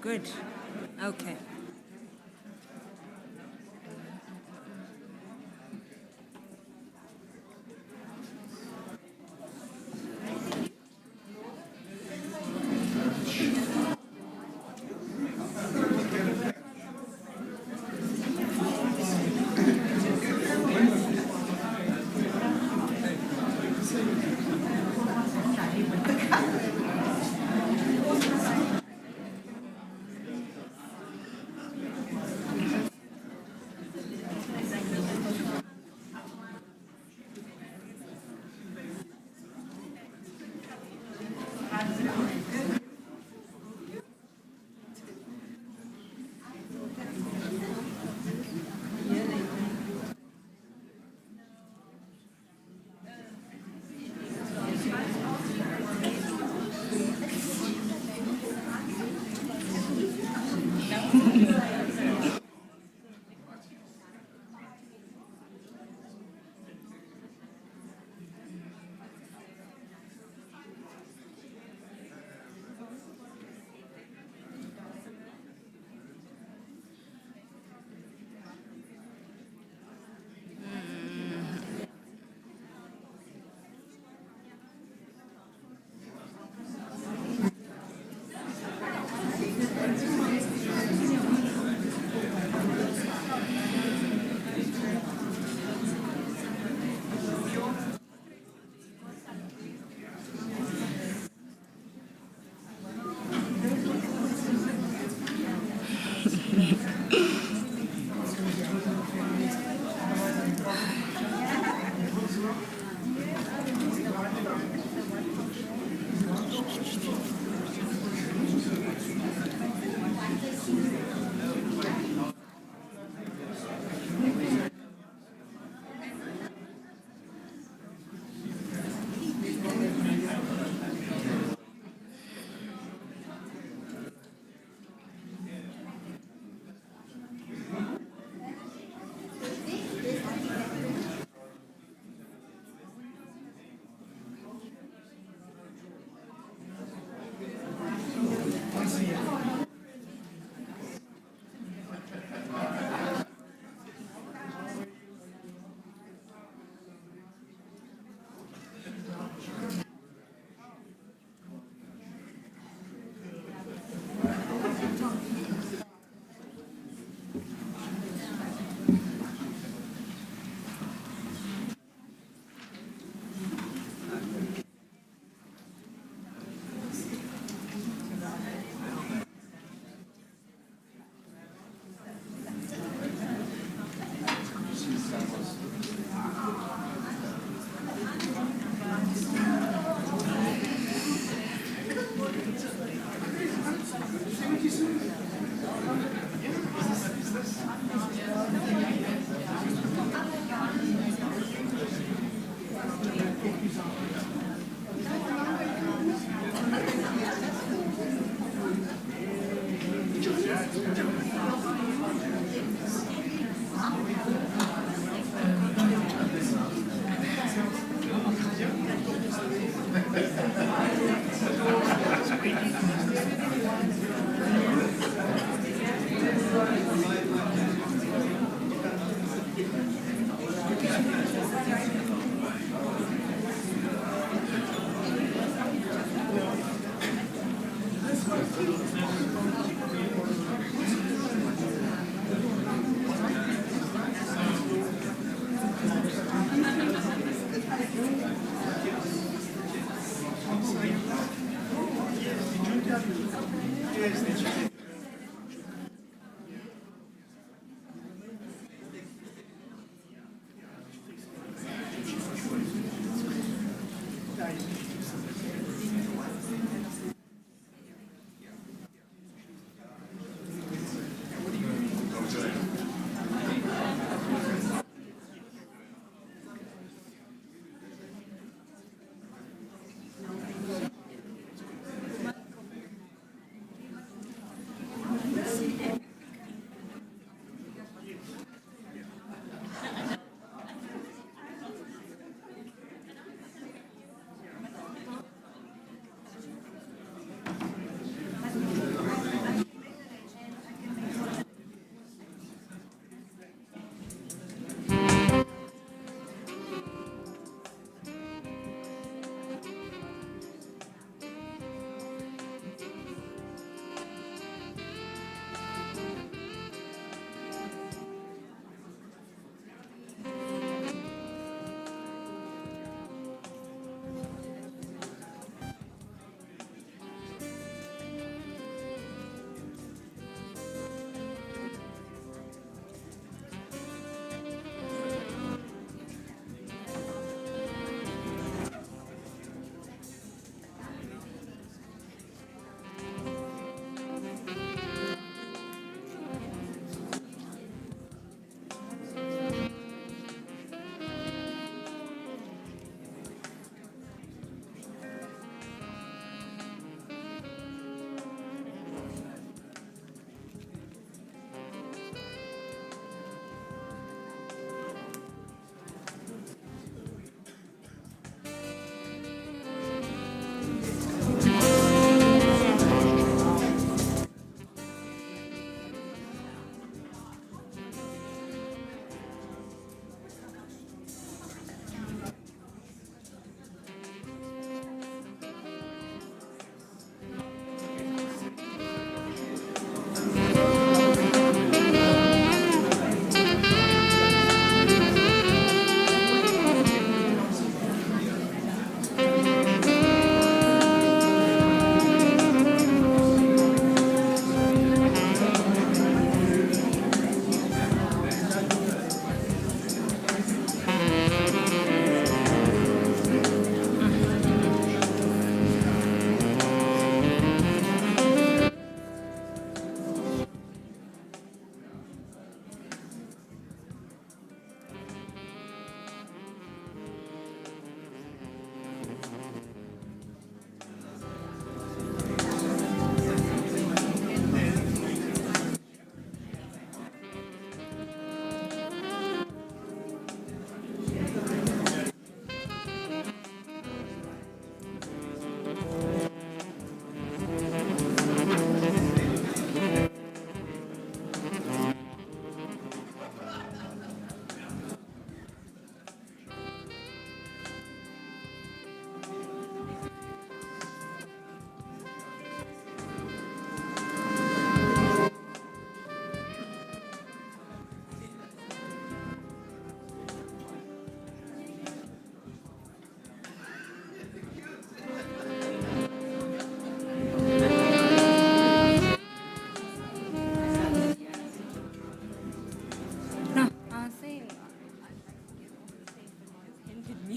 Good. Okay.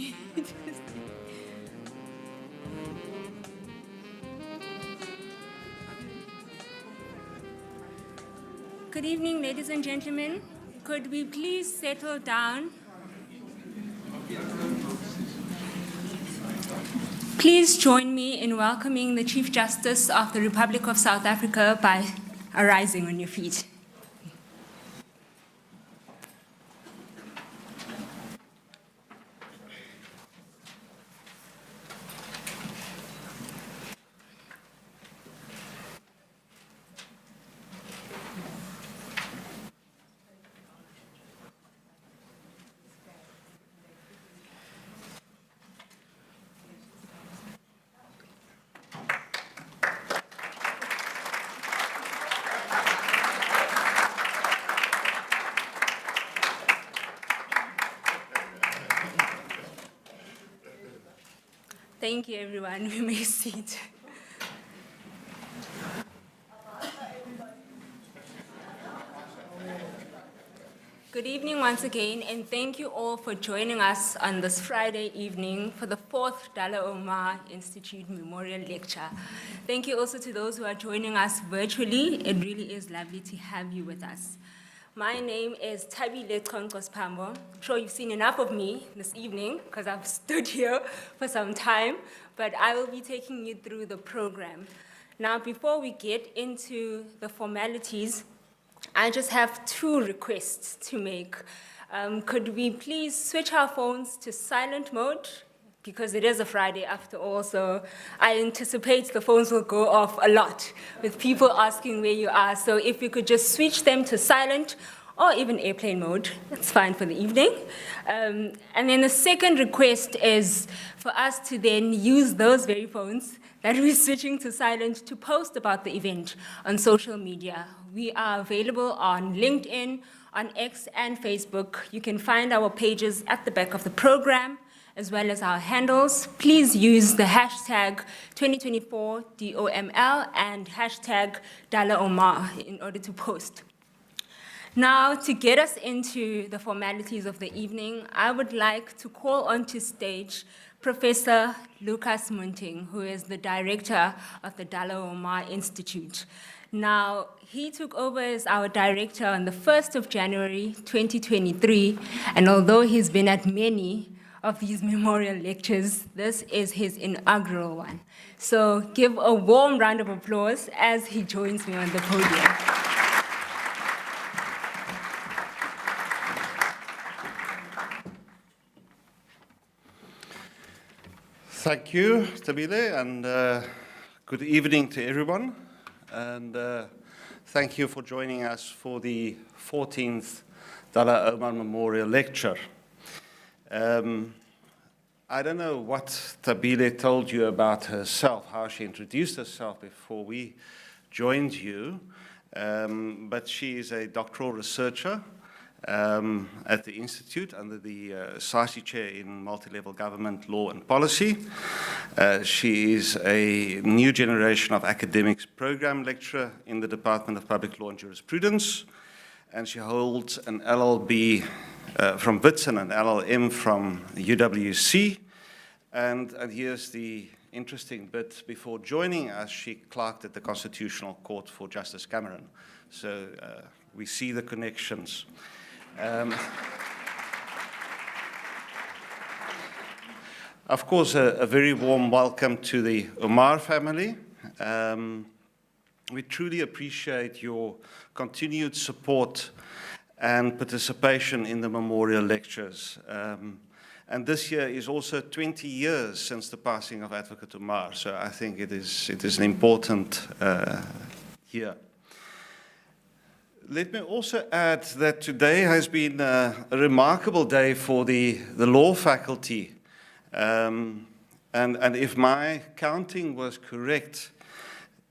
me. Good evening, ladies and gentlemen. Could we please settle down? Please join me in welcoming the Chief Justice of the Republic of South Africa by arising on your feet. Thank you, everyone. We may sit. Good evening once again, and thank you all for joining us on this Friday evening for the 4th Dullah Omar Institute Memorial Lecture. Thank you also to those who are joining us virtually. It really is lovely to have you with us. My name is Tabile Tkonkos-Pambo. I'm sure you've seen enough of me this evening because I've stood here for some time, but I will be taking you through the program. Now, before we get into the formalities, I just have 2 requests to make. Could we please switch our phones to silent mode? Because it is a Friday after all, so I anticipate the phones will go off a lot with people asking where you are. So if you could just switch them to silent or even airplane mode, that's fine for the evening. And then the second request is for us to then use those very phones that we're switching to silent to post about the event on social media. We are available on LinkedIn, on X, and Facebook. You can find our pages at the back of the program, as well as our handles. Please use the hashtag 2024DOML and hashtag Dullah Omar in order to post. Now, to get us into the formalities of the evening, I would like to call onto stage Professor Lucas Munting, who is the director of the Dullah Omar Institute. Now, he took over as our director on the 1st of January, 2023, and although he's been at many of these memorial lectures, this is his inaugural one. So give a warm round of applause as he joins me on the podium. Thank you, Tabile, and good evening to everyone. And thank you for joining us for the 14th Dullah Omar Memorial Lecture. I don't know what Tabile told you about herself, how she introduced herself before we joined you, but she is a doctoral researcher at the Institute under the Sasi Chair in Multi-Level Government, Law and Policy. She is a new generation of academics program lecturer in the Department of Public Law and Jurisprudence, and she holds an LLB from Wits and an LLM from UWC. And here's the interesting bit. Before joining us, she clerked at the Constitutional Court for Justice Cameron. So we see the connections. Of course, a very warm welcome to the Omar family. We truly appreciate your continued support and participation in the memorial lectures. And this year is also 20 years since the passing of Advocate Omar, so I think it is an important year. Let me also add that today has been a remarkable day for the law faculty. And if my counting was correct,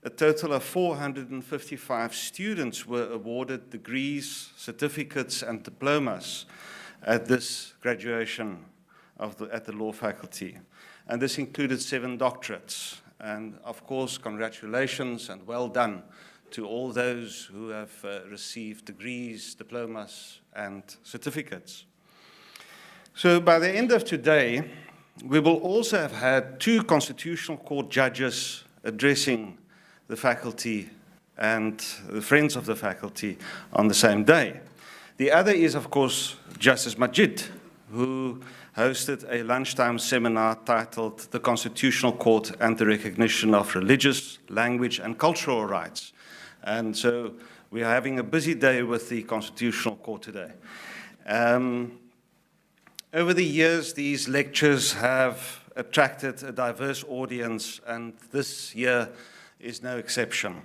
a total of 455 students were awarded degrees, certificates, and diplomas at this graduation at the law faculty. And this included 7 doctorates. And of course, congratulations and well done to all those who have received degrees, diplomas, and certificates. So by the end of today, we will also have had 2 Constitutional Court judges addressing the faculty and the friends of the faculty on the same day. The other is, of course, Justice Majid, who hosted a lunchtime seminar titled The Constitutional Court and the Recognition of Religious, Language, and Cultural Rights. And so we are having a busy day with the Constitutional Court today. Over the years, these lectures have attracted a diverse audience, and this year is no exception.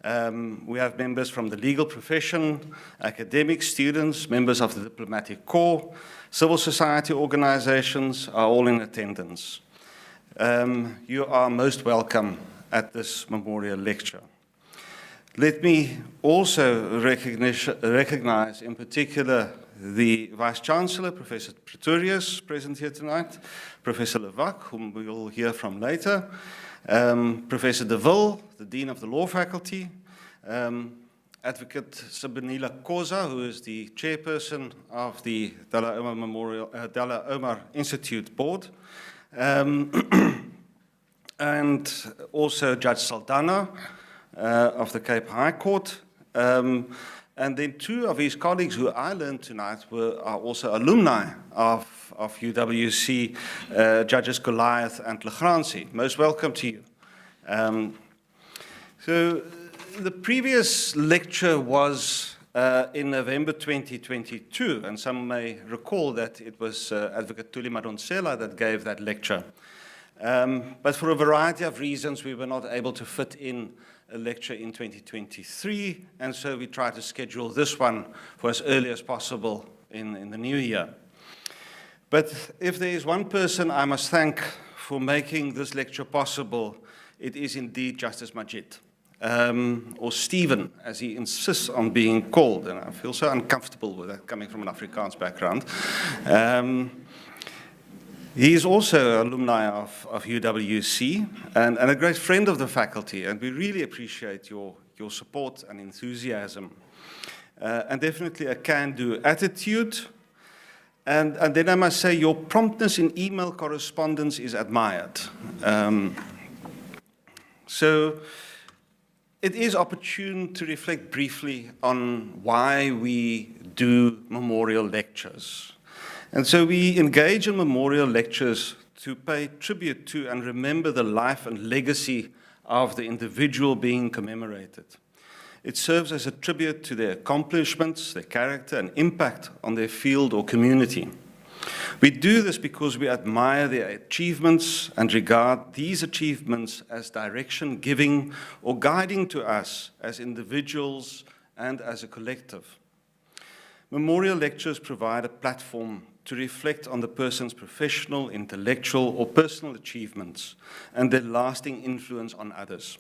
We have members from the legal profession, academic students, members of the diplomatic corps, civil society organizations are all in attendance. You are most welcome at this memorial lecture. Let me also recognize in particular the Vice-Chancellor, Professor Pretorius, present here tonight, Professor Levak, whom we will hear from later, Professor De Ville, the Dean of the Law Faculty, Advocate Sabinila Koza, who is the chairperson of the Dullah Omar Institute Board, and also Judge Saldana of the Cape High Court. And then 2 of his colleagues who I learned tonight are also alumni of UWC, Judges Goliath and Legrandsie. Most welcome to you. So the previous lecture was in November 2022, and some may recall that it was Advocate Tuli Madonsela that gave that lecture. But for a variety of reasons, we were not able to fit in a lecture in 2023, and so we tried to schedule this one for as early as possible in the new year. But if there is one person I must thank for making this lecture possible, it is indeed Justice Majid, or Stephen, as he insists on being called, and I feel so uncomfortable with that coming from an Afrikaans background. He is also an alumni of UWC and a great friend of the faculty, and we really appreciate your support and enthusiasm. And definitely a can-do attitude. And then I must say your promptness in email correspondence is admired. So it is opportune to reflect briefly on why we do memorial lectures. And so we engage in memorial lectures to pay tribute to and remember the life and legacy of the individual being commemorated. It serves as a tribute to their accomplishments, their character, and impact on their field or community. We do this because we admire their achievements and regard these achievements as direction giving or guiding to us as individuals and as a collective. Memorial lectures provide a platform to reflect on the person's professional, intellectual, or personal achievements and their lasting influence on others.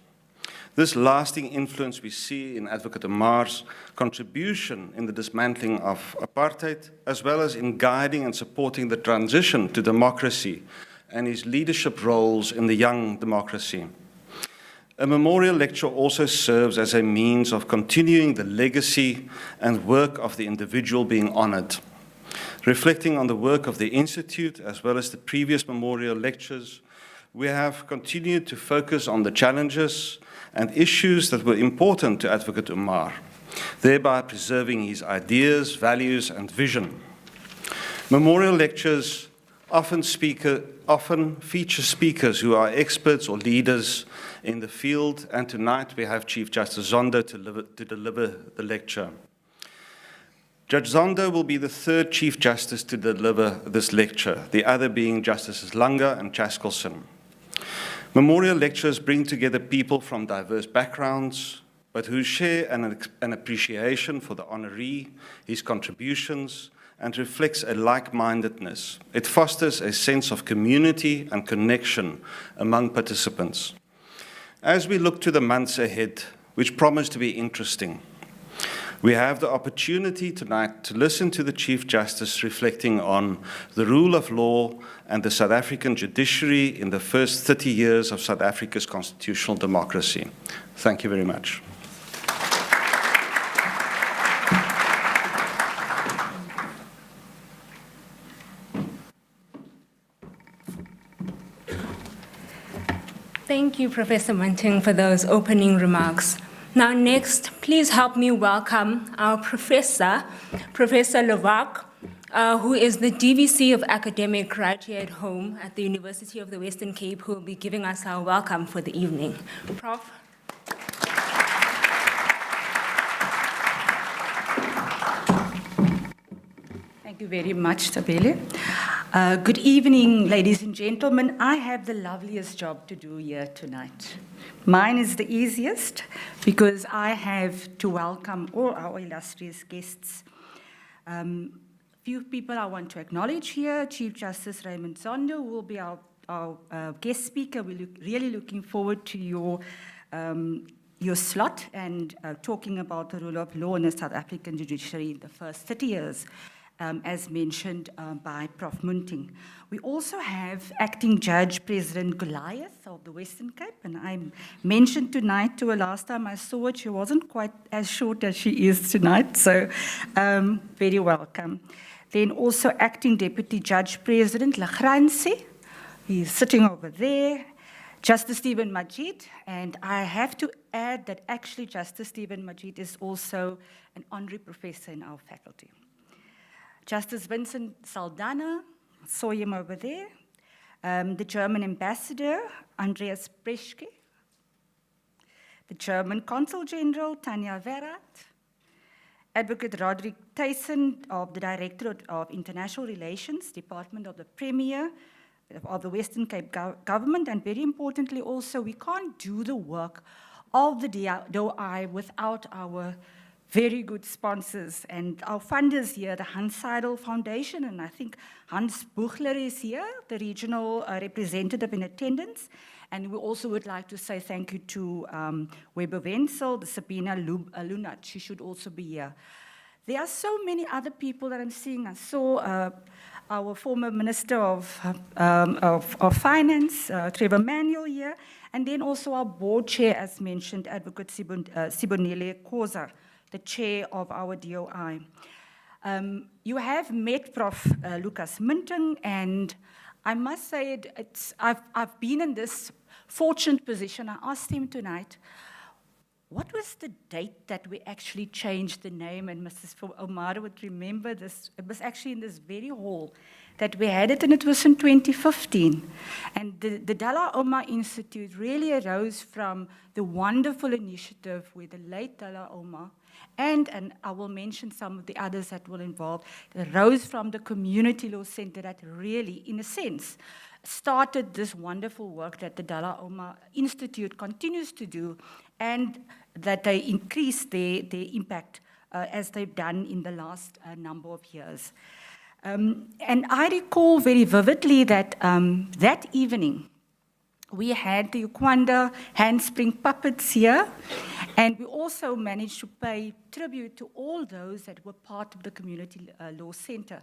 This lasting influence we see in Advocate Omar's contribution in the dismantling of apartheid, as well as in guiding and supporting the transition to democracy and his leadership roles in the young democracy. A memorial lecture also serves as a means of continuing the legacy and work of the individual being honored. Reflecting on the work of the Institute, as well as the previous memorial lectures, we have continued to focus on the challenges and issues that were important to Advocate Omar, thereby preserving his ideas, values, and vision. Memorial lectures often feature speakers who are experts or leaders in the field, and tonight we have Chief Justice Zondo to deliver the lecture. Judge Zondo will be the 3rd Chief Justice to deliver this lecture, the other being Justices Langa and Chaskelson. Memorial lectures bring together people from diverse backgrounds, but who share an appreciation for the honoree, his contributions, and reflects a like-mindedness. It fosters a sense of community and connection among participants. As we look to the months ahead, which promise to be interesting, we have the opportunity tonight to listen to the Chief Justice reflecting on the rule of law and the South African judiciary in the first 30 years of South Africa's constitutional democracy. Thank you very much. Thank you, Professor Munting, for those opening remarks. Now, next, please help me welcome our professor, Professor Lovak, who is the DVC of Academic right here at home at the University of the Western Cape, who will be giving us our welcome for the evening. Prof. Thank you very much, Tabele. Good evening, ladies and gentlemen. I have the loveliest job to do here tonight. Mine is the easiest because I have to welcome all our illustrious guests. Few people I want to acknowledge here. Chief Justice Raymond Zondo will be our guest speaker. We're really looking forward to your slot and talking about the rule of law in the South African judiciary in the first 30 years. As mentioned by Prof. Munting. We also have Acting Judge President Goliath of the Western Cape, and I mentioned tonight to her last time I saw her, she wasn't quite as short as she is tonight, so very welcome. Then also Acting Deputy Judge President Lagransi, he's sitting over there, Justice Stephen Majid, and I have to add that actually Justice Stephen Majid is also an honorary professor in our faculty. Justice Vincent Saldana, saw him over there. The German ambassador, Andreas Preschke. The German Consul General, Tanya Verrat. Advocate Roderick Thijssen of the Directorate of International Relations, Department of the Premier of the Western Cape Government. And very importantly also, we can't do the work of the DOI without our very good sponsors and our funders here, the Hans Seidel Foundation, and I think Hans Buchler is here, the regional representative in attendance. And we also would like to say thank you to Weber Wenzel, the Sabina Lunat, she should also be here. There are so many other people that I'm seeing. I saw our former Minister of Finance, Trevor Manuel here, and then also our board chair, as mentioned, Advocate Sibonile Khoza, the chair of our DOI. You have met Prof. Lucas Munting, and I must say I've been in this fortunate position. I asked him tonight, what was the date that we actually changed the name? And Mrs. Omar would remember this. It was actually in this very hall that we had it, and it was in 2015. And the Dullah Omar Institute really arose from the wonderful initiative with the late Dullah Omar, and I will mention some of the others that will involve, that arose from the Community Law Center that really, in a sense, started this wonderful work that the Dullah Omar Institute continues to do, and that they increase their impact as they've done in the last number of years. And I recall very vividly that that evening, we had the Ukwanda handspring puppets here, and we also managed to pay tribute to all those that were part of the Community Law Center.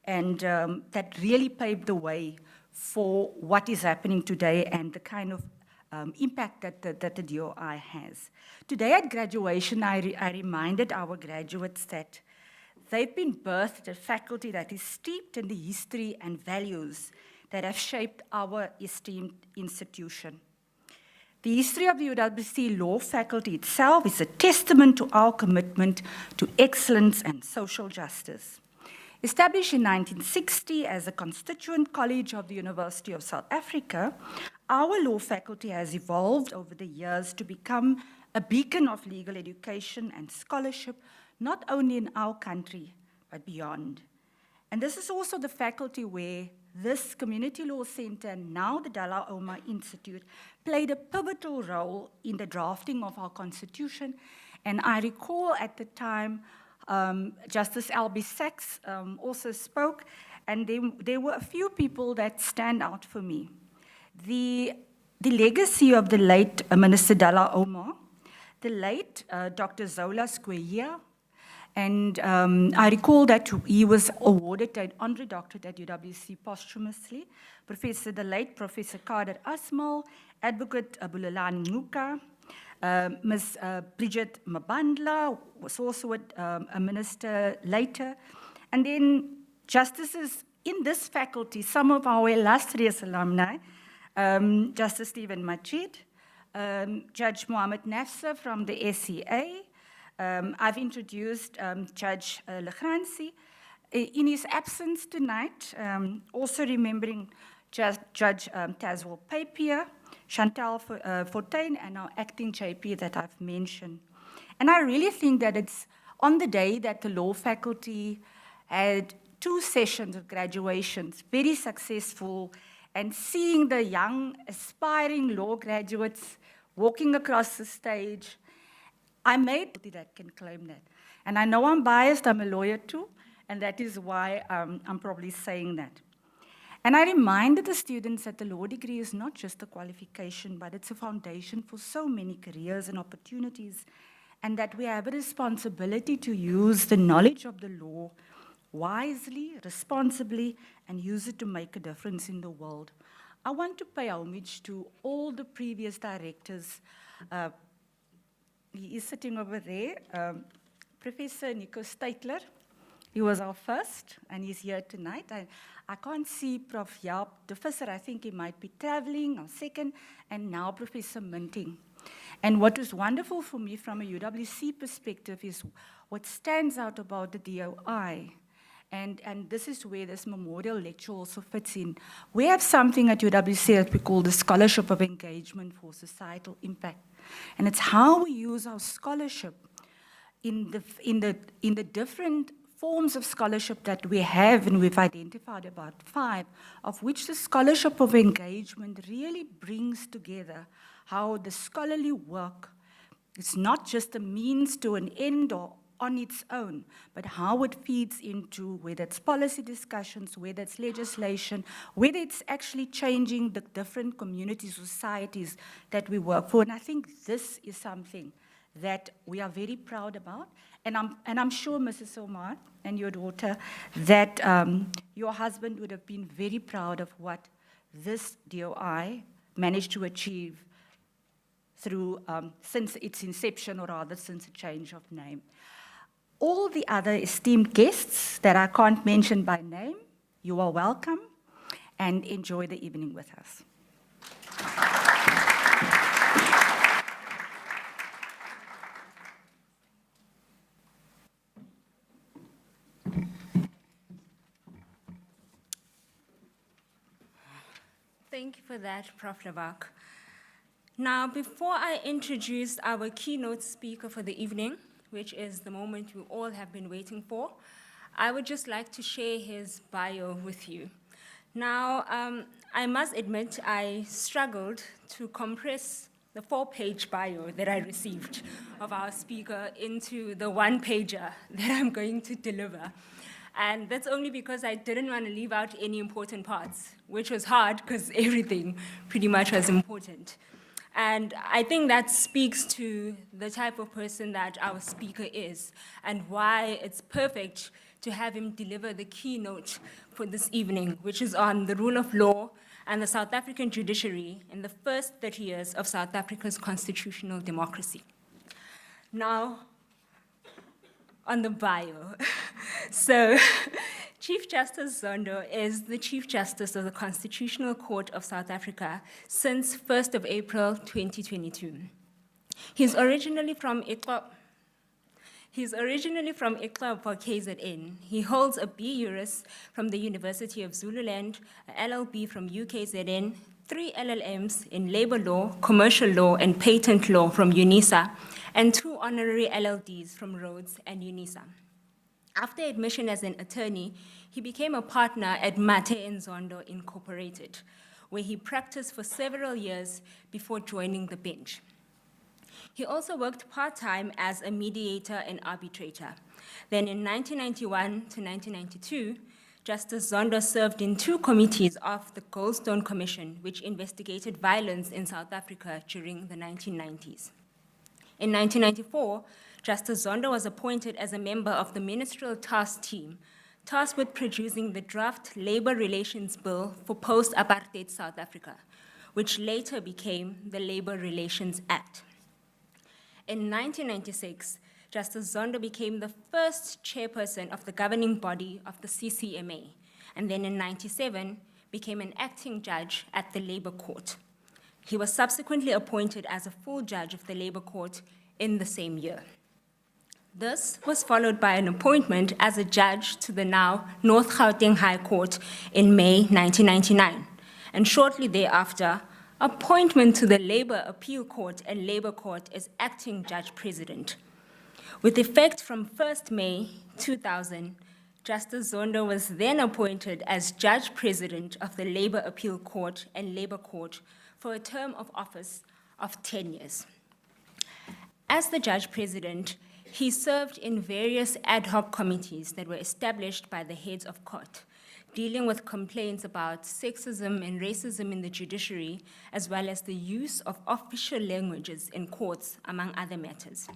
And that really paved the way for what is happening today and the kind of impact that the DOI has. Today at graduation, I reminded our graduates that they've been birthed a faculty that is steeped in the history and values that have shaped our esteemed institution. The history of the UWC Law Faculty itself is a testament to our commitment to excellence and social justice. Established in 1960 as a constituent college of the University of South Africa, our law faculty has evolved over the years to become a beacon of legal education and scholarship, not only in our country, but beyond. And this is also the faculty where this Community Law Center, and now the Dullah Omar Institute, played a pivotal role in the drafting of our Constitution. And I recall at the time, Justice Albie Sachs also spoke, and there were a few people that stand out for me. The legacy of the late Minister Dullah Omar, the late Dr. Zola Skweyiya, and I recall that he was awarded an honorary doctorate at UWC posthumously. The late Professor Kader Asmal, Advocate Bulelani Nguka, Ms. Bridget Mabandla was also a minister later. And then justices in this faculty, some of our illustrious alumni, Justice Stephen Majid, Judge Mohammed Nafsa from the SCA. I've introduced Judge Legransi. In his absence tonight, also remembering Judge Tazwell Papier, Chantal Fortuin, and our acting JP that I've mentioned. And I really think that it's on the day that the law faculty had 2 sessions of graduations, very successful, and seeing the young, aspiring law graduates walking across the stage, I made that can claim that. And I know I'm biased, I'm a lawyer too, and that is why I'm probably saying that. And I reminded the students that the law degree is not just a qualification, but it's a foundation for so many careers and opportunities, and that we have a responsibility to use the knowledge of the law wisely, responsibly, and use it to make a difference in the world. I want to pay homage to all the previous directors. He is sitting over there, Professor Nico Steitler. He was our first, and he's here tonight. I can't see Prof. Jaap de Visser. I think he might be traveling, our second, and now Professor Munting. And what was wonderful for me from a UWC perspective is what stands out about the DOI. And this is where this memorial lecture also fits in. We have something at UWC that we call the Scholarship of Engagement for Societal Impact. And it's how we use our scholarship in the different forms of scholarship that we have, and we've identified about 5, of which the Scholarship of Engagement really brings together how the scholarly work is not just a means to an end or on its own, but how it feeds into whether it's policy discussions, whether it's legislation, whether it's actually changing the different community societies that we work for. And I think this is something that we are very proud about. And I'm sure, Mrs. Omar, and your daughter, that your husband would have been very proud of what this DOI managed to achieve through, since its inception, or rather since the change of name. All the other esteemed guests that I can't mention by name, you are welcome, and enjoy the evening with us. Thank you for that, Prof. Levak. Now, before I introduce our keynote speaker for the evening, which is the moment we all have been waiting for, I would just like to share his bio with you. Now, I must admit I struggled to compress the 4-page bio that I received of our speaker into the 1-pager that I'm going to deliver. And that's only because I didn't want to leave out any important parts, which was hard because everything pretty much was important. And I think that speaks to the type of person that our speaker is and why it's perfect to have him deliver the keynote for this evening, which is on the rule of law and the South African judiciary in the first 30 years of South Africa's constitutional democracy. Now, on the bio. So, Chief Justice Zondo is the Chief Justice of the Constitutional Court of South Africa since 1st of April 2022. He's originally from Ikwa for KZN. He holds a B.Juris from the University of Zululand, an LLB from UKZN, 3 LLMs in labor law, commercial law, and patent law from UNISA, and 2 honorary LLDs from Rhodes and UNISA. After admission as an attorney, he became a partner at Mate & Zondo Incorporated, where he practiced for several years before joining the bench. He also worked part-time as a mediator and arbitrator. Then in 1991 to 1992, Justice Zondo served in 2 committees of the Goldstone Commission, which investigated violence in South Africa during the 1990s. In 1994, Justice Zondo was appointed as a member of the Ministerial Task Team, tasked with producing the draft Labor Relations Bill for post-apartheid South Africa, which later became the Labor Relations Act. In 1996, Justice Zondo became the first chairperson of the governing body of the CCMA, and then in 1997 became an acting judge at the Labour Court. He was subsequently appointed as a full judge of the Labour Court in the same year. This was followed by an appointment as a judge to the now North Gauteng High Court in May 1999, and shortly thereafter, appointment to the Labour Appeal Court and Labour Court as acting judge president. With effect from 1st May 2000, Justice Zondo was then appointed as judge president of the Labour Appeal Court and Labour Court for a term of office of 10 years. As the judge president, he served in various ad hoc committees that were established by the heads of court, dealing with complaints about sexism and racism in the judiciary, as well as the use of official languages in courts, among other matters.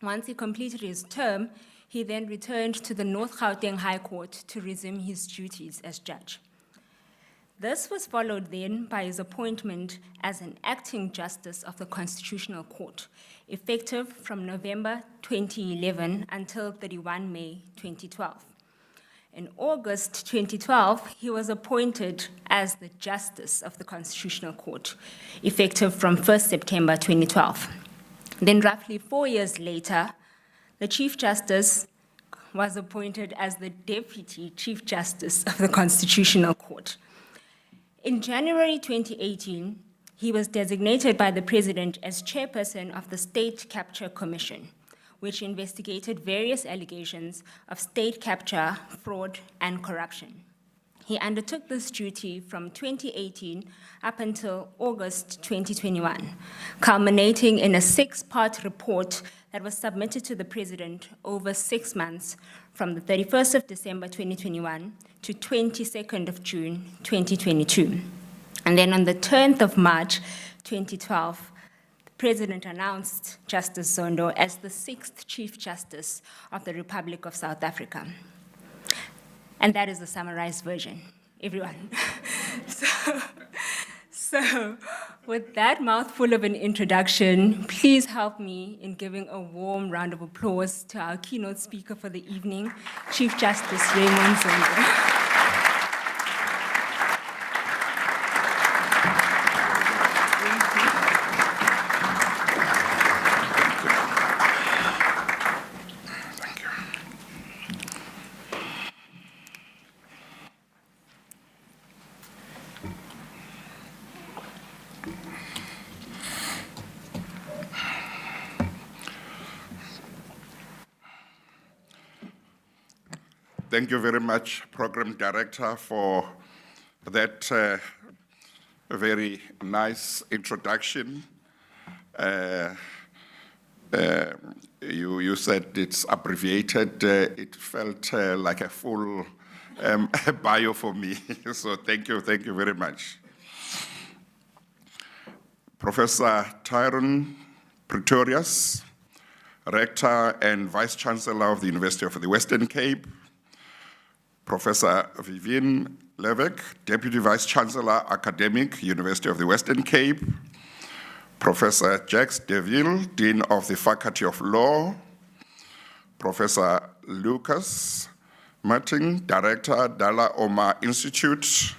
Once he completed his term, he then returned to the North Gauteng High Court to resume his duties as judge. This was followed then by his appointment as an acting justice of the Constitutional Court, effective from November 2011 until 31 May 2012. In August 2012, he was appointed as the Justice of the Constitutional Court, effective from 1st September 2012. Then roughly 4 years later, the Chief Justice was appointed as the Deputy Chief Justice of the Constitutional Court. In January 2018, he was designated by the President as chairperson of the State Capture Commission, which investigated various allegations of state capture, fraud, and corruption. He undertook this duty from 2018 up until August 2021, culminating in a 6-part report that was submitted to the President over 6 months from the 31st of December 2021 to 22nd of June 2022. And then on the 10th of March 2012, the President announced Justice Zondo as the 6th Chief Justice of the Republic of South Africa. And that is the summarized version, everyone. So with that mouthful of an introduction, please help me in giving a warm round of applause to our keynote speaker for the evening, Chief Justice Raymond Zondo. Thank you very much, Program Director, for that very nice introduction. You said it's abbreviated. It felt like a full bio for me. So thank you very much. Professor Tyrone Pretorius, Rector and Vice Chancellor of the University of the Western Cape, Professor Vivian Levesque, Deputy Vice Chancellor, Academic, University of the Western Cape, Professor Jacques Deville, Dean of the Faculty of Law, Professor Lucas Munting, Director, Dullah Omar Institute,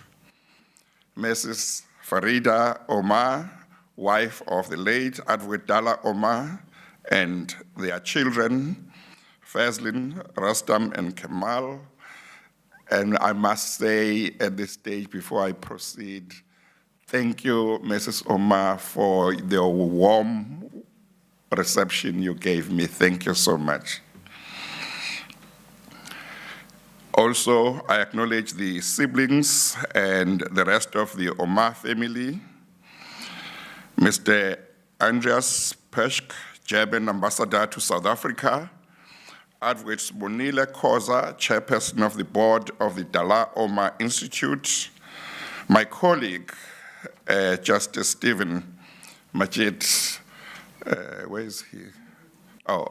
Mrs. Farida Omar, wife of the late Advocate Dullah Omar, and their children, Fazlin, Rastam, and Kamal. And I must say at this stage, before I proceed, thank you, Mrs. Omar, for the warm reception you gave me. Thank you so much. Also, I acknowledge the siblings and the rest of the Omar family. Mr. Andreas Peschk, German Ambassador to South Africa, Advocate Sibonile Khoza, Chairperson of the Board of the Dullah Omar Institute, my colleague, Justice Stephen Majid, where is he? Oh,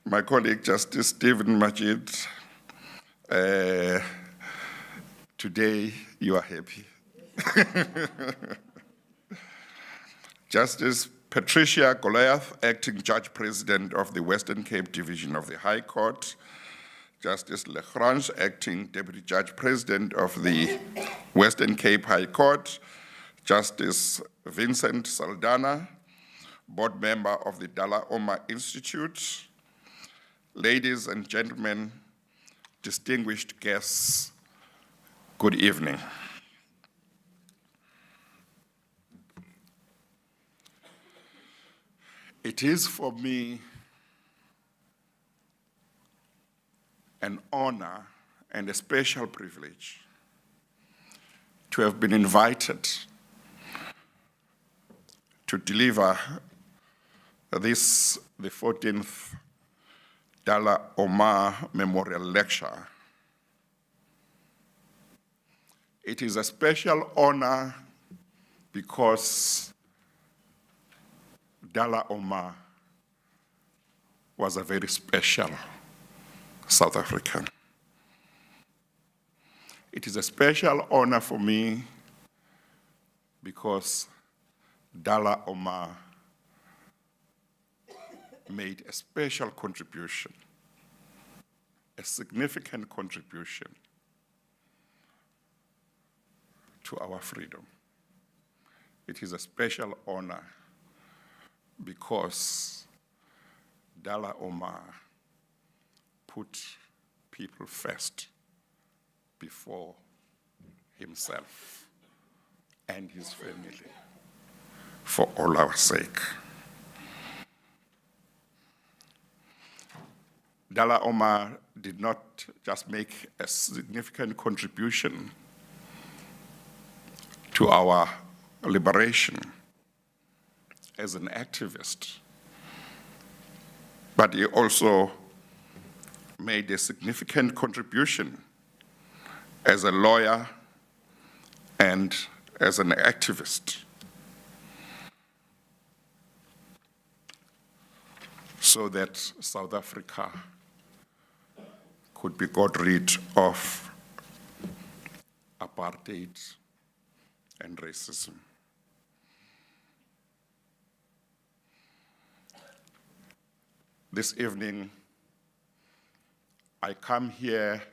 my colleague, Justice Stephen Majid, today you are happy. Justice Patricia Goliath, Acting Judge President of the Western Cape Division of the High Court, Justice Legrange, Acting Deputy Judge President of the Western Cape High Court, Justice Vincent Saldana, Board Member of the Dullah Omar Institute, ladies and gentlemen, distinguished guests, good evening. It is for me an honor and a special privilege to have been invited to deliver this, the 14th Dullah Omar Memorial Lecture. It is a special honor because Dullah Omar was a very special South African. It is a special honor for me because Dullah Omar made a special contribution, a significant contribution to our freedom. It is a special honor because Dullah Omar put people first before himself and his family for all our sake. Dullah Omar did not just make a significant contribution to our liberation as an activist, but he also made a significant contribution as a lawyer and as an activist, so that South Africa could be got rid of apartheid and racism. This evening, I come here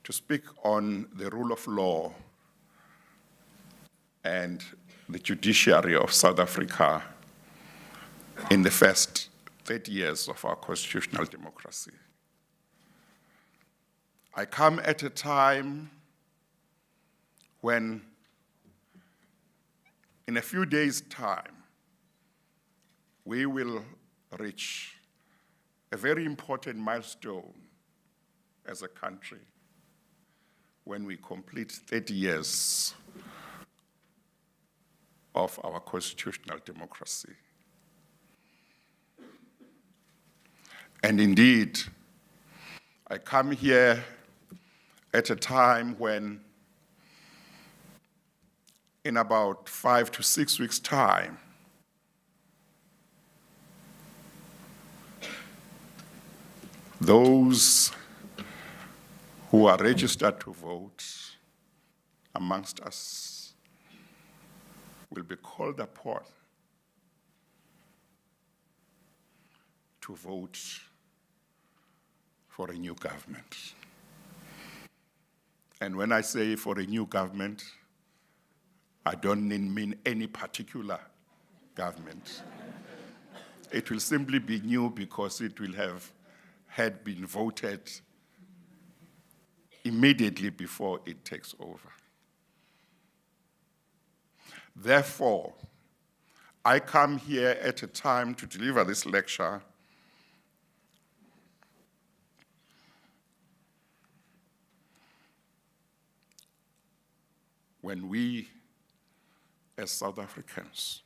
to speak on the rule of law and the judiciary of South Africa in the first 30 years of our constitutional democracy. I come at a time when, in a few days' time, we will reach a very important milestone as a country when we complete 30 years of our constitutional democracy. And indeed, I come here at a time when, in about 5 to 6 weeks' time, those who are registered to vote amongst us will be called upon to vote for a new government. And when I say for a new government, I don't mean any particular government. It will simply be new because it will have had been voted immediately before it takes over. Therefore, I come here at a time to deliver this lecture when we, as South Africans,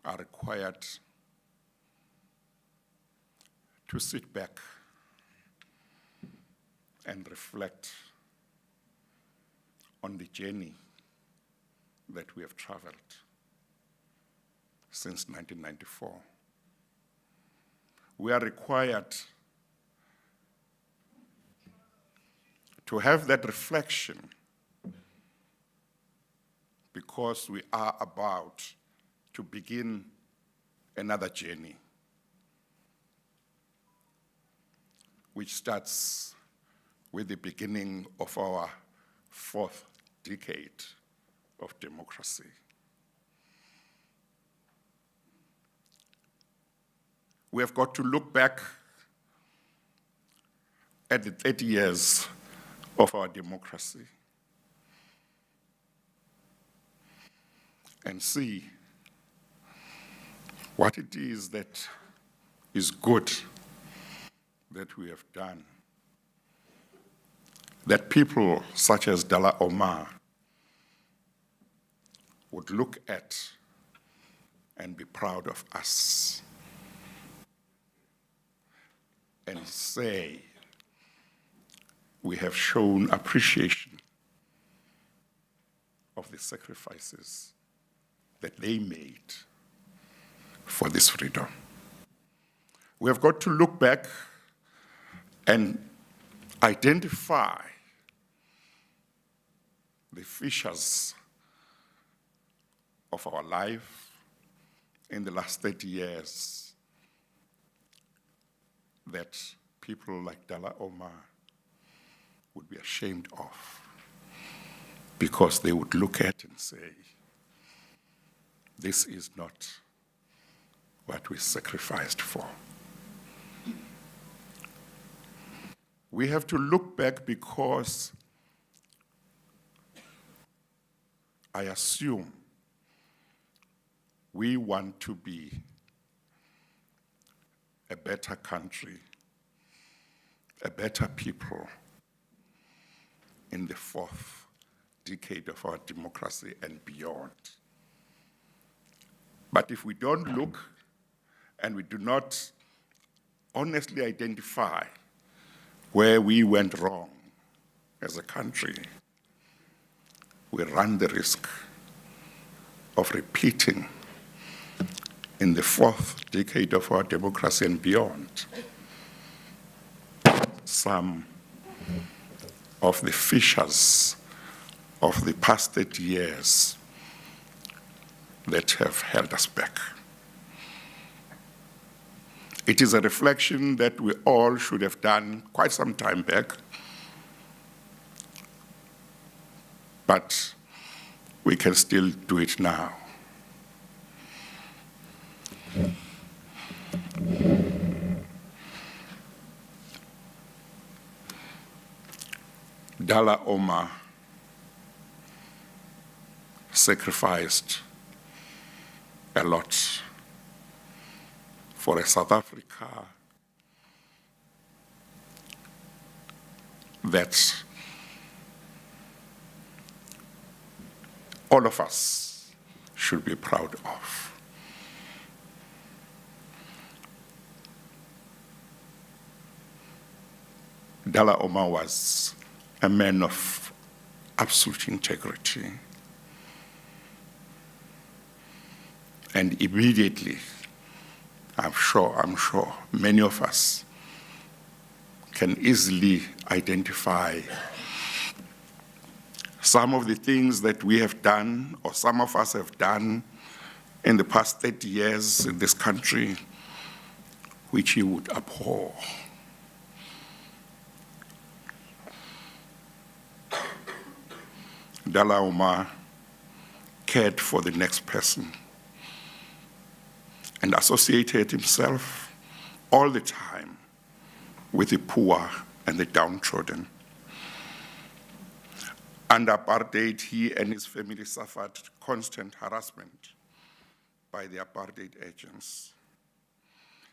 are required to sit back and reflect on the journey that we have traveled since 1994. We are required to have that reflection because we are about to begin another journey. which starts with the beginning of our 4th decade of democracy. We have got to look back at the 30 years of our democracy and see what it is that is good that we have done, that people such as Dullah Omar would look at and be proud of us and say, we have shown appreciation of the sacrifices that they made for this freedom. We have got to look back and identify the features of our life in the last 30 years that people like Dullah Omar would be ashamed of, because they would look at and say, this is not what we sacrificed for. We have to look back because I assume we want to be a better country, a better people in the 4th decade of our democracy and beyond. But if we don't look and we do not honestly identify where we went wrong as a country, we run the risk of repeating in the 4th decade of our democracy and beyond some of the features of the past 30 years that have held us back. It is a reflection that we all should have done quite some time back, but we can still do it now. Dullah Omar sacrificed a lot for a South Africa that all of us should be proud of. Dullah Omar was a man of absolute integrity. And immediately, I'm sure many of us can easily identify some of the things that we have done, or some of us have done in the past 30 years in this country, which he would abhor. Dullah Omar cared for the next person and associated himself all the time with the poor and the downtrodden. Under apartheid, he and his family suffered constant harassment by the apartheid agents.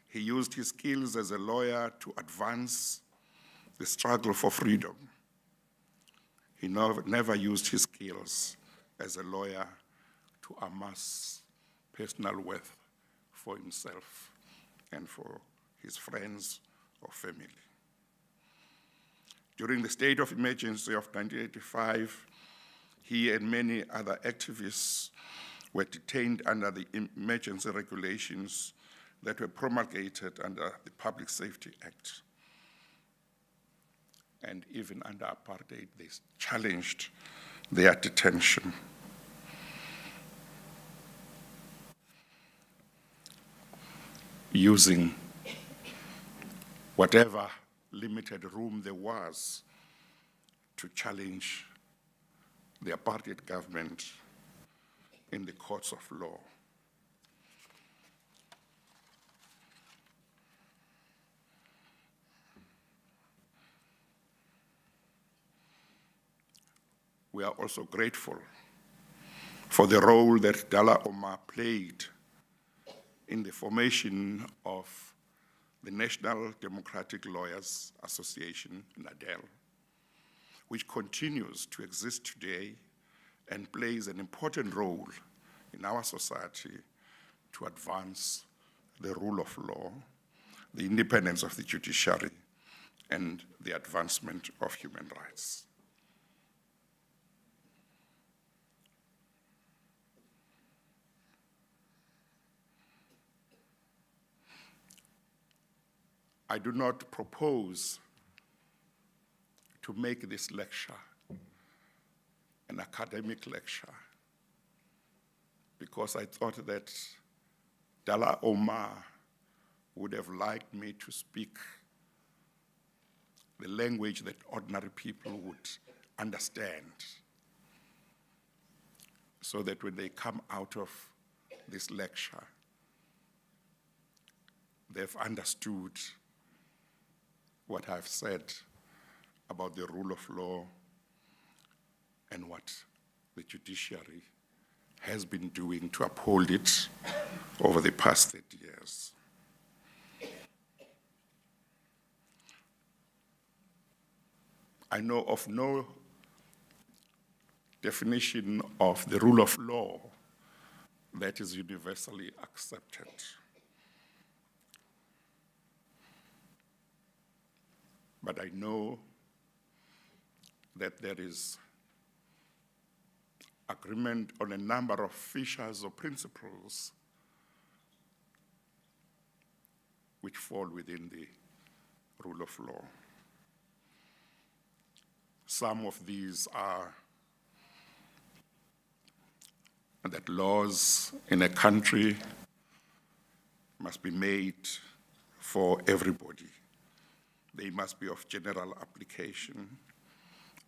He used his skills as a lawyer to advance the struggle for freedom. He never used his skills as a lawyer to amass personal wealth for himself and for his friends or family. During the state of emergency of 1985, he and many other activists were detained under the emergency regulations that were promulgated under the Public Safety Act. And even under apartheid, they challenged their detention. Using whatever limited room there was to challenge the apartheid government in the courts of law. We are also grateful for the role that Dullah Omar played in the formation of the National Democratic Lawyers Association, NADEL, which continues to exist today and plays an important role in our society to advance the rule of law, the independence of the judiciary, and the advancement of human rights. I do not propose to make this lecture an academic lecture, because I thought that Dullah Omar would have liked me to speak the language that ordinary people would understand, so that when they come out of this lecture, they've understood what I've said about the rule of law and what the judiciary has been doing to uphold it over the past 30 years. I know of no definition of the rule of law that is universally accepted. But I know that there is agreement on a number of features or principles which fall within the rule of law. Some of these are that laws in a country must be made for everybody. They must be of general application.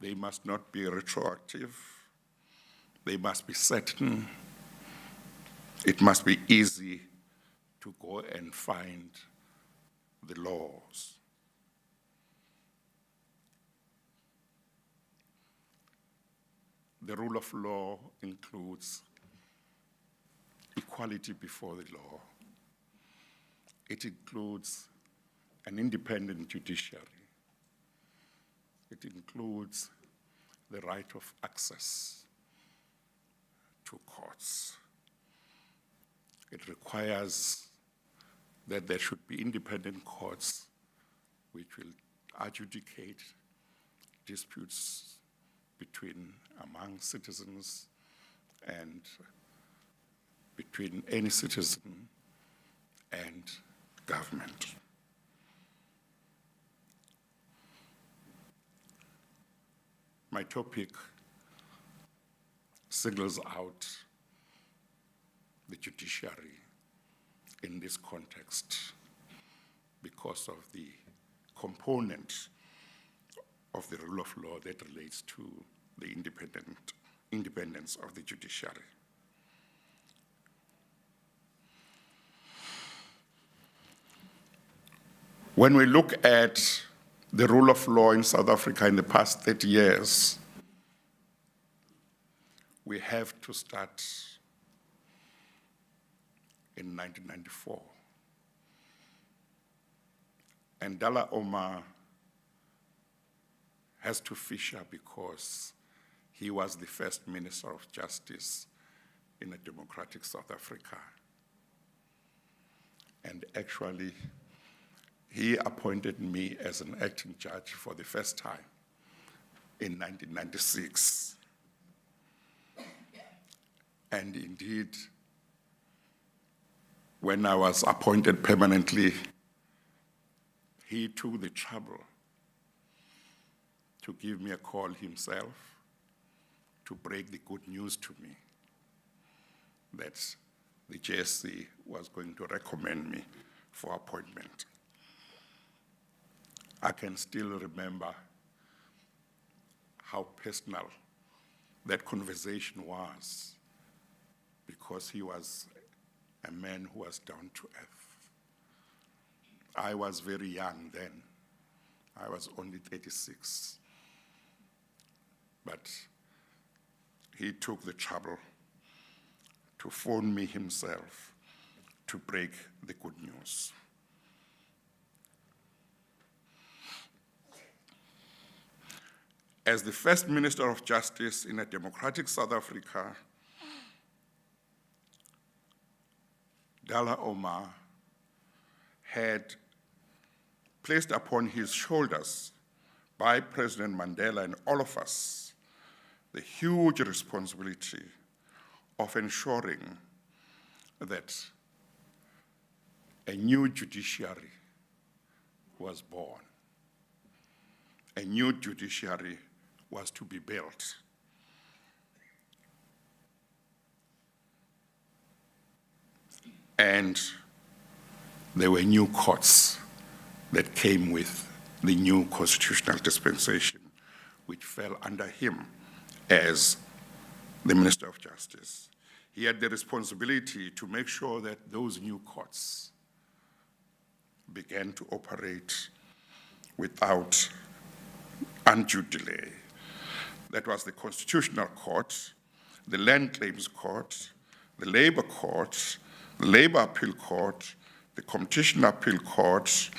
They must not be retroactive. They must be certain. It must be easy to go and find the laws. The rule of law includes equality before the law. It includes an independent judiciary. It includes the right of access to courts. It requires that there should be independent courts which will adjudicate disputes among citizens and between any citizen and government. My topic singles out the judiciary in this context because of the component of the rule of law that relates to the independence of the judiciary. When we look at the rule of law in South Africa in the past 30 years, we have to start in 1994. And Dullah Omar has to feature because he was the first Minister of Justice in a democratic South Africa. And actually, he appointed me as an acting judge for the first time in 1996. And indeed, when I was appointed permanently, he took the trouble to give me a call himself to break the good news to me that the JSC was going to recommend me for appointment. I can still remember how personal that conversation was, because he was a man who was down to earth. I was very young then. I was only 36. But he took the trouble to phone me himself to break the good news. As the first Minister of Justice in a democratic South Africa, Dullah Omar had placed upon his shoulders by President Mandela and all of us the huge responsibility of ensuring that a new judiciary was born. A new judiciary was to be built. And there were new courts that came with the new constitutional dispensation, which fell under him as the Minister of Justice. He had the responsibility to make sure that those new courts began to operate without undue delay. That was the Constitutional Court, the Land Claims Court, the Labor Court, the Labor Appeal Court, the Competition Appeal Court,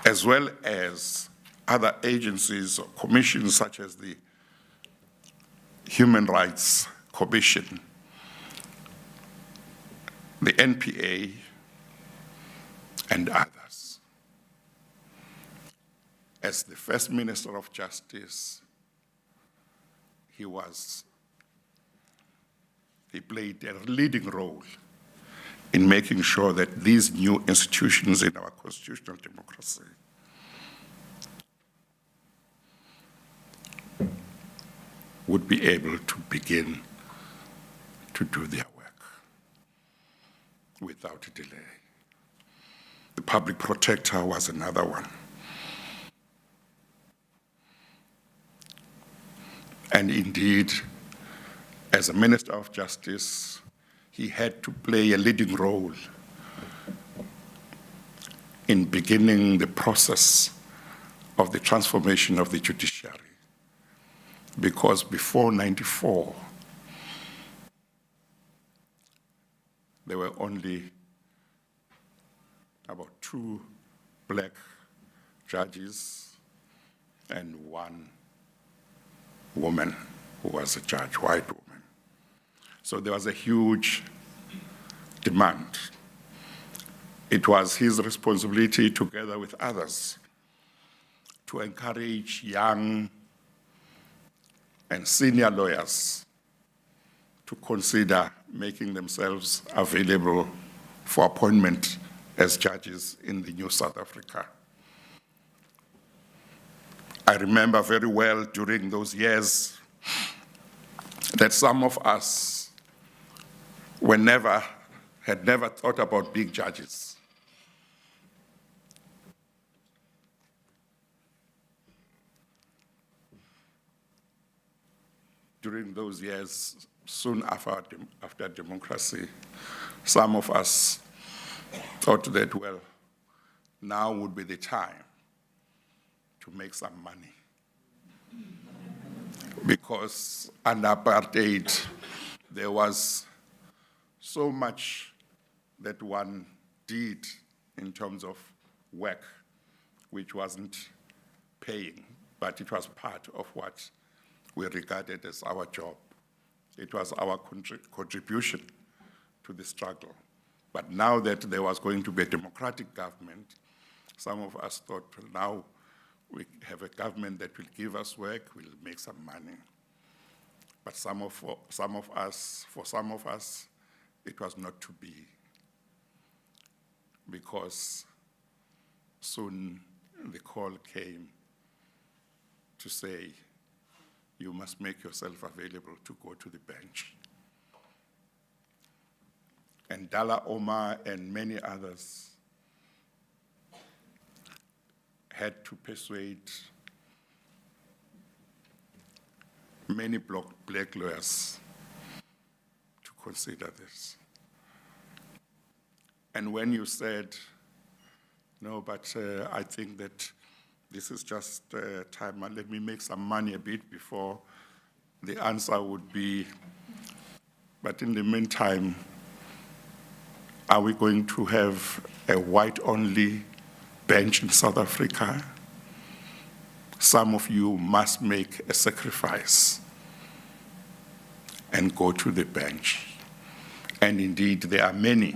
as well as other agencies or commissions such as the Human Rights Commission, the NPA, and others. As the first Minister of Justice, he played a leading role in making sure that these new institutions in our constitutional democracy would be able to begin to do their work without delay. The public protector was another one. And indeed, as a Minister of Justice, he had to play a leading role in beginning the process of the transformation of the judiciary. Because before '94, there were only about 2 black judges and 1 woman who was a judge, white woman. So there was a huge demand. It was his responsibility, together with others, to encourage young and senior lawyers to consider making themselves available for appointment as judges in the new South Africa. I remember very well during those years that some of us had never thought about being judges. During those years, soon after democracy, some of us thought that, well, now would be the time to make some money. Because under apartheid, there was so much that one did in terms of work, which wasn't paying, but it was part of what we regarded as our job. It was our contribution to the struggle. But now that there was going to be a democratic government, some of us thought, well, now we have a government that will give us work, we'll make some money. But for some of us, it was not to be, because soon the call came to say, you must make yourself available to go to the bench. And Dullah Omar and many others had to persuade many black lawyers to consider this. And when you said, no, but I think that this is just time, and let me make some money a bit before, the answer would be, but in the meantime, are we going to have a white-only bench in South Africa? Some of you must make a sacrifice and go to the bench. And indeed, there are many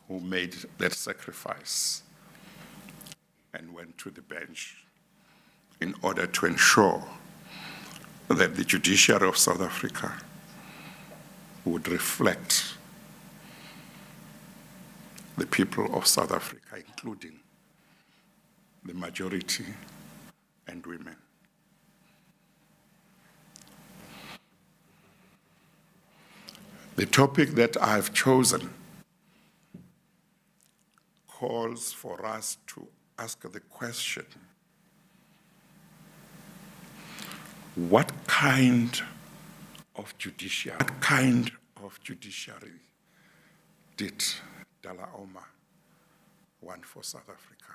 who made that sacrifice and went to the bench in order to ensure that the judiciary of South Africa would reflect the people of South Africa, including the majority and women. The topic that I've chosen calls for us to ask the question, what kind of judiciary did Dullah Omar want for South Africa?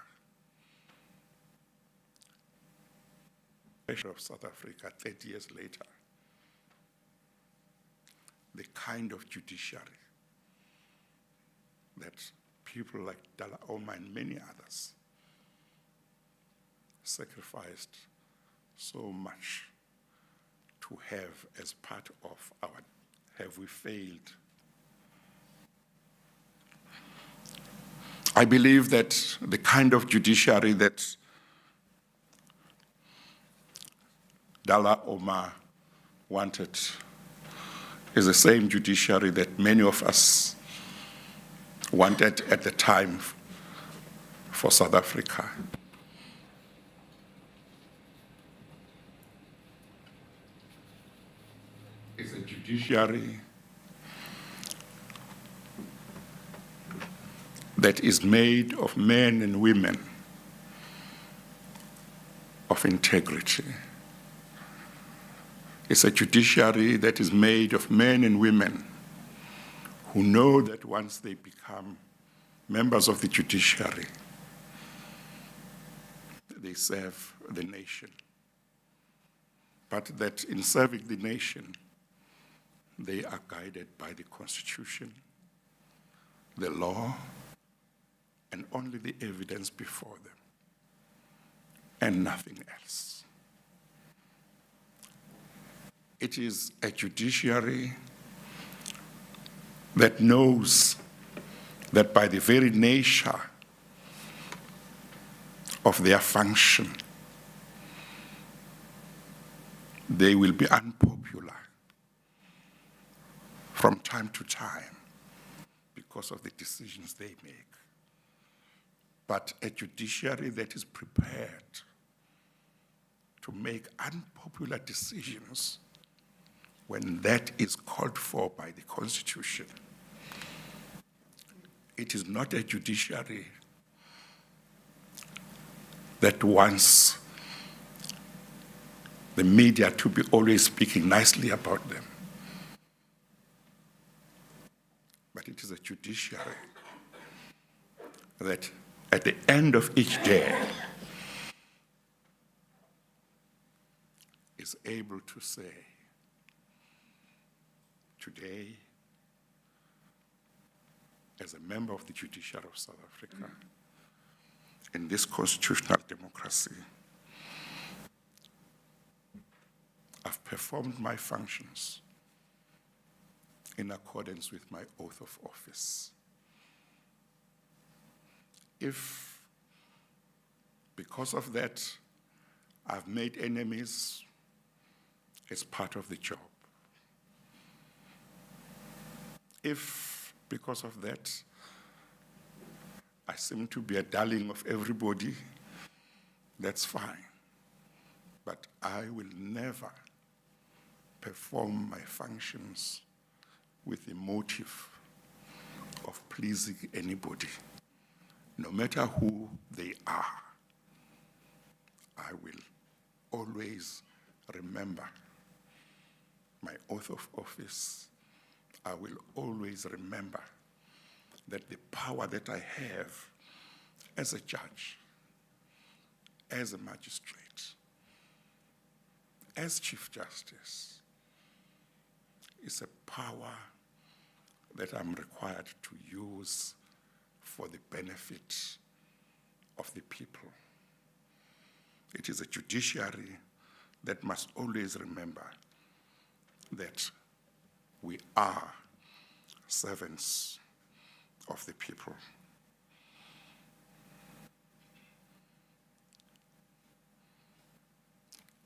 Of South Africa 30 years later, the kind of judiciary that people like Dullah Omar and many others sacrificed so much to have as part of our, have we failed? I believe that the kind of judiciary that Dullah Omar wanted is the same judiciary that many of us wanted at the time for South Africa. It's a judiciary that is made of men and women of integrity. It's a judiciary that is made of men and women who know that once they become members of the judiciary, they serve the nation. But that in serving the nation, they are guided by the Constitution, the law, and only the evidence before them, and nothing else. It is a judiciary that knows that by the very nature of their function, they will be unpopular from time to time because of the decisions they make. But a judiciary that is prepared to make unpopular decisions when that is called for by the Constitution. It is not a judiciary that wants the media to be always speaking nicely about them. But it is a judiciary that at the end of each day is able to say, today, as a member of the judiciary of South Africa, in this constitutional democracy, I've performed my functions in accordance with my oath of office. If, because of that, I've made enemies, it's part of the job. If, because of that, I seem to be a darling of everybody, that's fine. But I will never perform my functions with the motive of pleasing anybody. no matter who they are, I will always remember my oath of office. I will always remember that the power that I have as a judge, as a magistrate, as Chief Justice, is a power that I'm required to use for the benefit of the people. It is a judiciary that must always remember that we are servants of the people.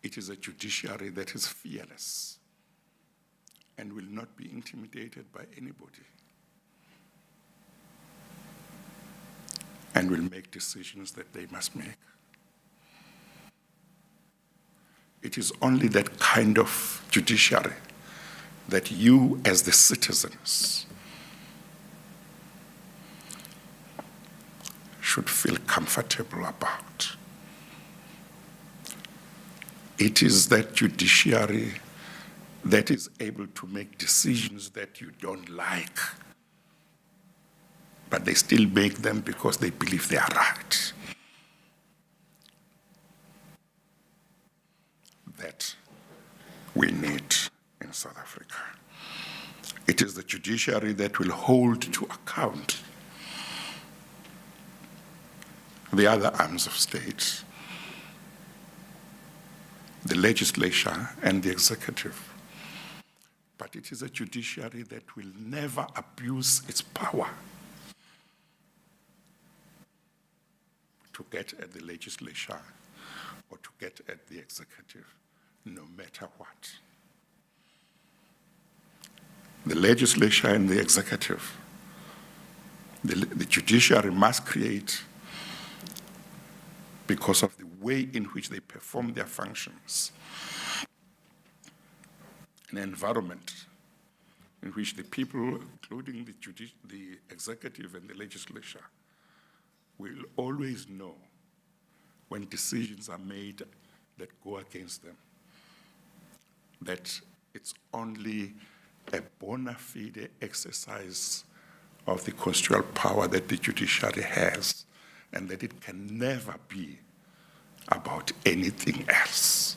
It is a judiciary that is fearless and will not be intimidated by anybody, and will make decisions that they must make. It is only that kind of judiciary that you, as the citizens, should feel comfortable about. It is that judiciary that is able to make decisions that you don't like, but they still make them because they believe they are right. That we need in South Africa. It is the judiciary that will hold to account the other arms of state, the legislature and the executive. But it is a judiciary that will never abuse its power to get at the legislature or to get at the executive, no matter what. The legislature and the executive, the judiciary must create, because of the way in which they perform their functions, an environment in which the people, including the executive and the legislature, will always know when decisions are made that go against them, that it's only a bona fide exercise of the constitutional power that the judiciary has, and that it can never be about anything else.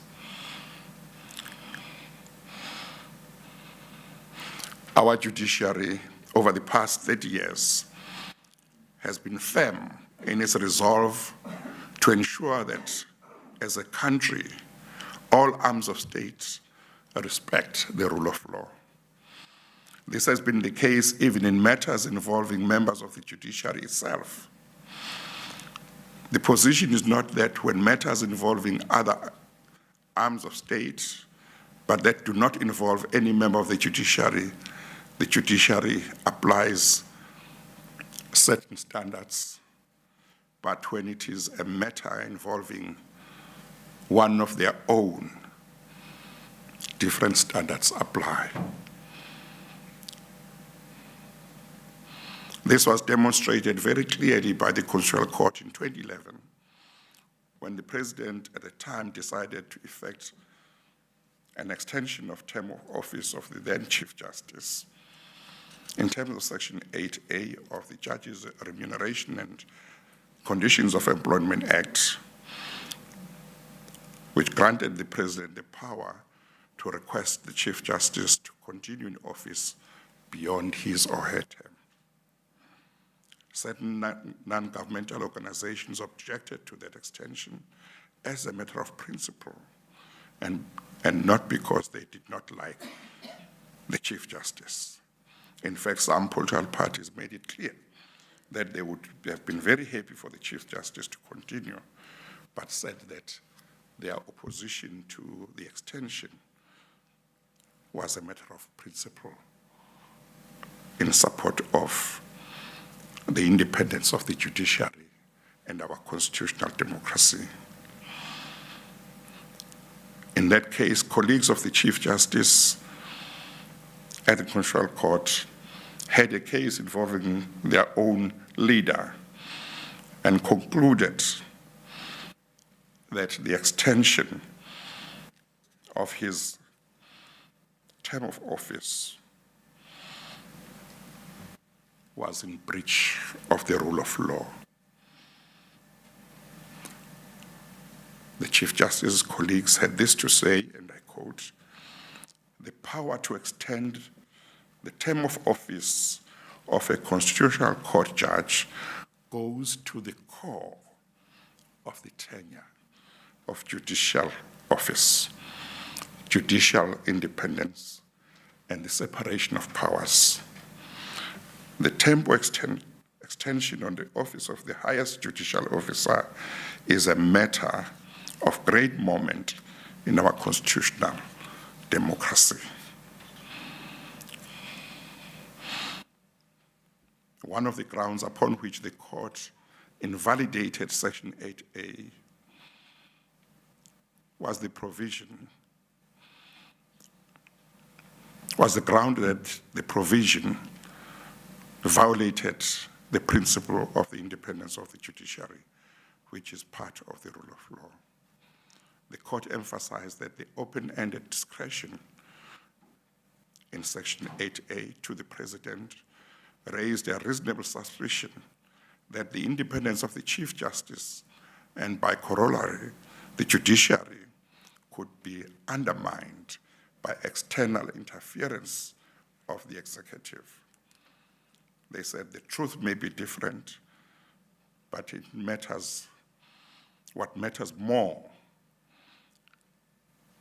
Our judiciary, over the past 30 years, has been firm in its resolve to ensure that, as a country, all arms of state respect the rule of law. This has been the case even in matters involving members of the judiciary itself. The position is not that when matters involving other arms of state, but that do not involve any member of the judiciary applies certain standards. But when it is a matter involving one of their own, different standards apply. This was demonstrated very clearly by the Constitutional Court in 2011, when the President at the time decided to effect an extension of term of office of the then Chief Justice in terms of Section 8A of the Judges' Remuneration and Conditions of Employment Act, which granted the President the power to request the Chief Justice to continue in office beyond his or her term. Certain non-governmental organizations objected to that extension as a matter of principle, and not because they did not like the Chief Justice. In fact, some political parties made it clear that they would have been very happy for the Chief Justice to continue, but said that their opposition to the extension was a matter of principle in support of the independence of the judiciary and our constitutional democracy. In that case, colleagues of the Chief Justice at the Constitutional Court had a case involving their own leader, and concluded that the extension of his term of office was in breach of the rule of law. The Chief Justice's colleagues had this to say, and I quote, "The power to extend the term of office of a constitutional court judge goes to the core of the tenure of judicial office, judicial independence, and the separation of powers. The temporal extension on the office of the highest judicial officer is a matter of great moment in our constitutional democracy." One of the grounds upon which the court invalidated Section 8A was the ground that the provision violated the principle of the independence of the judiciary, which is part of the rule of law. The court emphasized that the open-ended discretion in Section 8A to the president raised a reasonable suspicion that the independence of the Chief Justice and by corollary, the judiciary could be undermined by external interference of the executive. They said the truth may be different, but what matters more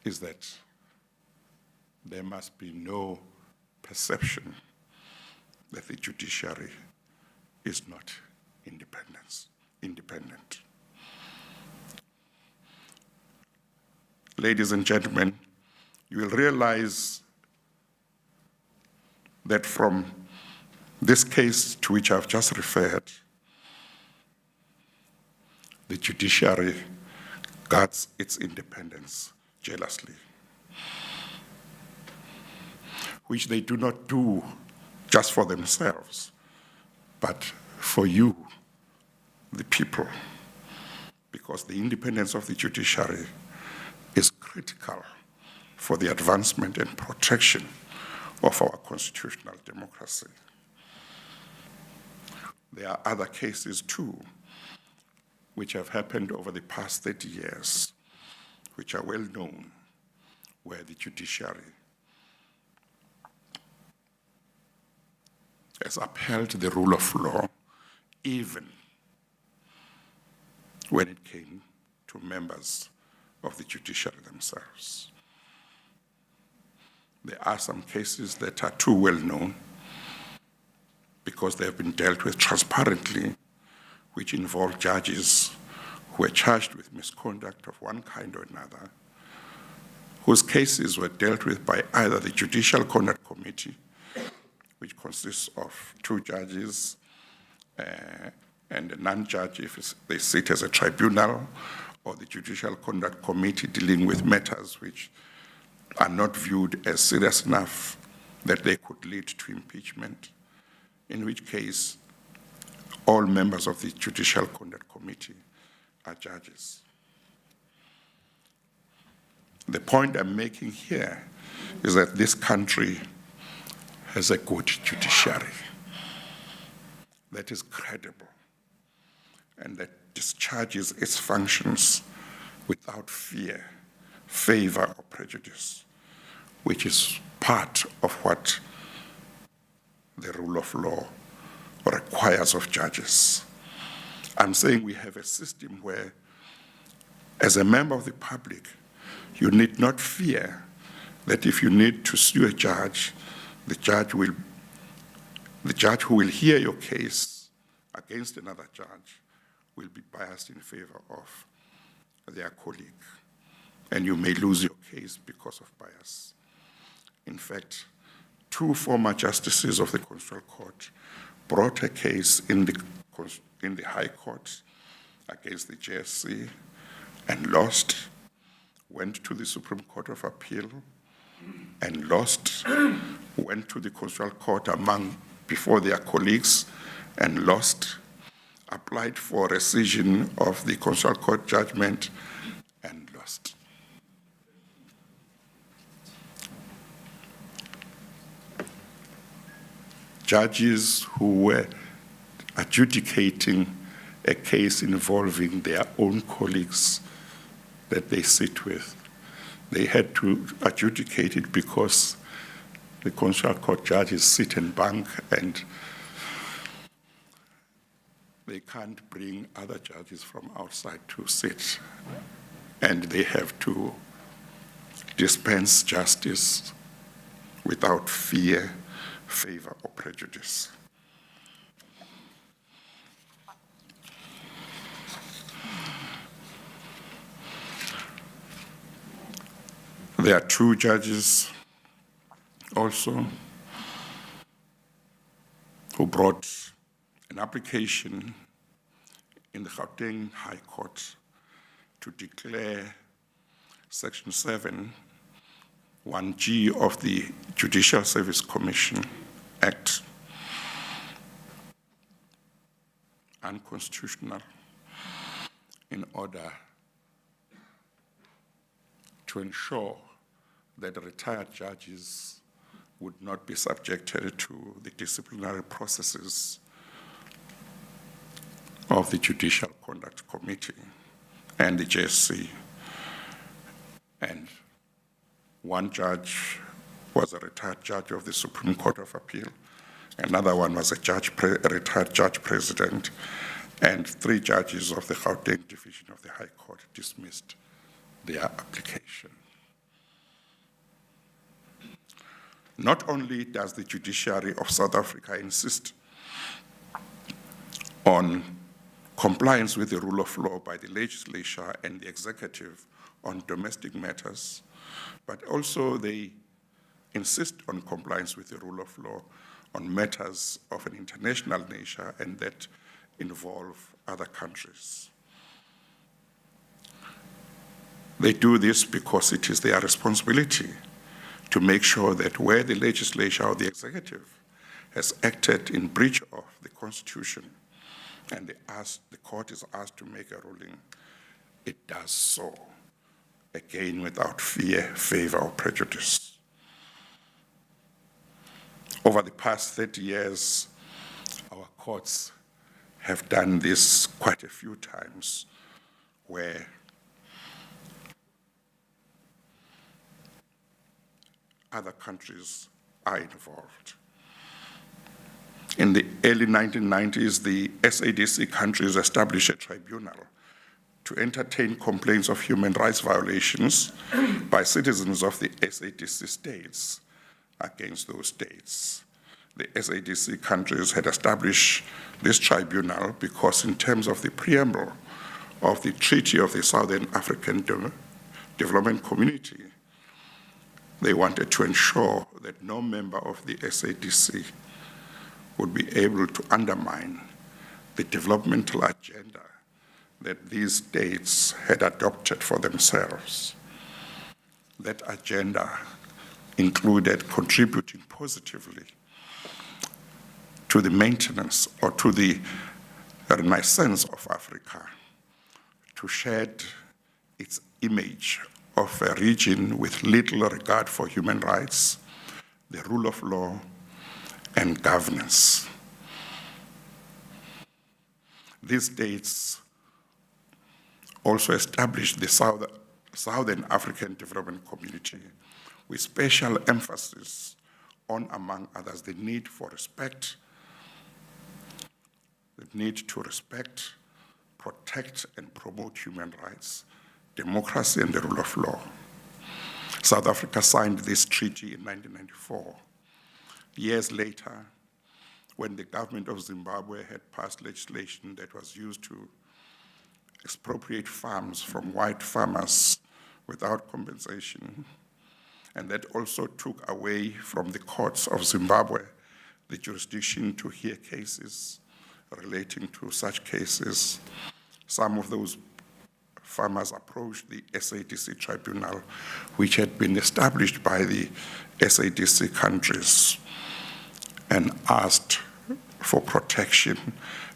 is that there must be no perception that the judiciary is not independent. Ladies and gentlemen, you will realize that from this case to which I've just referred, the judiciary guards its independence jealously, which they do not do just for themselves, but for you, the people, because the independence of the judiciary is critical for the advancement and protection of our constitutional democracy. There are other cases too, which have happened over the past 30 years, which are well known, where the judiciary has upheld the rule of law, even when it came to members of the judiciary themselves. There are some cases that are too well known because they have been dealt with transparently, which involve judges who were charged with misconduct of one kind or another, whose cases were dealt with by either the Judicial Conduct Committee, which consists of 2 judges and a non-judge if they sit as a tribunal, or the Judicial Conduct Committee dealing with matters which are not viewed as serious enough that they could lead to impeachment, in which case all members of the Judicial Conduct Committee are judges. The point I'm making here is that this country has a good judiciary that is credible and that discharges its functions without fear, favor, or prejudice, which is part of what the rule of law requires of judges. I'm saying we have a system where, as a member of the public, you need not fear that if you need to sue a judge, the judge who will hear your case against another judge will be biased in favor of their colleague, and you may lose your case because of bias. In fact, 2 former justices of the Constitutional Court brought a case in the High Court against the JSC and lost, went to the Supreme Court of Appeal and lost, went to the Constitutional Court before their colleagues and lost, applied for rescission of the Constitutional Court judgment and lost. Judges who were adjudicating a case involving their own colleagues that they sit with, they had to adjudicate it because the Constitutional Court judges sit and bank, and they can't bring other judges from outside to sit, and they have to dispense justice without fear, favor, or prejudice. There are two judges also who brought an application in the Gauteng High Court to declare Section 7, 1G of the Judicial Service Commission Act unconstitutional in order to ensure that retired judges would not be subjected to the disciplinary processes of the Judicial Conduct Committee and the JSC. And one judge was a retired judge of the Supreme Court of Appeal, another one was a retired judge president, and 3 judges of the Gauteng Division of the High Court dismissed their application. Not only does the judiciary of South Africa insist on compliance with the rule of law by the legislature and the executive on domestic matters, but also they insist on compliance with the rule of law on matters of an international nature and that involve other countries. They do this because it is their responsibility to make sure that where the legislature or the executive has acted in breach of the Constitution and the court is asked to make a ruling, it does so, again, without fear, favor, or prejudice. Over the past 30 years, our courts have done this quite a few times, where other countries are involved. In the early 1990s, the SADC countries established a tribunal to entertain complaints of human rights violations by citizens of the SADC states against those states. The SADC countries had established this tribunal because in terms of the preamble of the Treaty of the Southern African Development Community, they wanted to ensure that no member of the SADC would be able to undermine the developmental agenda that these states had adopted for themselves. That agenda included contributing positively to the maintenance or to the renaissance of Africa, to shed its image of a region with little regard for human rights, the rule of law, and governance. These states also established the Southern African Development Community with special emphasis on, among others, the need for respect, the need to respect, protect, and promote human rights, democracy, and the rule of law. South Africa signed this treaty in 1994. Years later, when the government of Zimbabwe had passed legislation that was used to expropriate farms from white farmers without compensation, and that also took away from the courts of Zimbabwe the jurisdiction to hear cases relating to such cases, some of those farmers approached the SADC tribunal, which had been established by the SADC countries, and asked for protection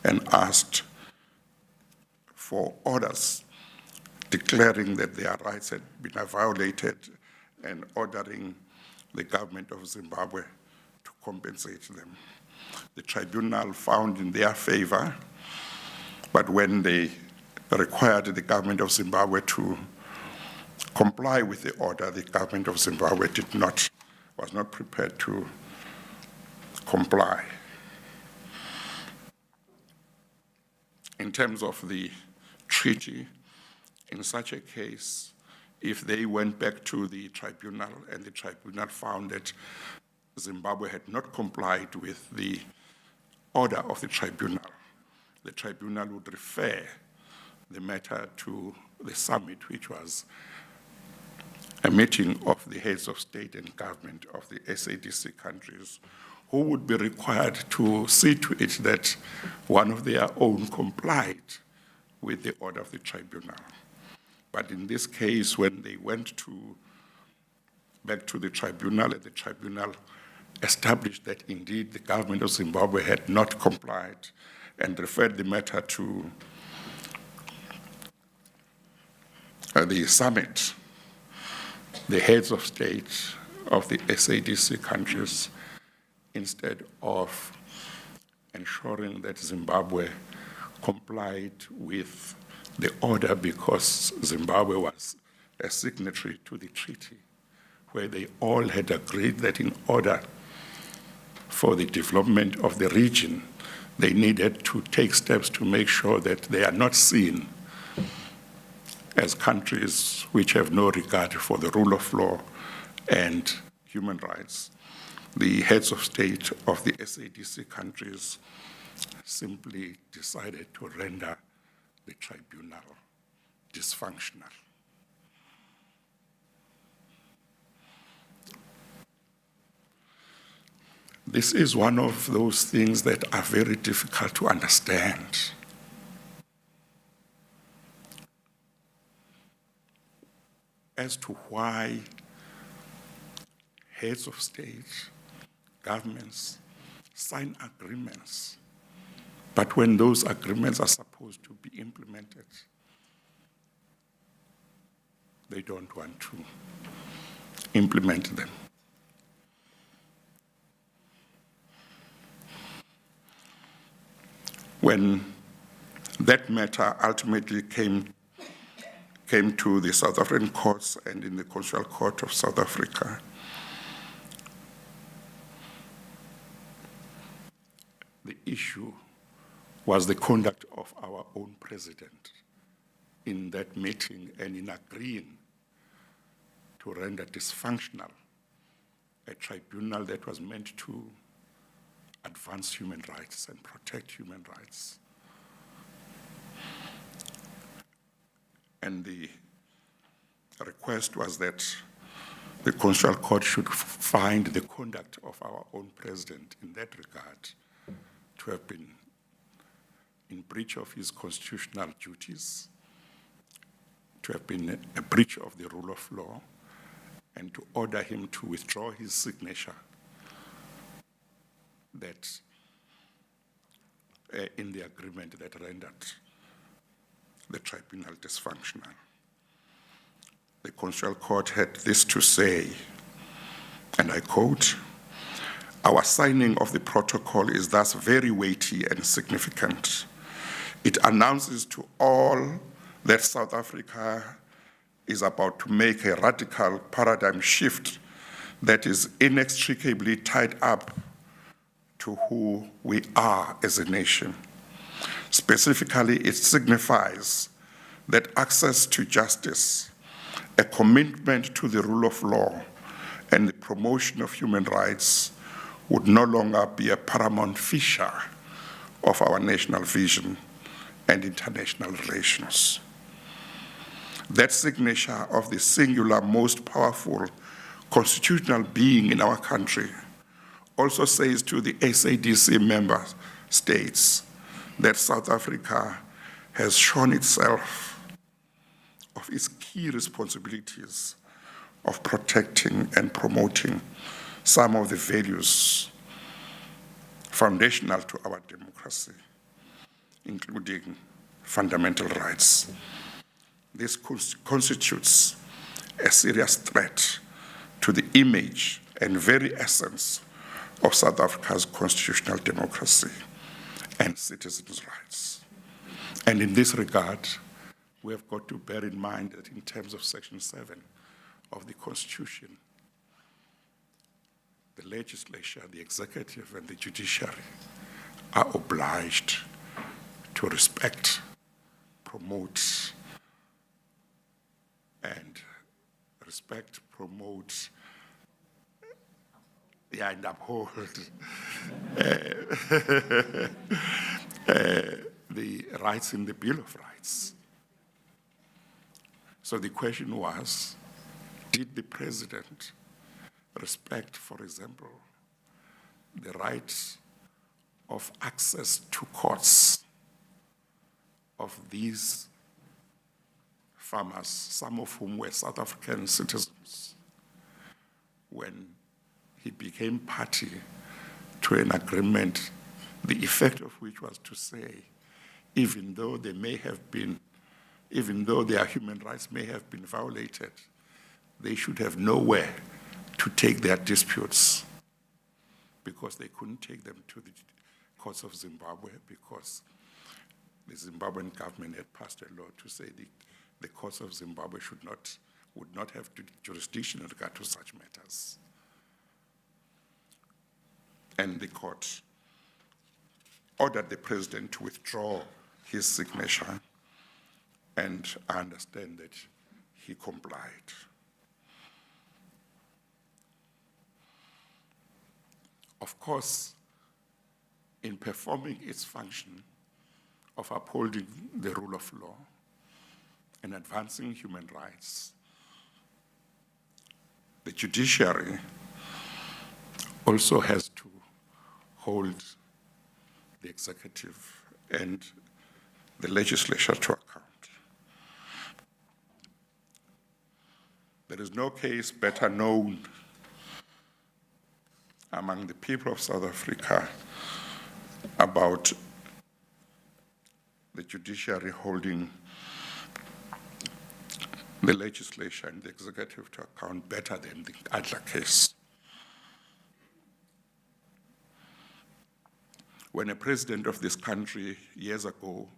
and asked for orders declaring that their rights had been violated and ordering the government of Zimbabwe to compensate them. The tribunal found in their favor, but when they required the government of Zimbabwe to comply with the order, the government of Zimbabwe was not prepared to comply. In terms of the treaty, in such a case, if they went back to the tribunal and the tribunal found that Zimbabwe had not complied with the order of the tribunal would refer the matter to the summit, which was a meeting of the heads of state and government of the SADC countries, who would be required to see to it that one of their own complied with the order of the tribunal. But in this case, when they went back to the tribunal, and the tribunal established that indeed the government of Zimbabwe had not complied and referred the matter to the summit, the heads of state of the SADC countries, instead of ensuring that Zimbabwe complied with the order, because Zimbabwe was a signatory to the treaty, where they all had agreed that in order for the development of the region, they needed to take steps to make sure that they are not seen as countries which have no regard for the rule of law and human rights. The heads of state of the SADC countries simply decided to render the tribunal dysfunctional. This is one of those things that are very difficult to understand. As to why heads of state, governments sign agreements, but when those agreements are supposed to be implemented, they don't want to implement them. When that matter ultimately came to the South African courts and in the Constitutional Court of South Africa, the issue was the conduct of our own president in that meeting and in agreeing to render dysfunctional a tribunal that was meant to advance human rights and protect human rights. And the request was that the Constitutional Court should find the conduct of our own president in that regard to have been in breach of his constitutional duties, to have been a breach of the rule of law, and to order him to withdraw his signature that in the agreement that rendered the tribunal dysfunctional. The Constitutional Court had this to say, and I quote, "Our signing of the protocol is thus very weighty and significant. It announces to all that South Africa is about to make a radical paradigm shift that is inextricably tied up to who we are as a nation. Specifically, it signifies that access to justice, a commitment to the rule of law, and the promotion of human rights would no longer be a paramount feature of our national vision and international relations. That signature of the singular, most powerful constitutional being in our country also says to the SADC member states that South Africa has shown itself of its key responsibilities of protecting and promoting some of the values foundational to our democracy, including fundamental rights. This constitutes a serious threat to the image and very essence of South Africa's constitutional democracy and citizens' rights. And in this regard, we have got to bear in mind that in terms of Section 7 of the Constitution, the legislature, the executive, and the judiciary are obliged to respect, promote, and and uphold the rights in the Bill of Rights. So the question was, did the president respect, for example, the right of access to courts of these farmers, some of whom were South African citizens, when he became party to an agreement, the effect of which was to say, even though their human rights may have been violated, they should have nowhere to take their disputes, because they couldn't take them to the courts of Zimbabwe, because the Zimbabwean government had passed a law to say the courts of Zimbabwe would not have jurisdiction in regard to such matters. And the court ordered the president to withdraw his signature, and I understand that he complied. Of course, in performing its function of upholding the rule of law and advancing human rights, the judiciary also has to hold the executive and the legislature to account. There is no case better known among the people of South Africa about the judiciary holding the legislature and the executive to account better than the Adler case. When a president of this country years ago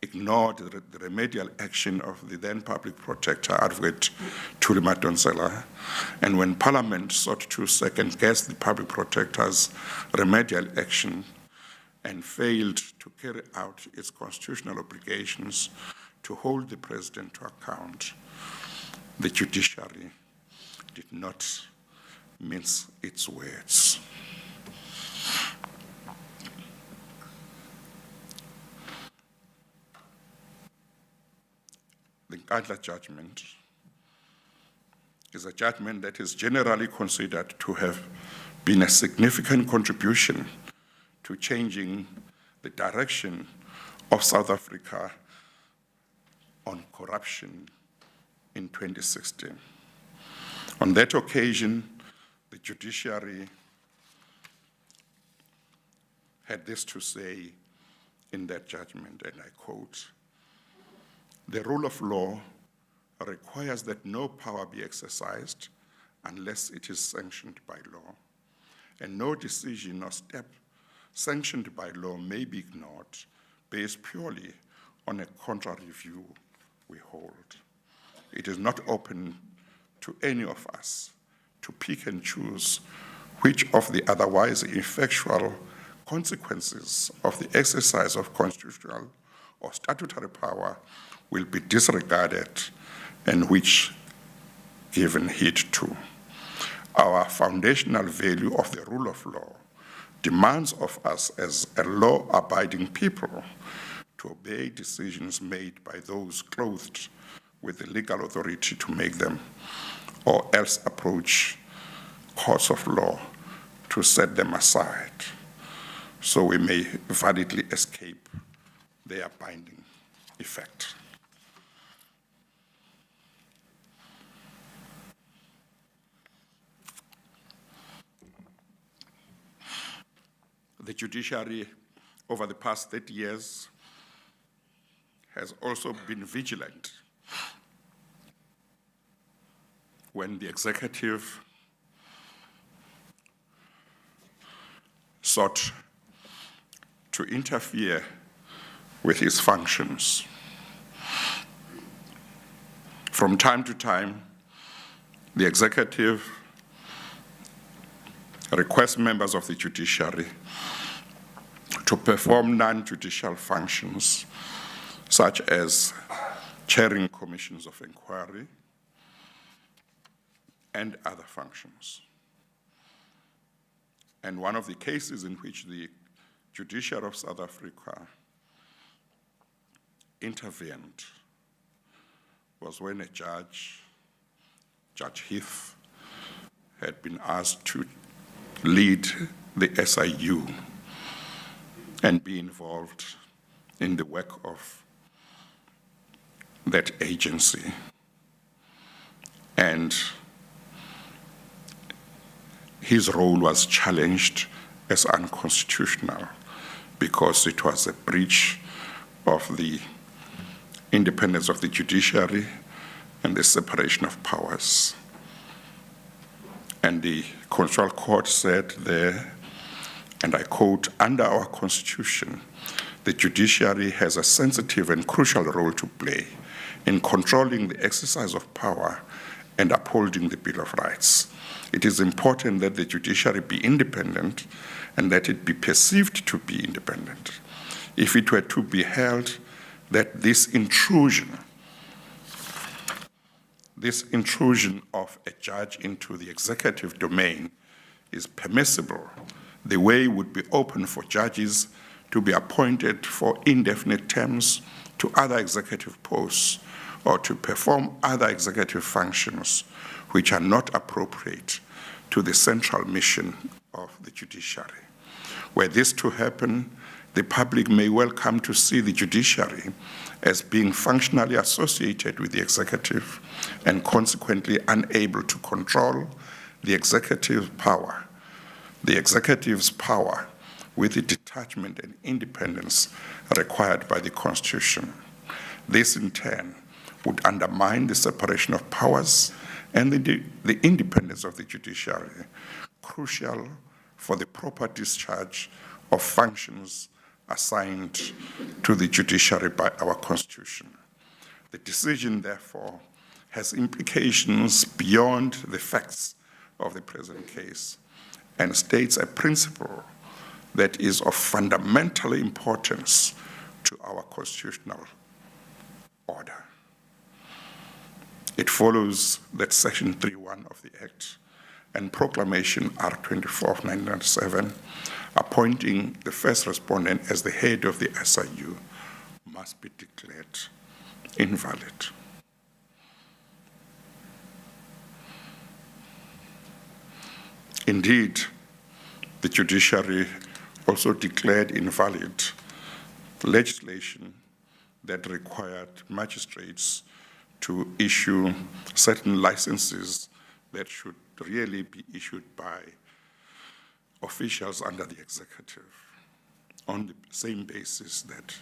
ignored the remedial action of the then public protector, Advocate Thuli Madonsela, and when Parliament sought to second-guess the public protector's remedial action and failed to carry out its constitutional obligations to hold the president to account, the judiciary did not mince its words. The Adler judgment is a judgment that is generally considered to have been a significant contribution to changing the direction of South Africa on corruption in 2016. On that occasion, the judiciary had this to say in that judgment, and I quote, "The rule of law requires that no power be exercised unless it is sanctioned by law, and no decision or step sanctioned by law may be ignored based purely on a contrary view we hold. It is not open to any of us to pick and choose which of the otherwise effectual consequences of the exercise of constitutional or statutory power will be disregarded and which given heed to. Our foundational value of the rule of law demands of us as a law-abiding people to obey decisions made by those clothed with the legal authority to make them, or else approach courts of law to set them aside, so we may validly escape their binding effect." The judiciary over the past 30 years has also been vigilant when the executive sought to interfere with his functions. From time to time, the executive requests members of the judiciary to perform non-judicial functions, such as chairing commissions of inquiry and other functions. And one of the cases in which the judiciary of South Africa intervened was when a judge, Judge Heath, had been asked to lead the SIU and be involved in the work of that agency. And his role was challenged as unconstitutional because it was a breach of the independence of the judiciary and the separation of powers. And the Constitutional Court said there, and I quote, "Under our Constitution, the judiciary has a sensitive and crucial role to play in controlling the exercise of power and upholding the Bill of Rights. It is important that the judiciary be independent and that it be perceived to be independent. If it were to be held that this intrusion of a judge into the executive domain is permissible, the way would be open for judges to be appointed for indefinite terms to other executive posts or to perform other executive functions which are not appropriate to the central mission of the judiciary. Were this to happen, the public may well come to see the judiciary as being functionally associated with the executive and consequently unable to control the executive's power with the detachment and independence required by the Constitution. This, in turn, would undermine the separation of powers and the independence of the judiciary, crucial for the proper discharge of functions assigned to the judiciary by our Constitution. The decision, therefore, has implications beyond the facts of the present case and states a principle that is of fundamental importance to our constitutional order. It follows that Section 3.1 of the Act and Proclamation R24 of 1997, appointing the first respondent as the head of the SIU, must be declared invalid. Indeed, the judiciary also declared invalid legislation that required magistrates to issue certain licenses that should really be issued by officials under the executive on the same basis that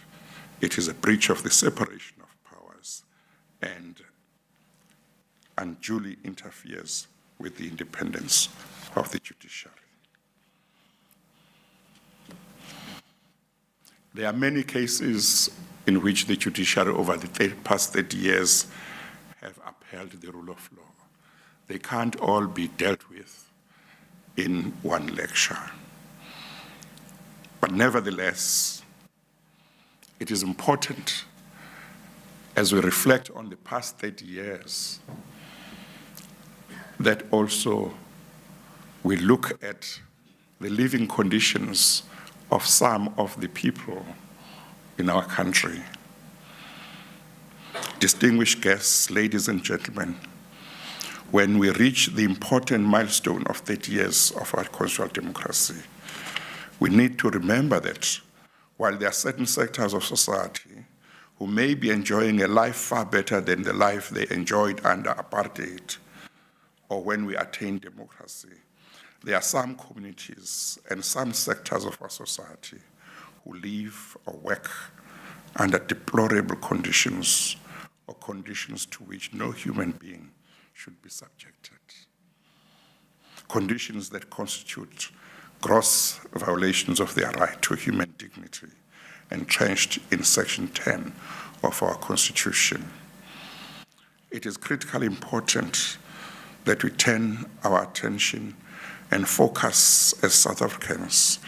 it is a breach of the separation of powers and unduly interferes with the independence of the judiciary. There are many cases in which the judiciary over the past 30 years have upheld the rule of law. They can't all be dealt with in one lecture. But nevertheless, it is important as we reflect on the past 30 years that also we look at the living conditions of some of the people in our country. Distinguished guests, ladies and gentlemen, when we reach the important milestone of 30 years of our constitutional democracy, we need to remember that while there are certain sectors of society who may be enjoying a life far better than the life they enjoyed under apartheid or when we attained democracy, there are some communities and some sectors of our society who live or work under deplorable conditions or conditions to which no human being should be subjected. Conditions that constitute gross violations of their right to human dignity, entrenched in Section 10 of our Constitution. It is critically important that we turn our attention and focus as South Africans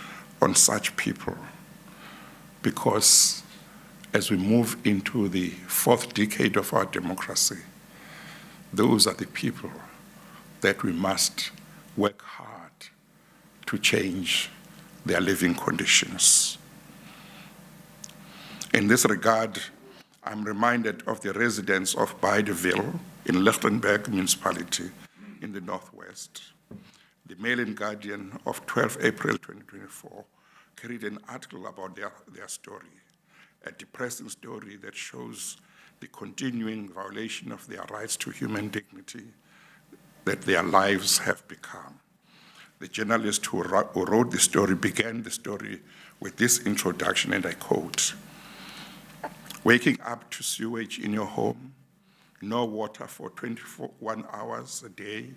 on such people, because as we move into the fourth decade of our democracy, those are the people that we must work hard to change their living conditions. In this regard, I'm reminded of the residents of Beideville in Lichtenburg municipality in the Northwest. The Mail and Guardian of 12 April 2024 carried an article about their story, a depressing story that shows the continuing violation of their rights to human dignity that their lives have become. The journalist who wrote the story began the story with this introduction, and I quote, "Waking up to sewage in your home, no water for 21 hours a day,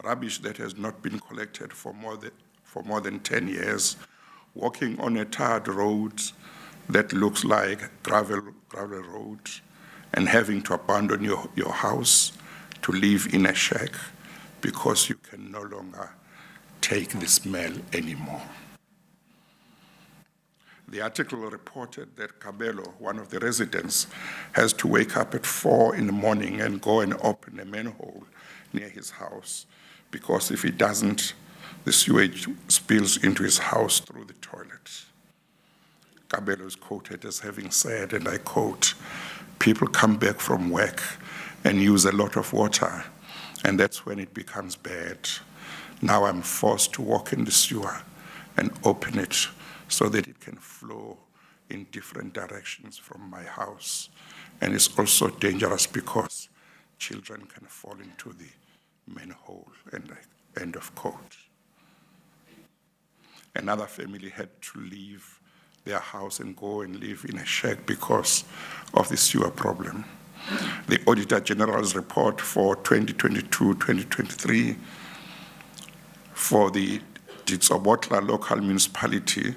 rubbish that has not been collected for more than 10 years, walking on a tarred road that looks like gravel road, and having to abandon your house to live in a shack because you can no longer take the smell anymore." The article reported that Kabelo, one of the residents, has to wake up at 4 in the morning and go and open a manhole near his house, because if he doesn't, the sewage spills into his house through the toilet. Kabelo is quoted as having said, and I quote, "People come back from work and use a lot of water, and that's when it becomes bad. Now I'm forced to walk in the sewer and open it so that it can flow in different directions from my house. And it's also dangerous because children can fall into the manhole," end of quote. Another family had to leave their house and go and live in a shack because of the sewer problem. The Auditor General's report for 2022-2023 for the Ditsobotla local municipality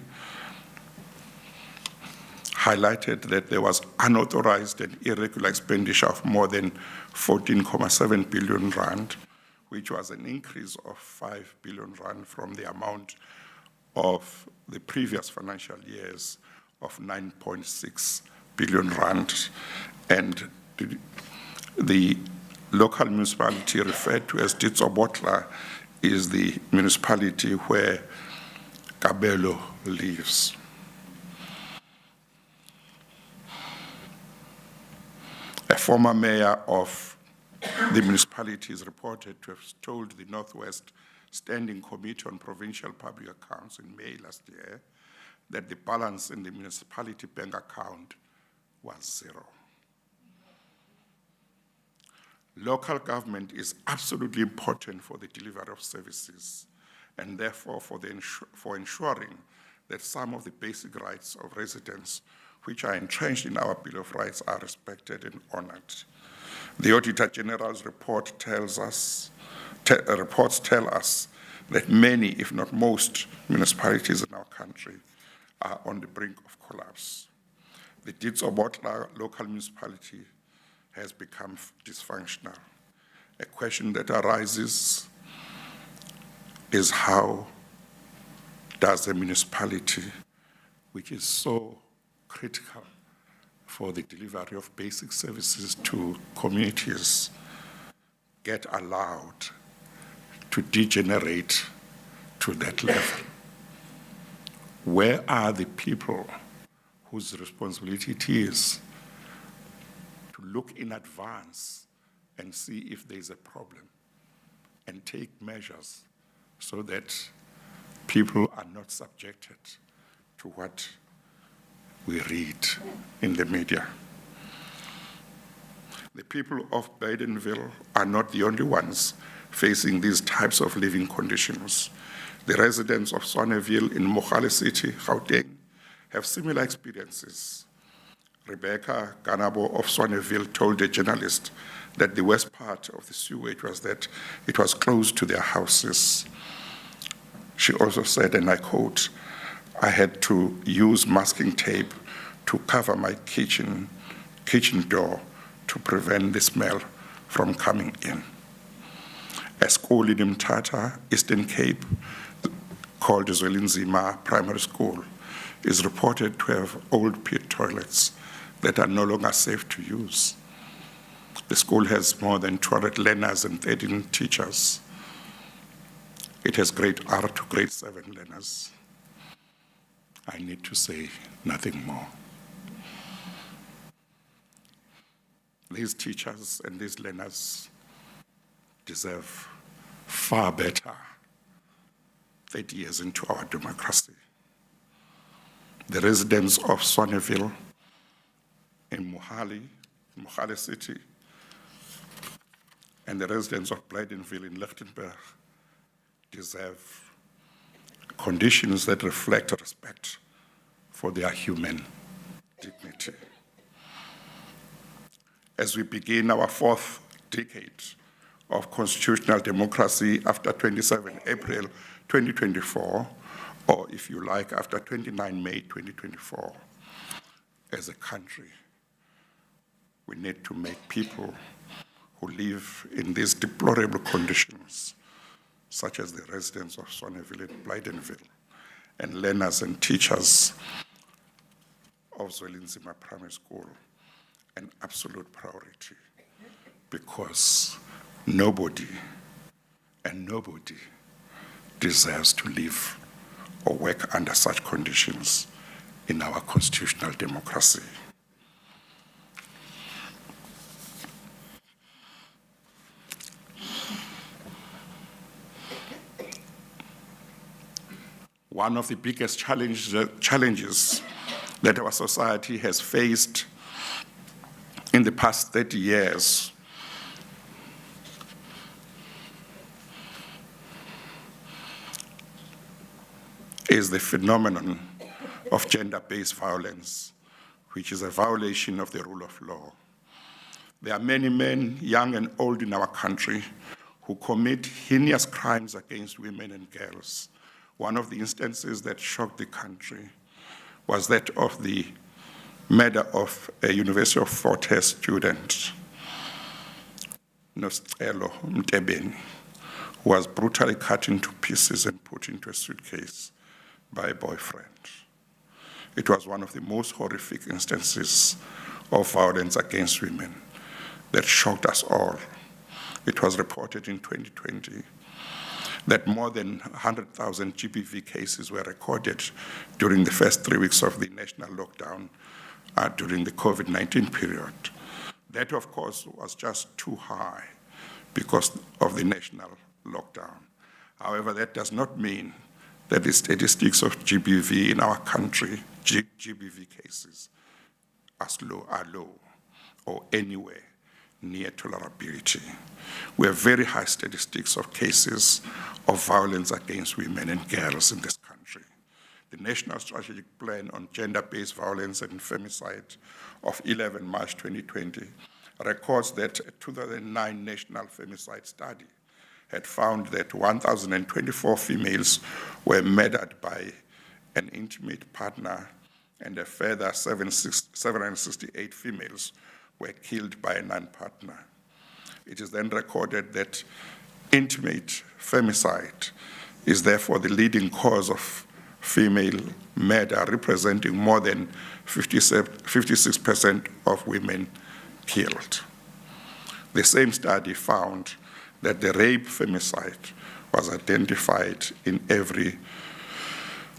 highlighted that there was unauthorized and irregular expenditure of more than 14.7 billion rand, which was an increase of 5 billion rand from the amount of the previous financial years of 9.6 billion rand. And the local municipality referred to as Ditsobotla is the municipality where Kabelo lives. A former mayor of the municipality is reported to have told the Northwest Standing Committee on Provincial Public Accounts in May last year that the balance in the municipality bank account was zero. Local government is absolutely important for the delivery of services, and therefore for ensuring that some of the basic rights of residents which are entrenched in our Bill of Rights are respected and honored. The Auditor General's report reports tell us that many, if not most, municipalities in our country are on the brink of collapse. The Ditsobotla local municipality has become dysfunctional. A question that arises is, how does a municipality, which is so critical for the delivery of basic services to communities, get allowed to degenerate to that level? Where are the people whose responsibility it is to look in advance and see if there's a problem and take measures so that people are not subjected to what we read in the media? The people of Beideville are not the only ones facing these types of living conditions. The residents of Swaneville in Mogale City, Gauteng, have similar experiences. Rebecca Ganabo of Swaneville told a journalist that the worst part of the sewage was that it was close to their houses. She also said, and I quote, "I had to use masking tape to cover my kitchen door to prevent the smell from coming in." A school in Mthatha, Eastern Cape, called Zwelinzima Primary School, is reported to have old pit toilets that are no longer safe to use. The school has more than 200 learners and 13 teachers. It has grade R to grade 7 learners. I need to say nothing more. These teachers and these learners deserve far better 30 years into our democracy. The residents of Swaneville in Mohale City, and the residents of Blydenville in Lichtenburg deserve conditions that reflect respect for their human dignity. As we begin our 4th decade of constitutional democracy after 27 April 2024, or if you like, after 29 May 2024, as a country, we need to make people who live in these deplorable conditions, such as the residents of Swaneville and Blydenville, and learners and teachers of Zwelinzima Primary School, an absolute priority, because nobody deserves to live or work under such conditions in our constitutional democracy. One of the biggest challenges that our society has faced in the past 30 years is the phenomenon of gender-based violence, which is a violation of the rule of law. There are many men, young and old in our country, who commit heinous crimes against women and girls. One of the instances that shocked the country was that of the murder of a University of Fort Hare student, Nostelo Mtebeni, who was brutally cut into pieces and put into a suitcase by a boyfriend. It was one of the most horrific instances of violence against women that shocked us all. It was reported in 2020 that more than 100,000 GBV cases were recorded during the first 3 weeks of the national lockdown during the COVID-19 period. That, of course, was just too high because of the national lockdown. However, that does not mean that the statistics of GBV in our country, GBV cases, are low or anywhere near tolerability. We have very high statistics of cases of violence against women and girls in this country. The National Strategic Plan on Gender-Based Violence and Femicide of 11 March 2020 records that a 2009 National Femicide Study had found that 1,024 females were murdered by an intimate partner, and a further 768 females were killed by a non-partner. It is then recorded that intimate femicide is therefore the leading cause of female murder, representing more than 56% of women killed. The same study found that the rape femicide was identified in every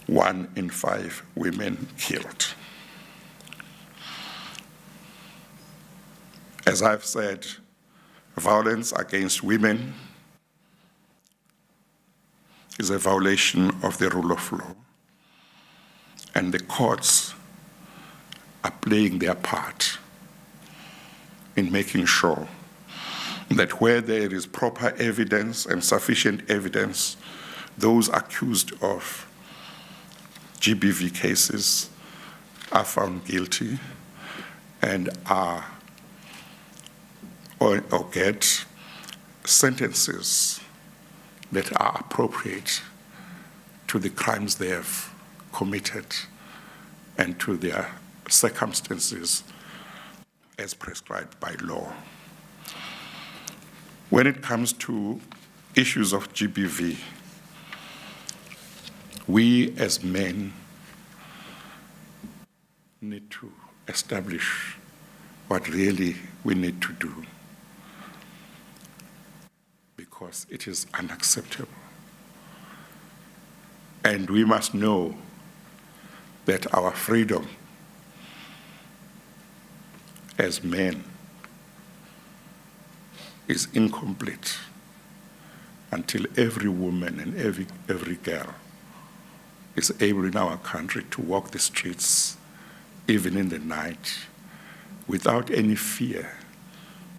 1 in 5 women killed. As I've said, violence against women is a violation of the rule of law, and the courts are playing their part in making sure that where there is proper evidence and sufficient evidence, those accused of GBV cases are found guilty, and or get sentences that are appropriate to the crimes they have committed and to their circumstances as prescribed by law. When it comes to issues of GBV, we as men need to establish what really we need to do, because it is unacceptable. And we must know that our freedom as men is incomplete until every woman and every girl is able in our country to walk the streets, even in the night, without any fear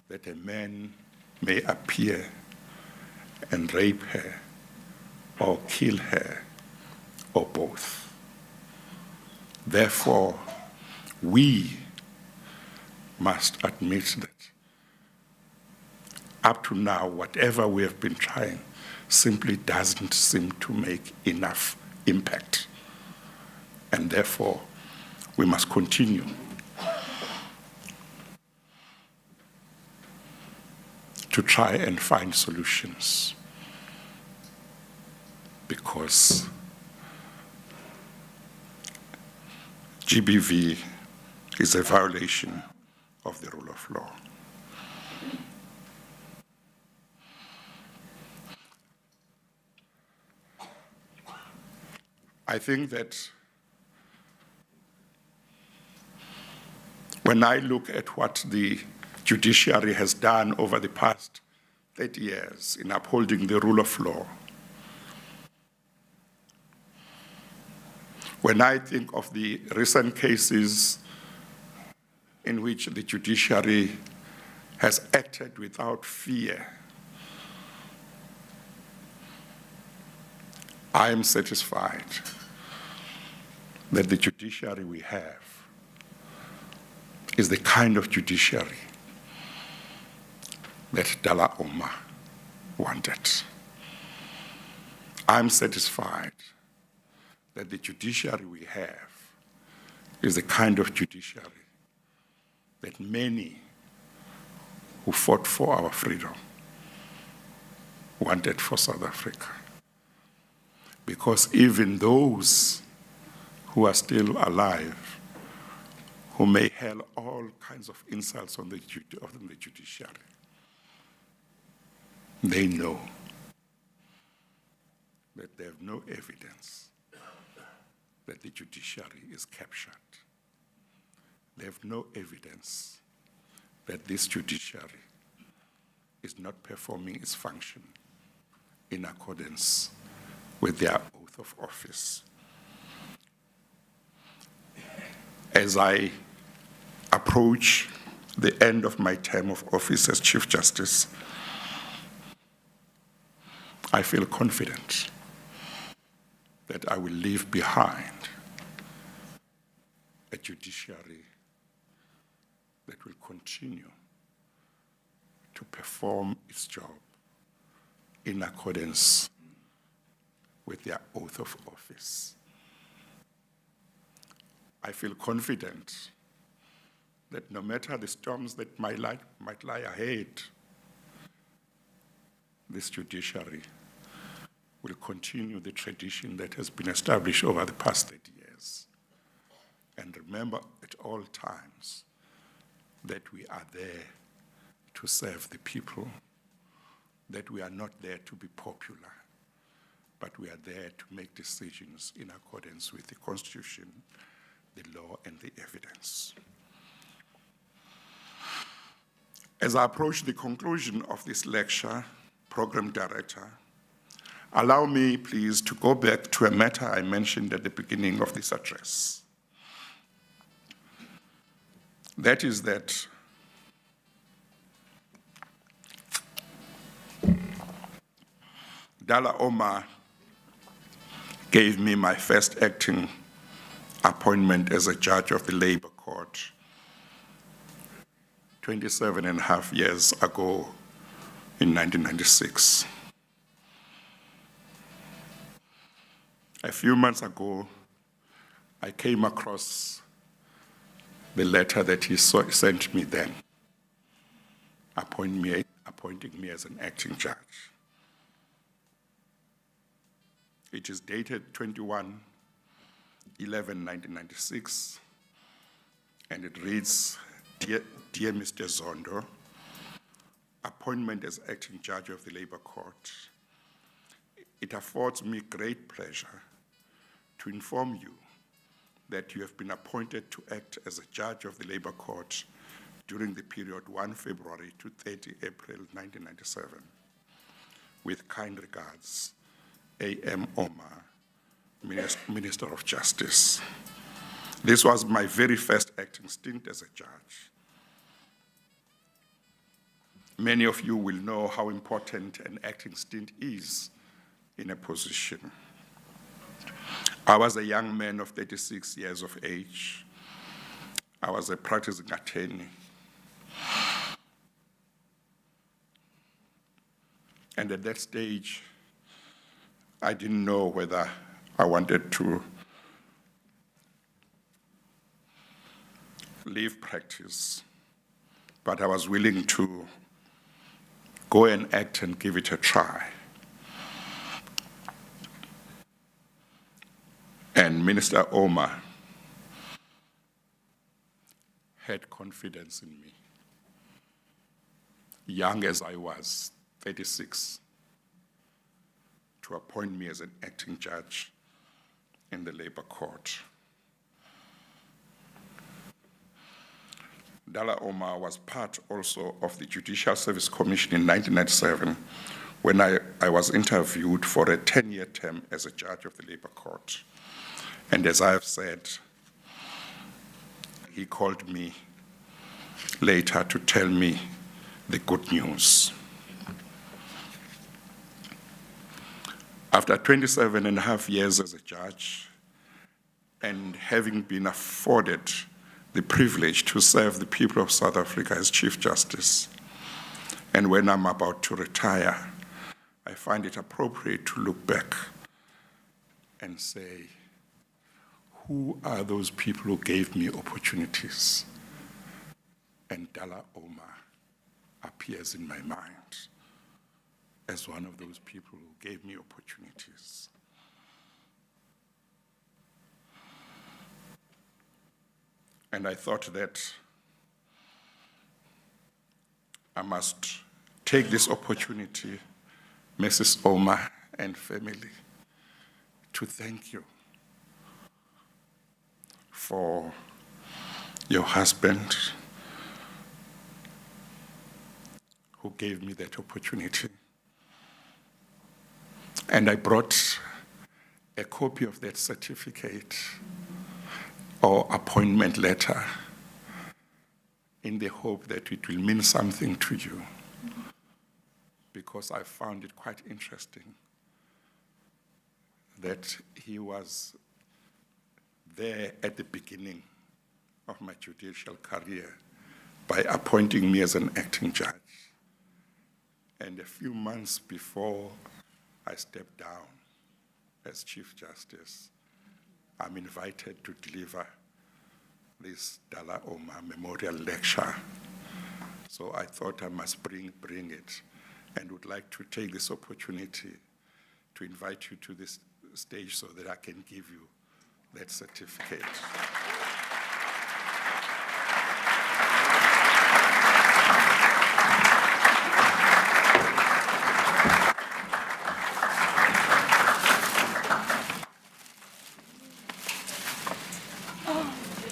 that a man may appear and rape her or kill her or both. Therefore, we must admit that up to now, whatever we have been trying simply doesn't seem to make enough impact. And therefore, we must continue to try and find solutions, because GBV is a violation of the rule of law. I think that when I look at what the judiciary has done over the past 30 years in upholding the rule of law, when I think of the recent cases in which the judiciary has acted without fear, I am satisfied that the judiciary we have is the kind of judiciary that Dullah Omar wanted. I'm satisfied that the judiciary we have is the kind of judiciary that many who fought for our freedom wanted for South Africa. Because even those who are still alive, who may hurl all kinds of insults on the judiciary, they know that they have no evidence that the judiciary is captured. They have no evidence that this judiciary is not performing its function in accordance with their oath of office. As I approach the end of my term of office as Chief Justice, I feel confident that I will leave behind a judiciary that will continue to perform its job in accordance with their oath of office. I feel confident that no matter the storms that might lie ahead, this judiciary will continue the tradition that has been established over the past 30 years. And remember at all times that we are there to serve the people, that we are not there to be popular, but we are there to make decisions in accordance with the Constitution, the law, and the evidence. As I approach the conclusion of this lecture, Program Director, allow me, please, to go back to a matter I mentioned at the beginning of this address. That is that Dullah Omar gave me my first acting appointment as a judge of the Labor Court 27 and a half years ago in 1996. A few months ago, I came across the letter that he sent me then, appointing me as an acting judge. It is dated 21/11/1996, and it reads, Dear Mr. Zondo, appointment as acting judge of the Labor Court. It affords me great pleasure to inform you that you have been appointed to act as a judge of the Labor Court during the period 1 February to 30 April 1997. With kind regards, A.M. Omar, Minister of Justice. This was my very first acting stint as a judge. Many of you will know how important an acting stint is in a position. I was a young man of 36 years of age. I was a practicing attorney. And at that stage, I didn't know whether I wanted to leave practice, but I was willing to go and act and give it a try. And Minister Omar had confidence in me. Young as I was, 36, to appoint me as an acting judge in the Labor Court. Dullah Omar was part also of the Judicial Service Commission in 1997 when I was interviewed for a 10-year term as a judge of the Labor Court. And as I have said, he called me later to tell me the good news. After 27 and a half years as a judge, and having been afforded the privilege to serve the people of South Africa as Chief Justice, and when I'm about to retire, I find it appropriate to look back and say, who are those people who gave me opportunities? And Dullah Omar appears in my mind as one of those people who gave me opportunities. And I thought that I must take this opportunity, Mrs. Omar and family, to thank you for your husband who gave me that opportunity. And I brought a copy of that certificate or appointment letter in the hope that it will mean something to you, because I found it quite interesting that he was there at the beginning of my judicial career by appointing me as an acting judge. And a few months before I stepped down as Chief Justice, I'm invited to deliver this Dullah Omar Memorial Lecture. So I thought I must bring it, and would like to take this opportunity to invite you to this stage so that I can give you that certificate.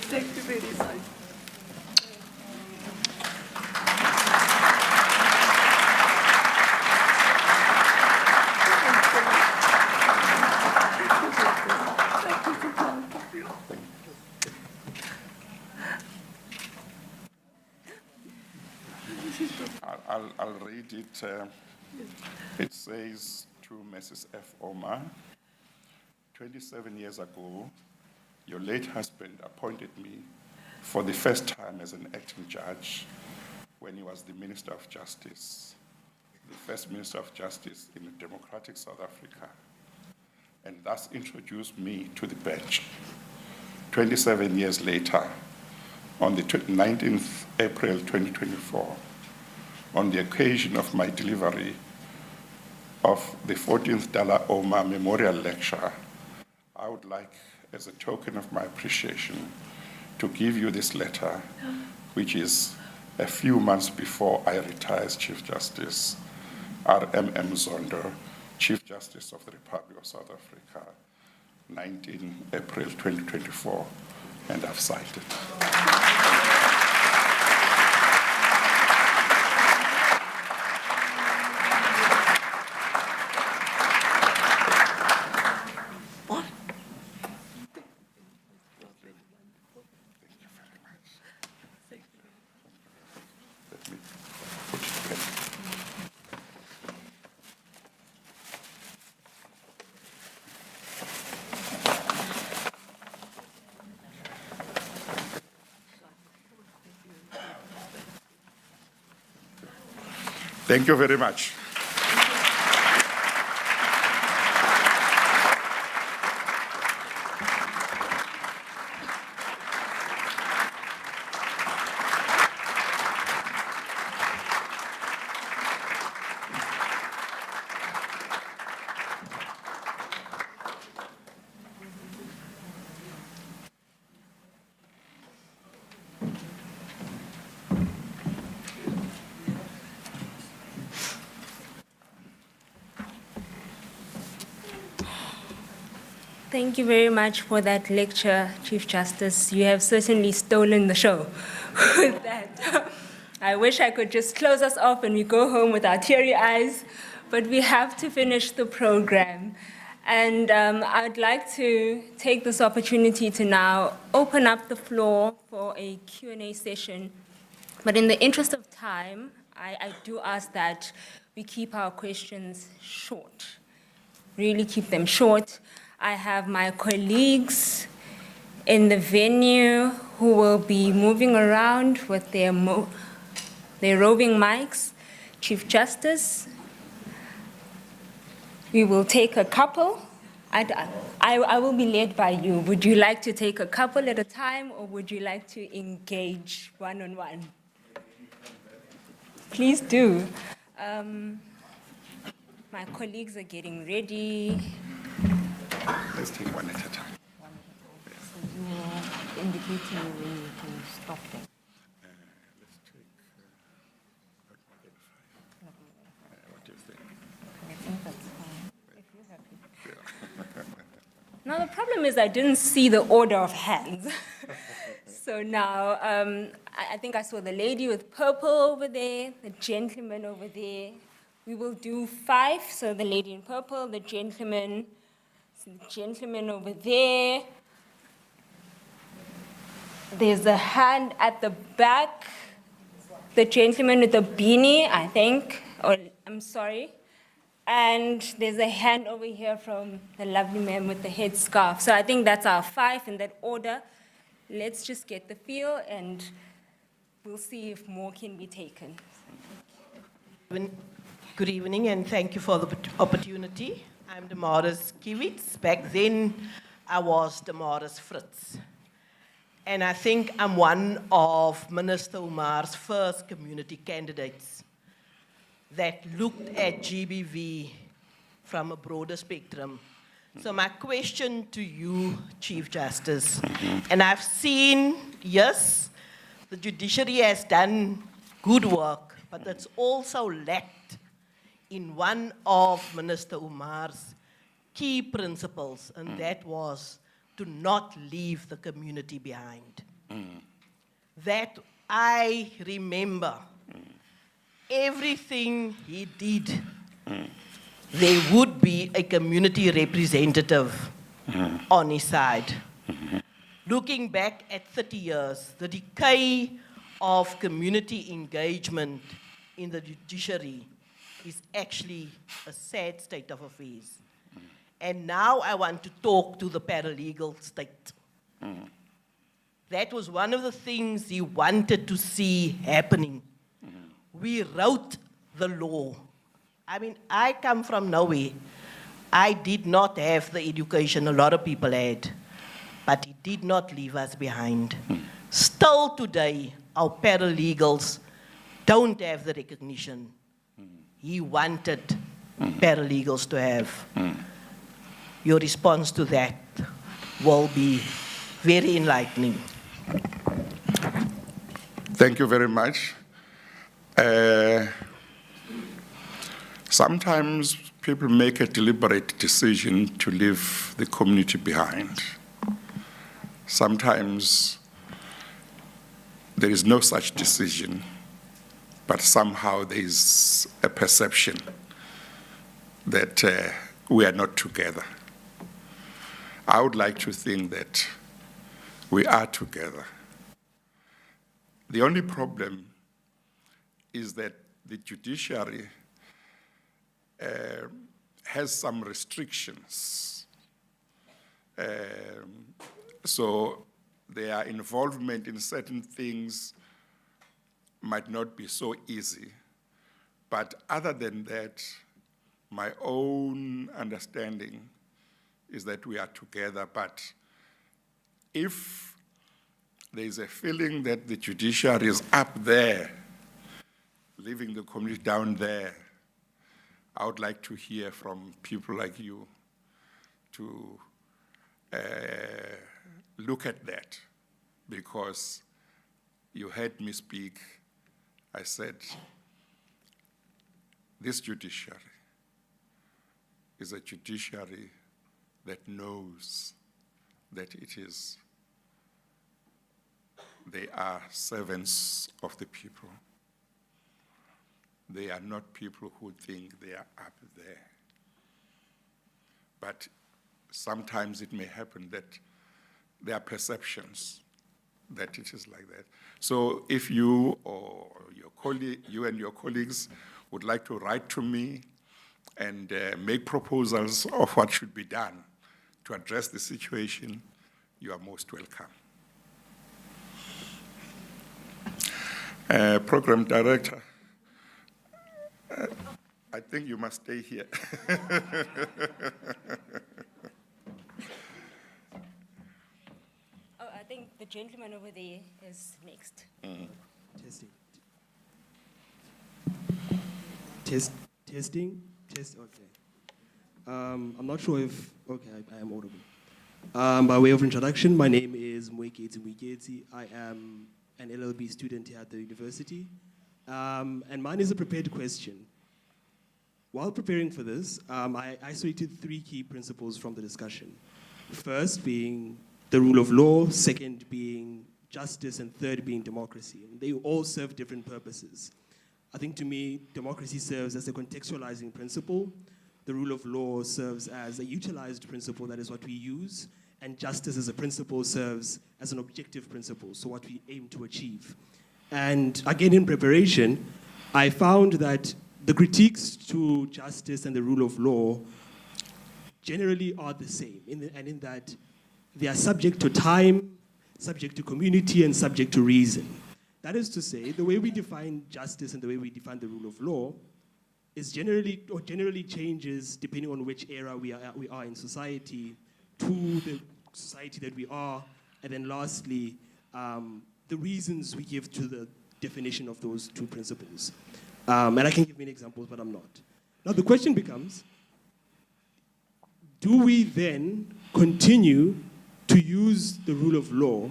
Thank you very much. I'll read it. It says to Mrs. F. Omar, 27 years ago, your late husband appointed me for the first time as an acting judge when he was the Minister of Justice, the first Minister of Justice in democratic South Africa, and thus introduced me to the bench. 27 years later, on the 19th April 2024, on the occasion of my delivery of the 14th Dullah Omar Memorial Lecture, I would like, as a token of my appreciation, to give you this letter, which is a few months before I retire as Chief Justice, R.M.M. Zondo, Chief Justice of the Republic of South Africa, 19 April 2024, and I've signed it. Thank you very much. Thank you very much for that lecture, Chief Justice. You have certainly stolen the show with that. I wish I could just close us off and we go home with our teary eyes, but we have to finish the program. And I'd like to take this opportunity to now open up the floor for a Q&A session. But in the interest of time, I do ask that we keep our questions short. Really keep them short. I have my colleagues in the venue who will be moving around with their roving mics. Chief Justice, we will take a couple. I will be led by you. Would you like to take a couple at a time, or would you like to engage one-on-one? Please do. My colleagues are getting ready. Let's take one at a time. So you indicate to me when you can stop them. Let's take what do you think? I think that's fine. If you're happy. Now the problem is I didn't see the order of hands. So now I think I saw the lady with purple over there, the gentleman over there. We will do 5. So the lady in purple, the gentleman over there. There's a hand at the back. The gentleman with the beanie, I think, or I'm sorry. And there's a hand over here from the lovely man with the headscarf. So I think that's our 5 in that order. Let's just get the feel, and we'll see if more can be taken. Good evening, and thank you for the opportunity. I'm Damaris Kiewicz. Back then, I was Damaris Fritz. And I think I'm one of Minister Omar's first community candidates that looked at GBV from a broader spectrum. So my question to you, Chief Justice, and I've seen, yes, the judiciary has done good work, but it's also lacked in one of Minister Omar's key principles, and that was to not leave the community behind. That I remember everything he did, there would be a community representative on his side. Looking back at 30 years, the decay of community engagement in the judiciary is actually a sad state of affairs. And now I want to talk to the paralegal state. That was one of the things he wanted to see happening. We wrote the law. I mean, I come from nowhere. I did not have the education a lot of people had, but it did not leave us behind. Still today, our paralegals don't have the recognition he wanted paralegals to have. Your response to that will be very enlightening. Thank you very much. Sometimes people make a deliberate decision to leave the community behind. Sometimes there is no such decision, but somehow there is a perception that we are not together. I would like to think that we are together. The only problem is that the judiciary has some restrictions. So their involvement in certain things might not be so easy. But other than that, my own understanding is that we are together. But if there is a feeling that the judiciary is up there, leaving the community down there, I would like to hear from people like you to look at that, because you heard me speak. I said, this judiciary is a judiciary that knows that they are servants of the people. They are not people who think they are up there. But sometimes it may happen that there are perceptions that it is like that. So if you or you and your colleagues would like to write to me and make proposals of what should be done to address the situation, you are most welcome. Program Director, I think you must stay here. Oh, I think the gentleman over there is next. Testing. Testing. Okay. I'm not sure if, okay, I am audible. By way of introduction, my name is Mweketi Mweketi. I am an LLB student here at the university. And mine is a prepared question. While preparing for this, I isolated 3 key principles from the discussion. First being the rule of law, second being justice, and third being democracy. And they all serve different purposes. I think to me, democracy serves as a contextualizing principle. The rule of law serves as a utilized principle, that is what we use. And justice as a principle serves as an objective principle, so what we aim to achieve. And again, in preparation, I found that the critiques to justice and the rule of law generally are the same, in that they are subject to time, subject to community, and subject to reason. That is to say, the way we define justice and the way we define the rule of law is generally changes depending on which era we are in society, to the society that we are, and then lastly, the reasons we give to the definition of those 2 principles. And I can give many examples, but I'm not. Now the question becomes, do we then continue to use the rule of law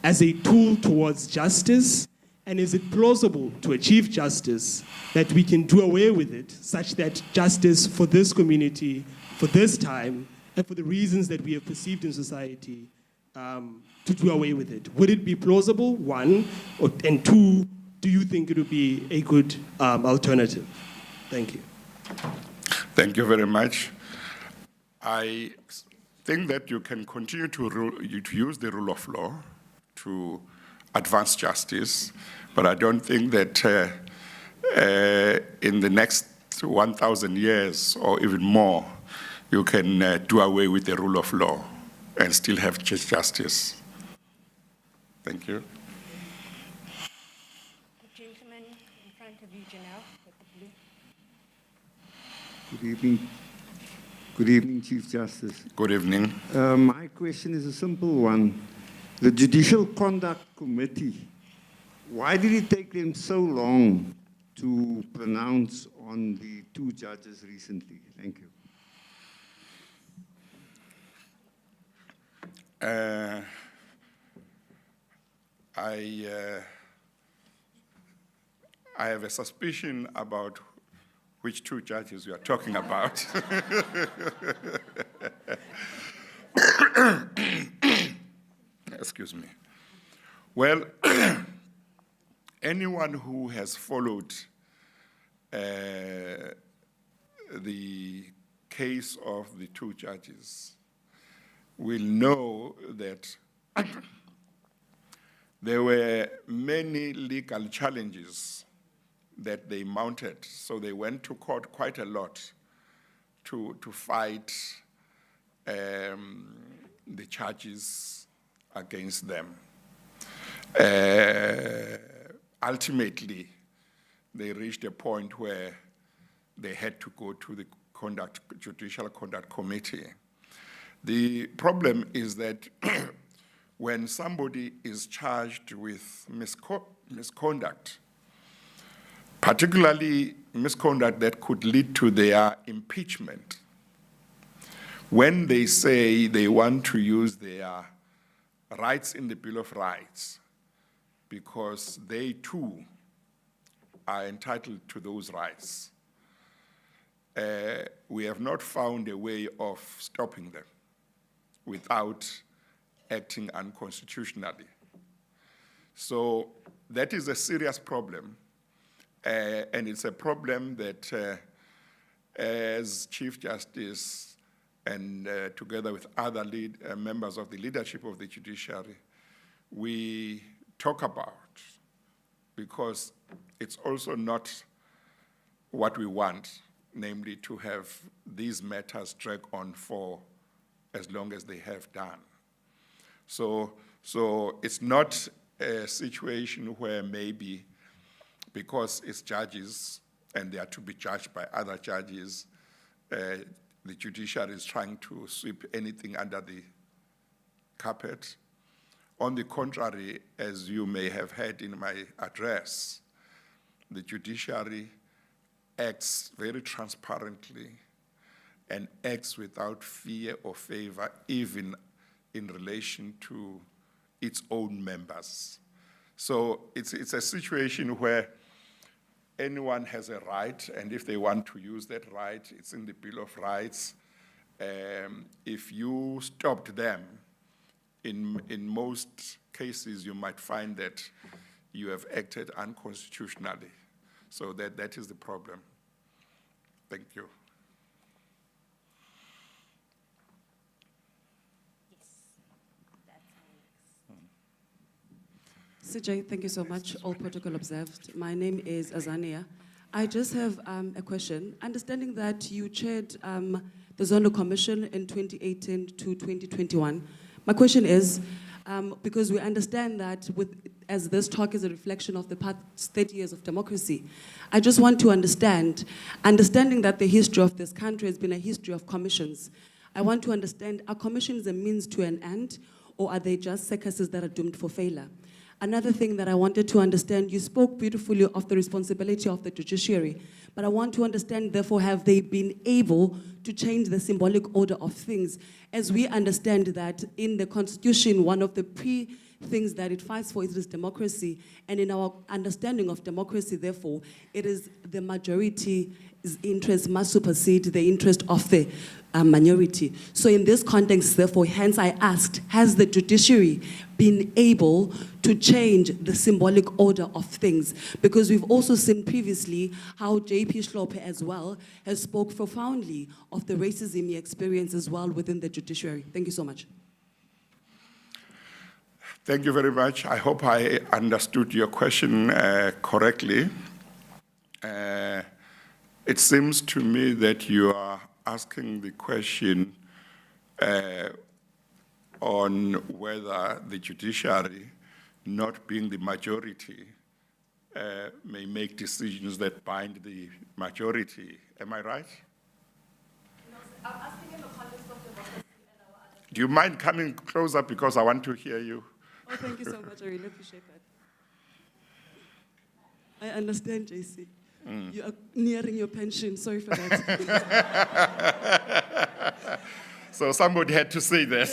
as a tool towards justice? And is it plausible to achieve justice that we can do away with it, such that justice for this community, for this time, and for the reasons that we have perceived in society, to do away with it? Would it be plausible, 1, and 2, do you think it would be a good alternative? Thank you. Thank you very much. I think that you can continue to use the rule of law to advance justice, but I don't think that in the next 1,000 years or even more, you can do away with the rule of law and still have just justice. Thank you. The gentleman in front. Good evening. Good evening, Chief Justice. Good evening. My question is a simple one. The Judicial Conduct Committee, why did it take them so long to pronounce on the 2 judges recently? Thank you. I have a suspicion about which 2 judges you are talking about. Excuse me. Well, anyone who has followed the case of the 2 judges will know that there were many legal challenges that they mounted. So they went to court quite a lot to fight the charges against them. Ultimately, they reached a point where they had to go to the Judicial Conduct Committee. The problem is that when somebody is charged with misconduct, particularly misconduct that could lead to their impeachment, when they say they want to use their rights in the Bill of Rights, because they too are entitled to those rights, we have not found a way of stopping them without acting unconstitutionally. So that is a serious problem, and it's a problem that as Chief Justice and together with other members of the leadership of the judiciary, we talk about, because it's also not what we want, namely to have these matters drag on for as long as they have done. So it's not a situation where maybe because it's judges and they are to be judged by other judges, the judiciary is trying to sweep anything under the carpet. On the contrary, as you may have heard in my address, the judiciary acts very transparently and acts without fear or favor, even in relation to its own members. So it's a situation where anyone has a right, and if they want to use that right, it's in the Bill of Rights. If you stopped them, in most cases, you might find that you have acted unconstitutionally. So that is the problem. Thank you. CJ, thank you so much. All protocol observed. My name is Azania. I just have a question. Understanding that you chaired the Zondo Commission in 2018 to 2021, my question is, because we understand that as this talk is a reflection of the past 30 years of democracy, I just want to understanding that the history of this country has been a history of commissions. I want to understand, are commissions a means to an end, or are they just circuses that are doomed for failure? Another thing that I wanted to understand, you spoke beautifully of the responsibility of the judiciary, but I want to understand, therefore, have they been able to change the symbolic order of things? As we understand that in the Constitution, one of the things that it fights for is democracy, and in our understanding of democracy, therefore, it is the majority's interest must supersede the interest of the minority. So in this context, therefore, hence I asked, has the judiciary been able to change the symbolic order of things? Because we've also seen previously how J.P. Shlope as well has spoke profoundly of the racism he experienced as well within the judiciary. Thank you so much. Thank you very much. I hope I understood your question correctly. It seems to me that you are asking the question on whether the judiciary, not being the majority, may make decisions that bind the majority. Am I right? I'm asking in the context of democracy and our other... Do you mind coming closer because I want to hear you? Oh, thank you so much. I really appreciate that. I understand, JC. You are nearing your pension. Sorry for that. So somebody had to say that.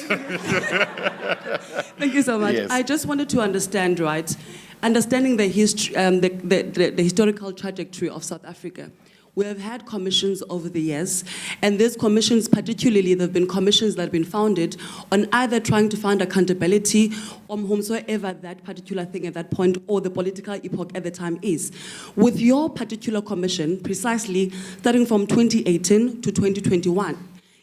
Thank you so much. Yes. I just wanted to understand, right, understanding the history, the historical trajectory of South Africa. We have had commissions over the years, and these commissions, particularly, there have been commissions that have been founded on either trying to find accountability on whomsoever that particular thing at that point or the political epoch at the time is. With your particular commission, precisely starting from 2018 to 2021,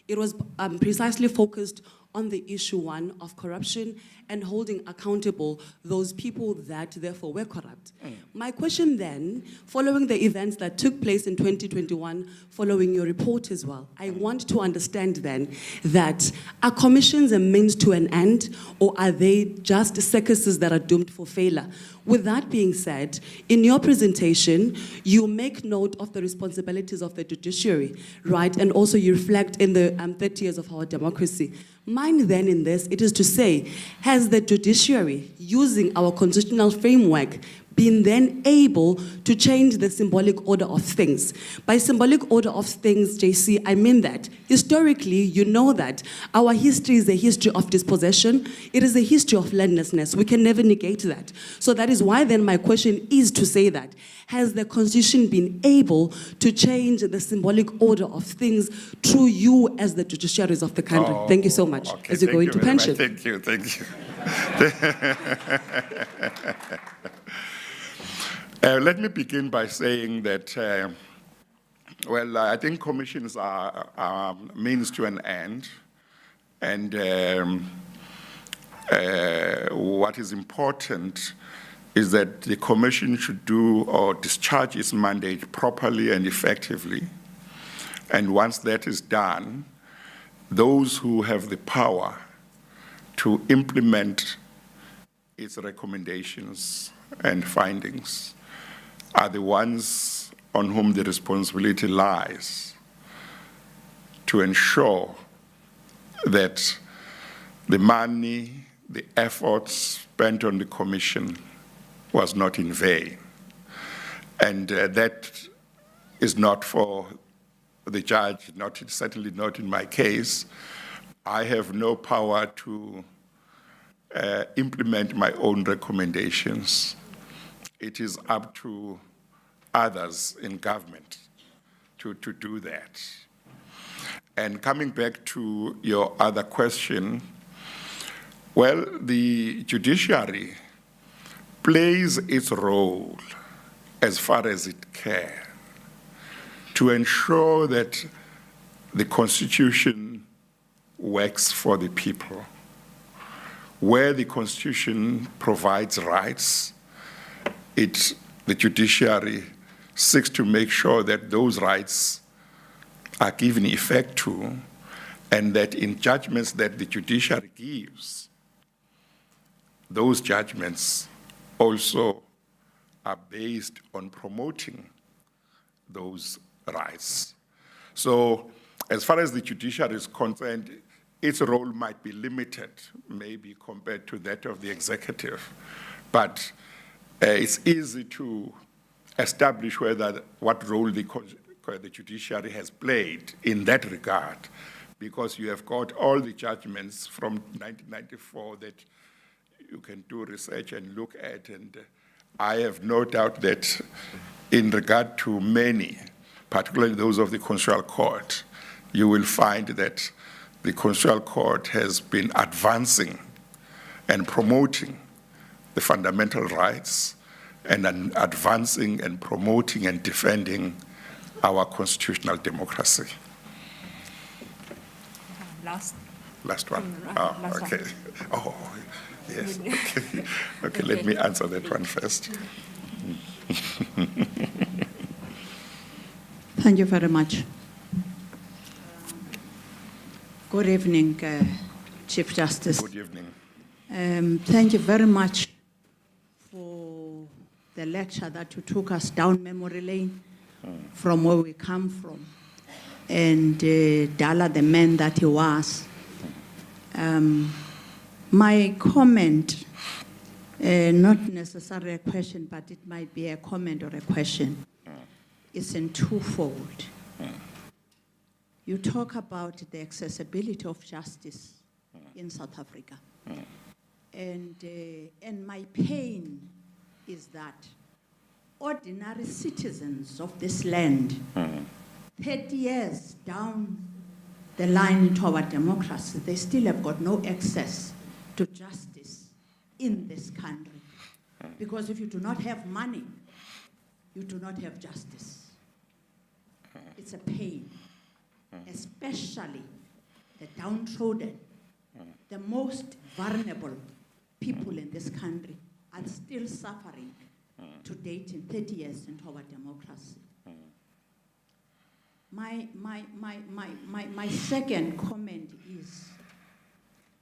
it was precisely focused on the issue one of corruption and holding accountable those people that therefore were corrupt. My question then, following the events that took place in 2021, following your report as well, I want to understand then that are commissions a means to an end, or are they just circuses that are doomed for failure? With that being said, in your presentation, you make note of the responsibilities of the judiciary, right? And also you reflect in the 30 years of our democracy. Mine then in this, it is to say, has the judiciary, using our constitutional framework, been then able to change the symbolic order of things? By symbolic order of things, JC, I mean that historically, you know that our history is a history of dispossession. It is a history of landlessness. We can never negate that. So that is why then my question is to say that, has the Constitution been able to change the symbolic order of things through you as the judiciaries of the country? Thank you so much. Okay, as you go into pension. Thank you, thank you. Let me begin by saying that, I think commissions are means to an end. And what is important is that the commission should do or discharge its mandate properly and effectively. And once that is done, those who have the power to implement its recommendations and findings are the ones on whom the responsibility lies to ensure that the money, the efforts spent on the commission was not in vain. And that is not for the judge, certainly not in my case. I have no power to implement my own recommendations. It is up to others in government to do that. And coming back to your other question, well, the judiciary plays its role as far as it can to ensure that the Constitution works for the people. Where the Constitution provides rights, the judiciary seeks to make sure that those rights are given effect to, and that in judgments that the judiciary gives, those judgments also are based on promoting those rights. So as far as the judiciary is concerned, its role might be limited, maybe compared to that of the executive, but it's easy to establish what role the judiciary has played in that regard, because you have got all the judgments from 1994 that you can do research and look at, and I have no doubt that in regard to many, particularly those of the Constitutional Court, you will find that the Constitutional Court has been advancing and promoting the fundamental rights and advancing and promoting and defending our constitutional democracy. Last one. Last Okay. one. Oh, yes. Okay, let me answer that one first. Thank you very much. Good evening, Chief Justice. Good evening. Thank you very much for the lecture that you took us down memory lane from where we come from. And Dullah, the man that he was. My comment, not necessarily a question, but it might be a comment or a question, is in twofold. You talk about the accessibility of justice in South Africa. And my pain is that ordinary citizens of this land, 30 years down the line toward democracy, they still have got no access to justice in this country. Because if you do not have money, you do not have justice. It's a pain, especially the downtrodden, the most vulnerable people in this country are still suffering to date in 30 years into our democracy. My second comment is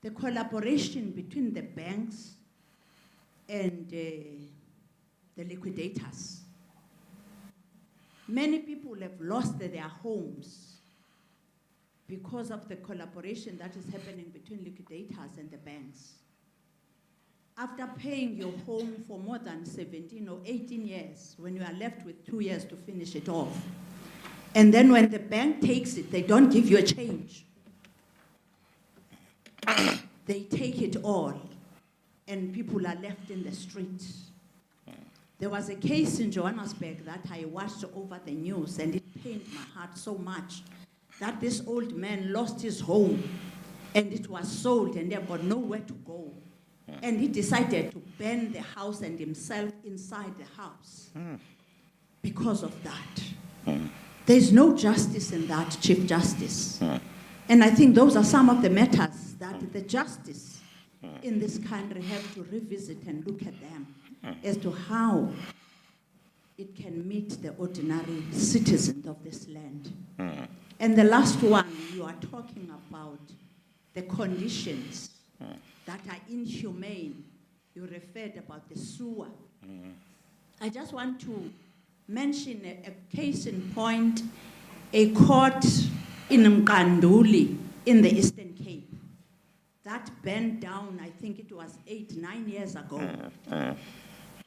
the collaboration between the banks and the liquidators. Many people have lost their homes because of the collaboration that is happening between liquidators and the banks. After paying your home for more than 17 or 18 years, when you are left with 2 years to finish it off, and then when the bank takes it, they don't give you a change. They take it all, and people are left in the streets. There was a case in Johannesburg that I watched over the news, and it pained my heart so much that this old man lost his home, and it was sold, and they've got nowhere to go. And he decided to burn the house and himself inside the house because of that. There's no justice in that, Chief Justice. And I think those are some of the matters that the justice in this country have to revisit and look at them as to how it can meet the ordinary citizens of this land. And the last one, you are talking about the conditions that are inhumane. You referred about the sewer. I just want to mention a case in point, a court in Mkanduli in the Eastern Cape that burned down, I think it was 8-9 years ago.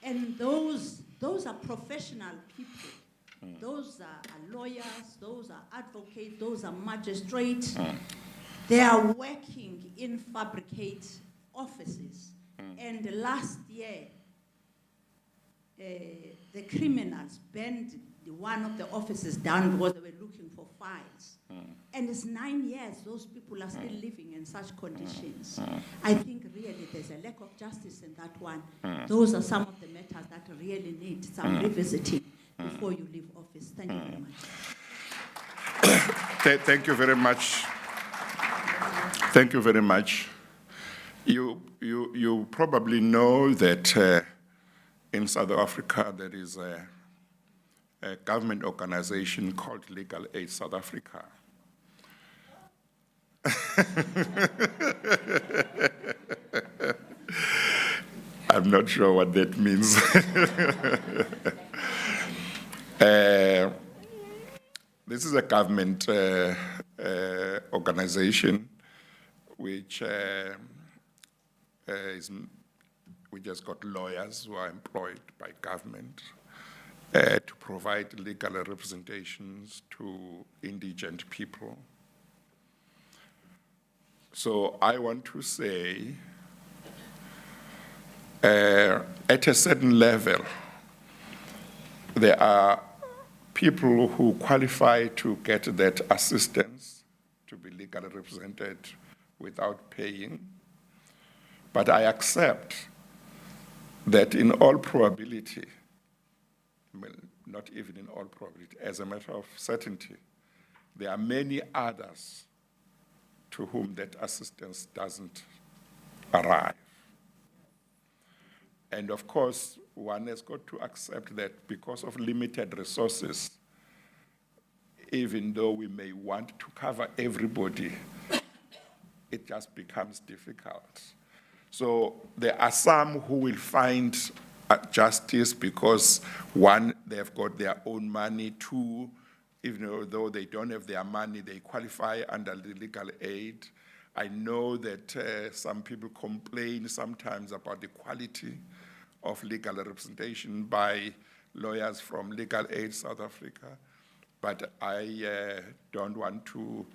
And those are professional people. Those are lawyers, those are advocates, those are magistrates. They are working in fabricate offices. And last year, the criminals burned one of the offices down because they were looking for files. And it's 9 years, those people are still living in such conditions. I think really there's a lack of justice in that one. Those are some of the matters that really need some revisiting before you leave office. Thank you very much. Thank you very much. Thank you very much. You probably know that in South Africa there is a government organization called Legal Aid South Africa. I'm not sure what that means. This is a government organization which has got lawyers who are employed by government to provide legal representations to indigent people. So I want to say, at a certain level, there are people who qualify to get that assistance to be legally represented without paying. But I accept that in all probability, well, not even in all probability, as a matter of certainty, there are many others to whom that assistance doesn't arrive. And of course, one has got to accept that because of limited resources, even though we may want to cover everybody, it just becomes difficult. So there are some who will find justice because, one, they've got their own money, two, even though they don't have their money, they qualify under the legal aid. I know that some people complain sometimes about the quality of legal representation by lawyers from Legal Aid South Africa, but I don't want to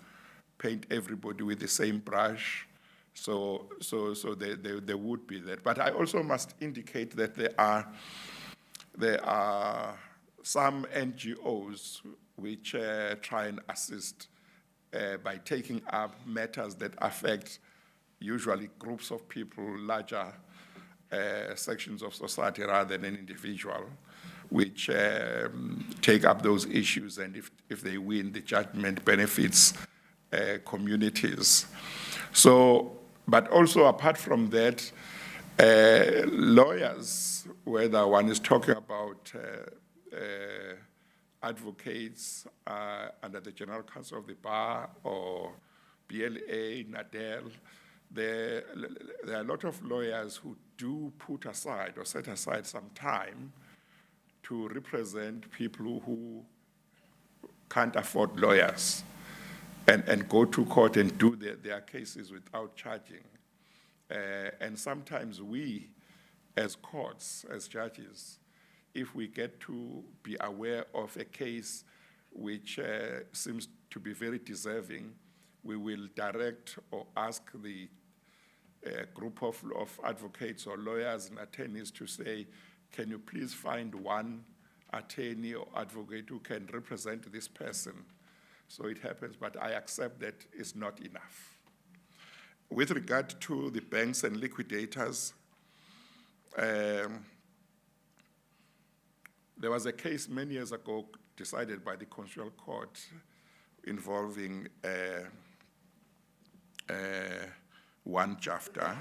paint everybody with the same brush, so there would be that. But I also must indicate that there are some NGOs which try and assist by taking up matters that affect usually groups of people, larger sections of society rather than an individual, which take up those issues, and if they win, the judgment benefits communities. So, but also apart from that, lawyers, whether one is talking about advocates under the General Council of the Bar or BLA, NADEL, there are a lot of lawyers who do put aside or set aside some time to represent people who can't afford lawyers and go to court and do their cases without charging. And sometimes we, as courts, as judges, if we get to be aware of a case which seems to be very deserving, we will direct or ask the group of advocates or lawyers and attorneys to say, can you please find one attorney or advocate who can represent this person? So it happens, but I accept that it's not enough. With regard to the banks and liquidators, there was a case many years ago decided by the Constitutional Court involving one JAFTA,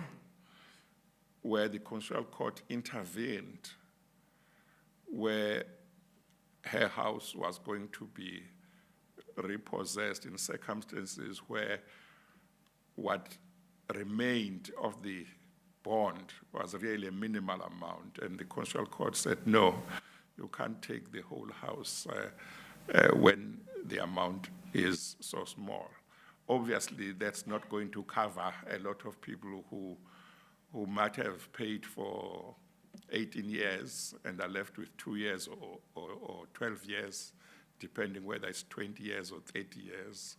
where the Constitutional Court intervened, where her house was going to be repossessed in circumstances where what remained of the bond was really a minimal amount. And the Constitutional Court said, no, you can't take the whole house when the amount is so small. Obviously, that's not going to cover a lot of people who might have paid for 18 years and are left with 2 years or 12 years, depending whether it's 20 years or 30 years,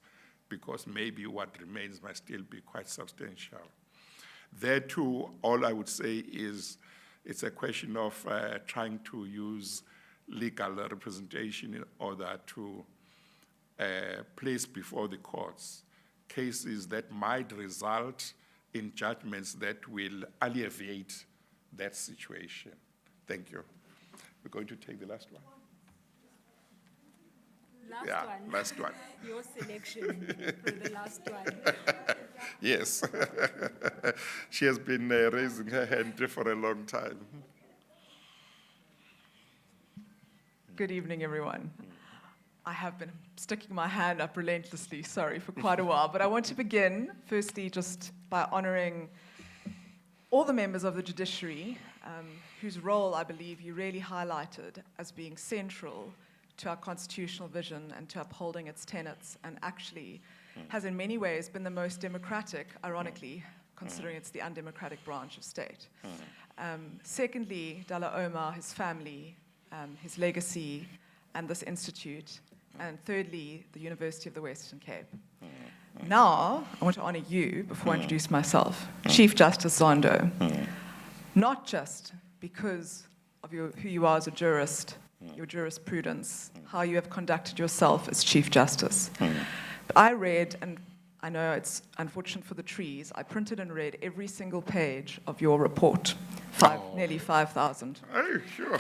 because maybe what remains might still be quite substantial. There too, all I would say is it's a question of trying to use legal representation in order to place before the courts cases that might result in judgments that will alleviate that situation. Thank you. We're going to take the last one. Last one. Your selection for the last one. Yes. She has been raising her hand for a long time. Good evening, everyone. I have been sticking my hand up relentlessly, sorry, for quite a while, but I want to begin, firstly, just by honoring all the members of the judiciary, whose role I believe you really highlighted as being central to our constitutional vision and to upholding its tenets, and actually has in many ways been the most democratic, ironically, considering it's the undemocratic branch of state. Secondly, Dullah Omar, his family, his legacy, and this institute. And thirdly, the University of the Western Cape. Now, I want to honor you before I introduce myself, Chief Justice Zondo, not just because of who you are as a jurist, your jurisprudence, how you have conducted yourself as Chief Justice. But I read, and I know it's unfortunate for the trees, I printed and read every single page of your report, nearly 5,000. Oh, sure.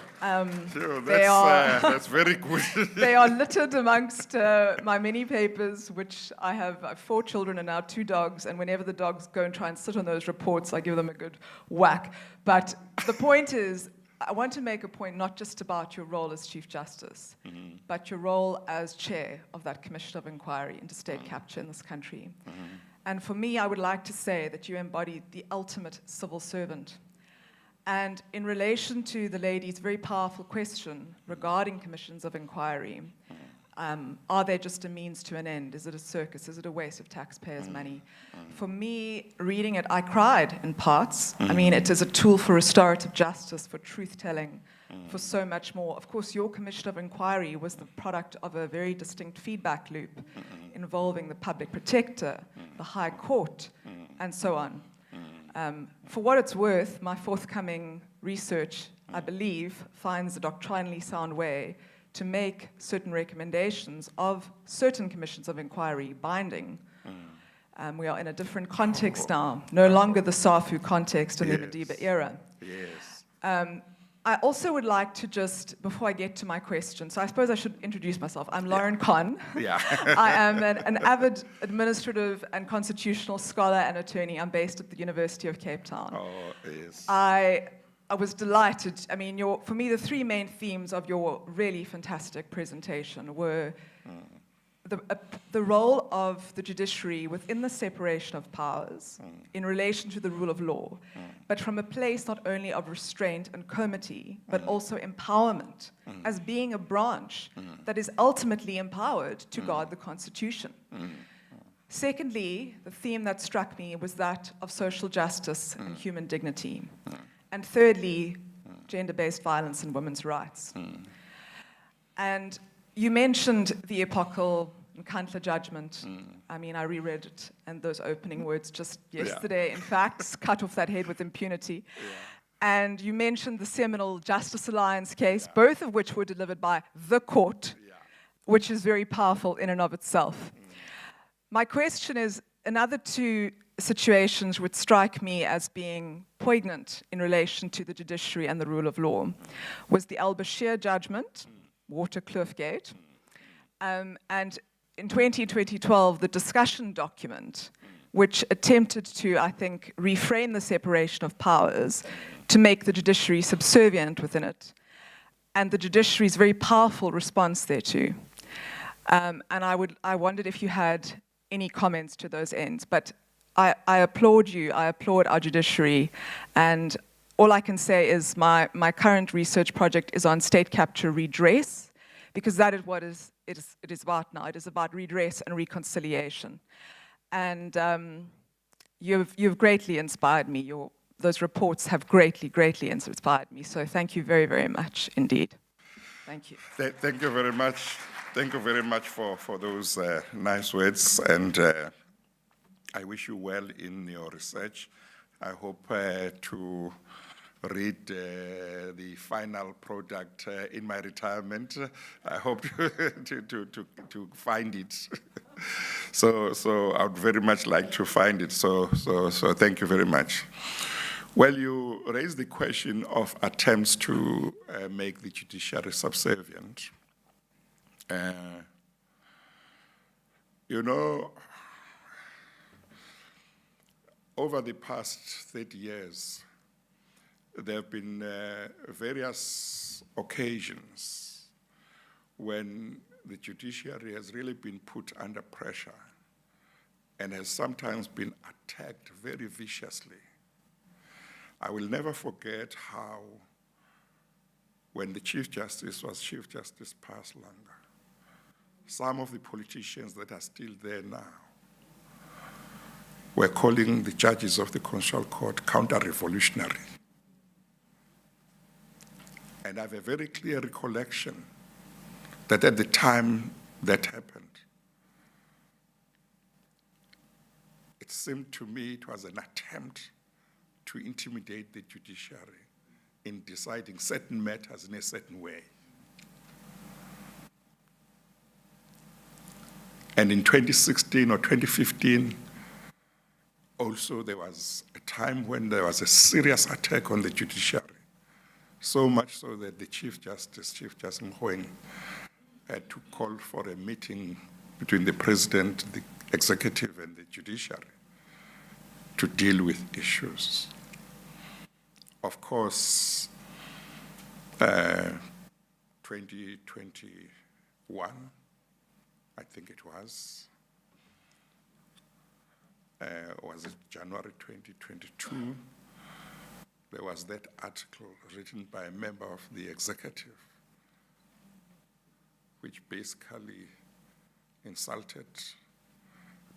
Sure, that's very good. They are littered amongst my many papers, which I have 4 children and now 2 dogs, and whenever the dogs go and try and sit on those reports, I give them a good whack. But the point is, I want to make a point not just about your role as Chief Justice, but your role as chair of that Commission of Inquiry into state capture in this country. And for me, I would like to say that you embody the ultimate civil servant. And in relation to the lady's very powerful question regarding commissions of inquiry, are they just a means to an end? Is it a circus? Is it a waste of taxpayers' money? For me, reading it, I cried in parts. I mean, it is a tool for restorative justice, for truth-telling, for so much more. Of course, your commission of inquiry was the product of a very distinct feedback loop involving the public protector, the High Court, and so on. For what it's worth, my forthcoming research, I believe, finds a doctrinally sound way to make certain recommendations of certain commissions of inquiry binding. We are in a different context now, no longer the SAFU context in the Madiba era. Yes. I also would like to just, before I get to my question, so I suppose I should introduce myself. I'm Lauren Conn. Yeah. I am an avid administrative and constitutional scholar and attorney. I'm based at the University of Cape Town. Oh, yes. I was delighted. I mean, for me, the three main themes of your really fantastic presentation were the role of the judiciary within the separation of powers in relation to the rule of law, but from a place not only of restraint and comity, but also empowerment as being a branch that is ultimately empowered to guard the Constitution. Secondly, the theme that struck me was that of social justice and human dignity. And thirdly, gender-based violence and women's rights. And you mentioned the epochal Nkandla judgment. I mean, I reread it, and those opening words just yesterday, in fact, cut off that head with impunity. And you mentioned the seminal Justice Alliance case, both of which were delivered by the court, which is very powerful in and of itself. My question is, another two situations which strike me as being poignant in relation to the judiciary and the rule of law was the Al-Bashir judgment, Water Kloofgate, and in 2012, the discussion document, which attempted to, I think, reframe the separation of powers to make the judiciary subservient within it, and the judiciary's very powerful response thereto. And I wondered if you had any comments to those ends. But I applaud you, I applaud our judiciary, and all I can say is my current research project is on state capture redress, because that is what it is about now. It is about redress and reconciliation. And you've greatly inspired me. Those reports have greatly, greatly inspired me. So thank you very, very much indeed. Thank you. Thank you very much. Thank you very much for those nice words. And I wish you well in your research. I hope to read the final product in my retirement. I hope to find it. So I would very much like to find it. So thank you very much. Well, you raised the question of attempts to make the judiciary subservient. You know, over the past 30 years, there have been various occasions when the judiciary has really been put under pressure and has sometimes been attacked very viciously. I will never forget how, when the Chief Justice was Chief Justice Paslanga, some of the politicians that are still there now were calling the judges of the Constitutional Court counter-revolutionary. And I have a very clear recollection that at the time that happened, it seemed to me it was an attempt to intimidate the judiciary in deciding certain matters in a certain way. And in 2016 or 2015, also there was a time when there was a serious attack on the judiciary, so much so that the Chief Justice Mkhweng, had to call for a meeting between the President, the Executive, and the judiciary to deal with issues. Of course, 2021, I think it was it January 2022, there was that article written by a member of the executive, which basically insulted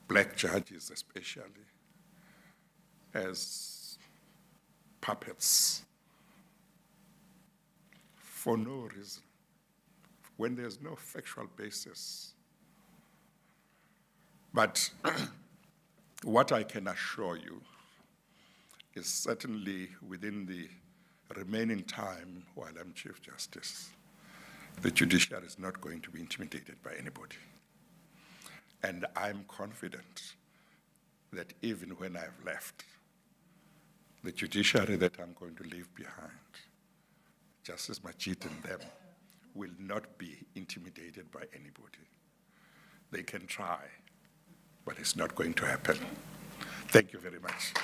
black judges especially as puppets for no reason, when there's no factual basis. But what I can assure you is certainly within the remaining time while I'm Chief Justice, the judiciary is not going to be intimidated by anybody. And I'm confident that even when I've left, the judiciary that I'm going to leave behind, Justice Majid and them, will not be intimidated by anybody. They can try, but it's not going to happen. Thank you very much.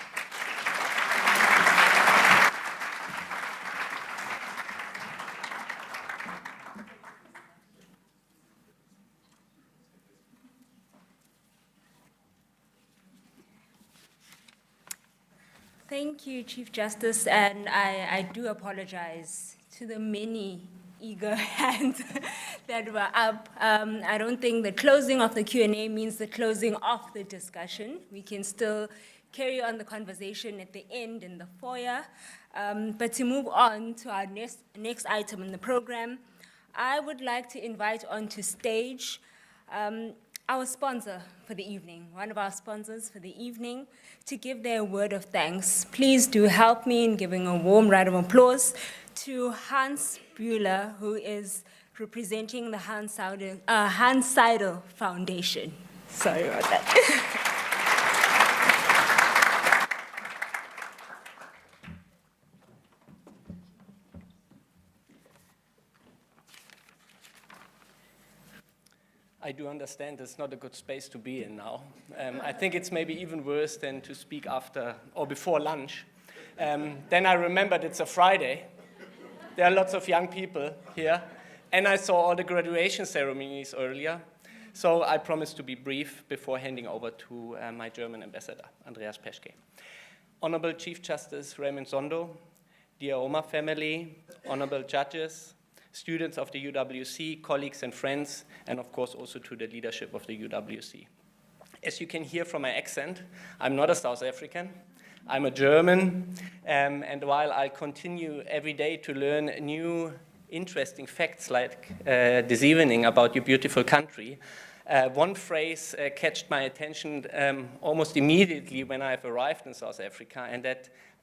Thank you, Chief Justice, and I do apologize to the many eager hands that were up. I don't think the closing of the Q&A means the closing of the discussion. We can still carry on the conversation at the end in the foyer. But to move on to our next item in the program, I would like to invite onto stage our sponsor for the evening, one of our sponsors for the evening, to give their word of thanks. Please do help me in giving a warm round of applause to Hans Bühler, who is representing the Hans Seidel Foundation. Sorry about that. I do understand it's not a good space to be in now. I think it's maybe even worse than to speak after or before lunch. Then I remembered it's a Friday. There are lots of young people here. And I saw all the graduation ceremonies earlier. So I promised to be brief before handing over to my German ambassador, Andreas Peschke. Honorable Chief Justice Raymond Zondo, dear Omar family, honorable judges, students of the UWC, colleagues and friends, and of course also to the leadership of the UWC. As you can hear from my accent, I'm not a South African, I'm a German, and while I continue every day to learn new interesting facts like this evening about your beautiful country, one phrase catched my attention almost immediately when I've arrived in South Africa,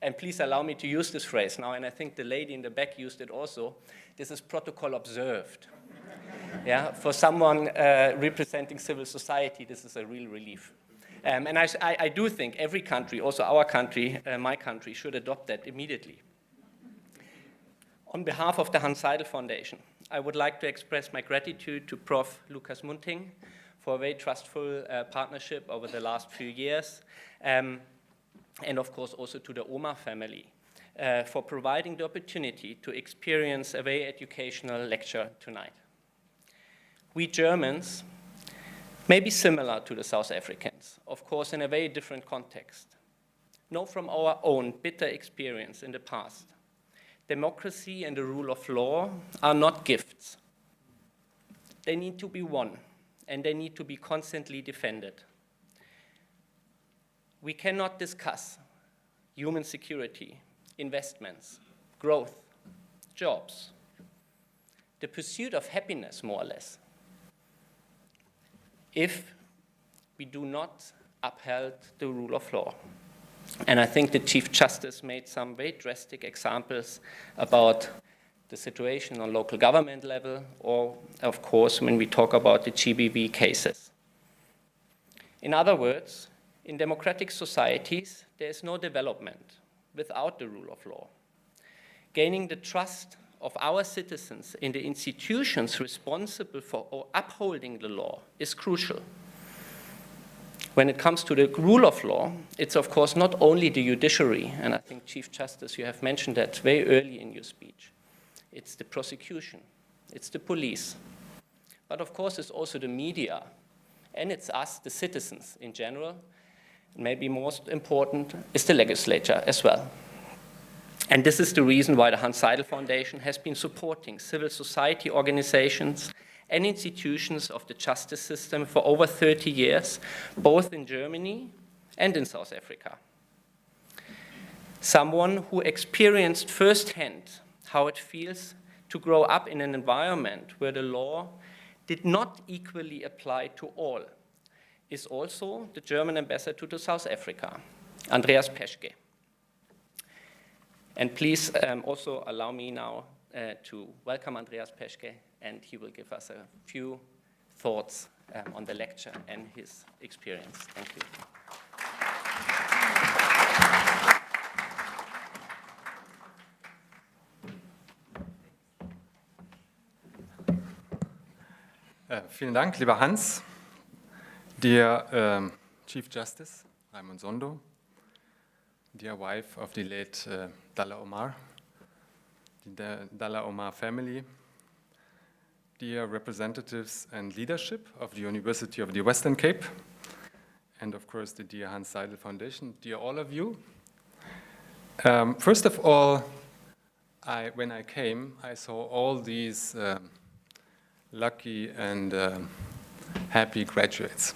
and please allow me to use this phrase now, and I think the lady in the back used it also. This is protocol observed. Yeah, for someone representing civil society, this is a real relief. And I do think every country, also our country, my country, should adopt that immediately. On behalf of the Hans Seidel Foundation, I would like to express my gratitude to Prof. Lucas Munting for a very trustful partnership over the last few years. And of course also to the Omar family for providing the opportunity to experience a very educational lecture tonight. We Germans may be similar to the South Africans, of course in a very different context. Know from our own bitter experience in the past, democracy and the rule of law are not gifts. They need to be won, and they need to be constantly defended. We cannot discuss human security, investments, growth, jobs, the pursuit of happiness, more or less, if we do not uphold the rule of law. And I think the Chief Justice made some very drastic examples about the situation on local government level, or, of course, when we talk about the GBV cases. In other words, in democratic societies, there is no development without the rule of law. Gaining the trust of our citizens in the institutions responsible for upholding the law is crucial. When it comes to the rule of law, it's of course not only the judiciary, and I think Chief Justice, you have mentioned that very early in your speech. It's the prosecution, it's the police, but of course it's also the media, and it's us, the citizens in general. Maybe most important is the legislature as well. And this is the reason why the Hans Seidel Foundation has been supporting civil society organizations and institutions of the justice system for over 30 years, both in Germany and in South Africa. Someone who experienced firsthand how it feels to grow up in an environment where the law did not equally apply to all is also the German ambassador to South Africa, Andreas Peschke. And please also allow me now to welcome Andreas Peschke, and he will give us a few thoughts on the lecture and his experience. Thank you. Vielen Dank, lieber Hans. Dear Chief Justice Raimund Zondo, dear wife of the late Dullah Omar, the Dullah Omar family, dear representatives and leadership of the University of the Western Cape, and of course the dear Hans Seidel Foundation, dear all of you. First of all, when I came, I saw all these lucky and happy graduates.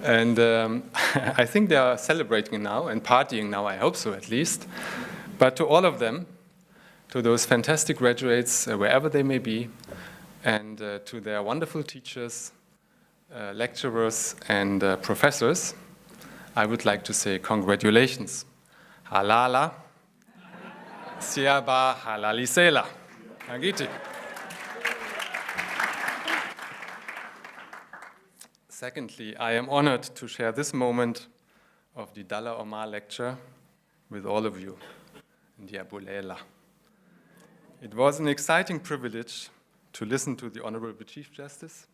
And I think they are celebrating now and partying now, I hope so at least. But to all of them, to those fantastic graduates, wherever they may be, and to their wonderful teachers, lecturers, and professors, I would like to say congratulations. Halala, siaba halalisela. Agiti. Secondly, I am honored to share this moment of the Dullah Omar lecture with all of you. Ndiabulela. It was an exciting privilege to listen to the Honorable Chief Justice,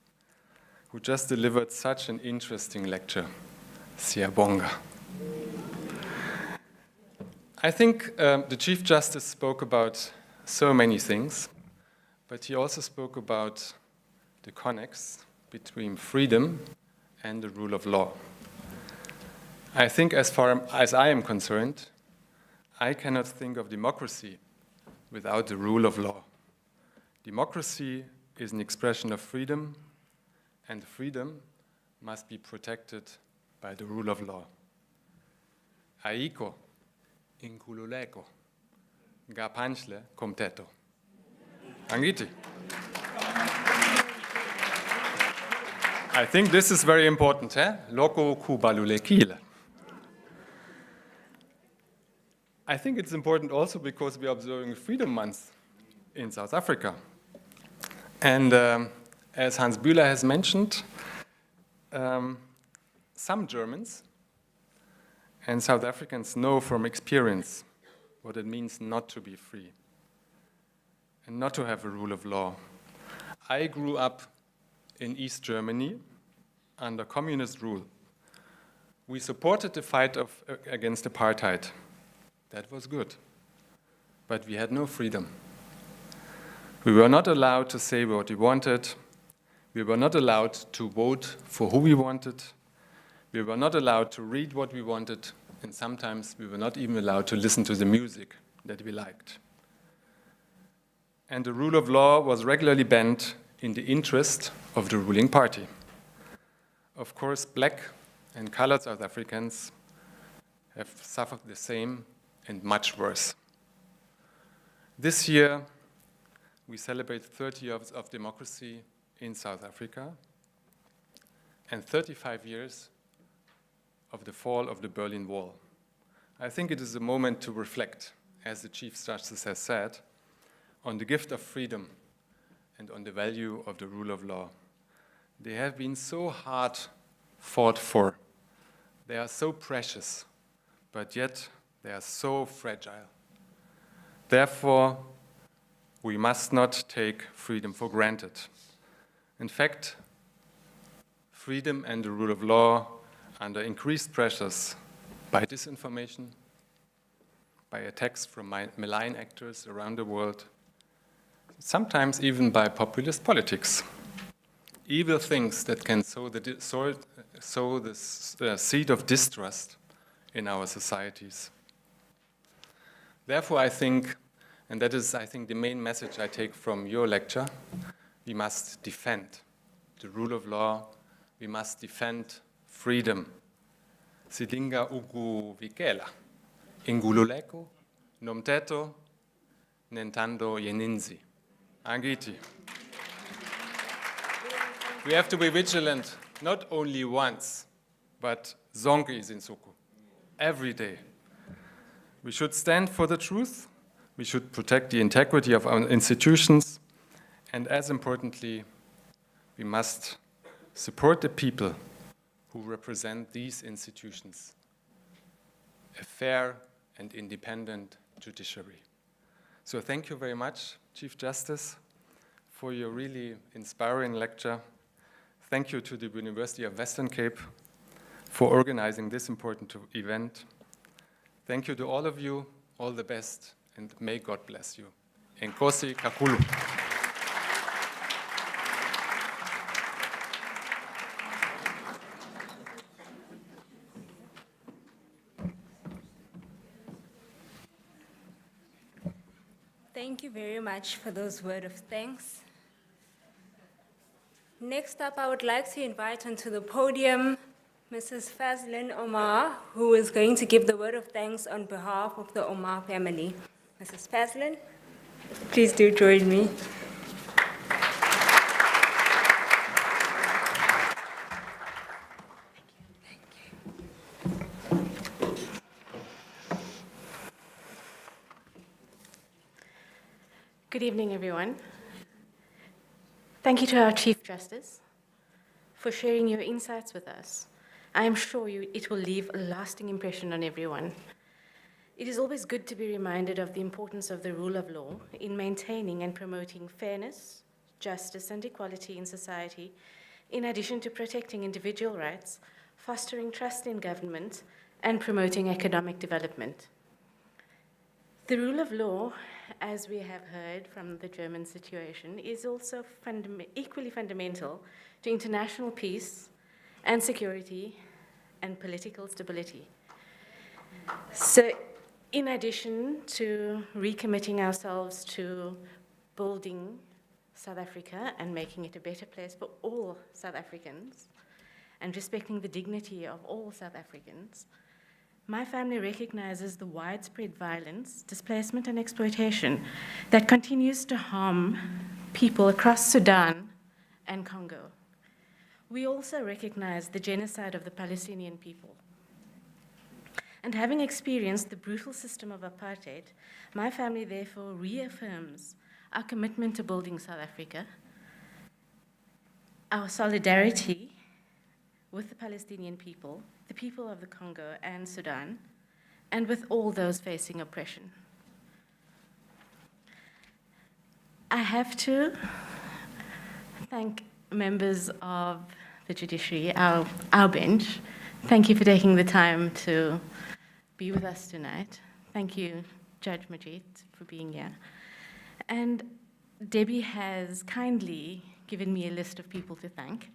who just delivered such an interesting lecture. Siyabonga. I think the Chief Justice spoke about so many things, but he also spoke about the connex between freedom and the rule of law. I think as far as I am concerned, I cannot think of democracy without the rule of law. Democracy is an expression of freedom, and freedom must be protected by the rule of law. Aiko, inkululeko, gapanchle komteto. Angiti. I think this is very important, eh? Loko kubalulekile. I think it's important also because we are observing Freedom Month in South Africa. And as Hans Bühler has mentioned, some Germans and South Africans know from experience what it means not to be free and not to have a rule of law. I grew up in East Germany under communist rule. We supported the fight against apartheid. That was good. But we had no freedom. We were not allowed to say what we wanted. We were not allowed to vote for who we wanted. We were not allowed to read what we wanted. And sometimes we were not even allowed to listen to the music that we liked. And the rule of law was regularly banned in the interest of the ruling party. Of course, black and colored South Africans have suffered the same and much worse. This year, we celebrate 30 years of democracy in South Africa and 35 years of the fall of the Berlin Wall. I think it is a moment to reflect, as the Chief Justice has said, on the gift of freedom and on the value of the rule of law. They have been so hard fought for. They are so precious, but yet they are so fragile. Therefore, we must not take freedom for granted. In fact, freedom and the rule of law under increased pressures by disinformation, by attacks from malign actors around the world, sometimes even by populist politics. Evil things that can sow the seed of distrust in our societies. Therefore, I think, and that is, I think, the main message I take from your lecture, we must defend the rule of law, we must defend freedom. Sidinga ugu vikela, ingululeko, nomteto, nentando yeninzi. Angiti. We have to be vigilant, not only once, but zonke izinsuku, every day. We should stand for the truth, we should protect the integrity of our institutions, and as importantly, we must support the people who represent these institutions, a fair and independent judiciary. So thank you very much, Chief Justice, for your really inspiring lecture. Thank you to the University of Western Cape for organizing this important event. Thank you to all of you, all the best, and may God bless you. Enkosi kakulu. Thank you very much for those words of thanks. Next up, I would like to invite onto the podium Mrs. Fazlin Omar, who is going to give the word of thanks on behalf of the Omar family. Mrs. Fazlin, please do join me. Good evening, everyone. Thank you to our Chief Justice for sharing your insights with us. I am sure it will leave a lasting impression on everyone. It is always good to be reminded of the importance of the rule of law in maintaining and promoting fairness, justice, and equality in society, in addition to protecting individual rights, fostering trust in government, and promoting economic development. The rule of law, as we have heard from the German situation, is also equally fundamental to international peace and security and political stability. So, in addition to recommitting ourselves to building South Africa and making it a better place for all South Africans and respecting the dignity of all South Africans, my family recognizes the widespread violence, displacement, and exploitation that continues to harm people across Sudan and Congo. We also recognize the genocide of the Palestinian people. And having experienced the brutal system of apartheid, my family therefore reaffirms our commitment to building South Africa, our solidarity with the Palestinian people, the people of the Congo and Sudan, and with all those facing oppression. I have to thank members of the judiciary, our bench. Thank you for taking the time to be with us tonight. Thank you, Judge Majid, for being here. And Debbie has kindly given me a list of people to thank.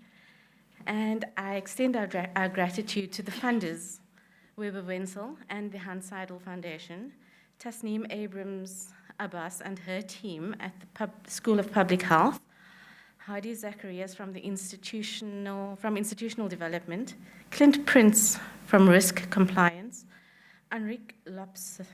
And I extend our gratitude to the funders, Weber Wenzel and the Hans Seidel Foundation, Tasneem Abrams Abbas and her team at the School of Public Health, Heidi Zacharias from Institutional Development, Clint Prince from Risk Compliance, Enrique Losper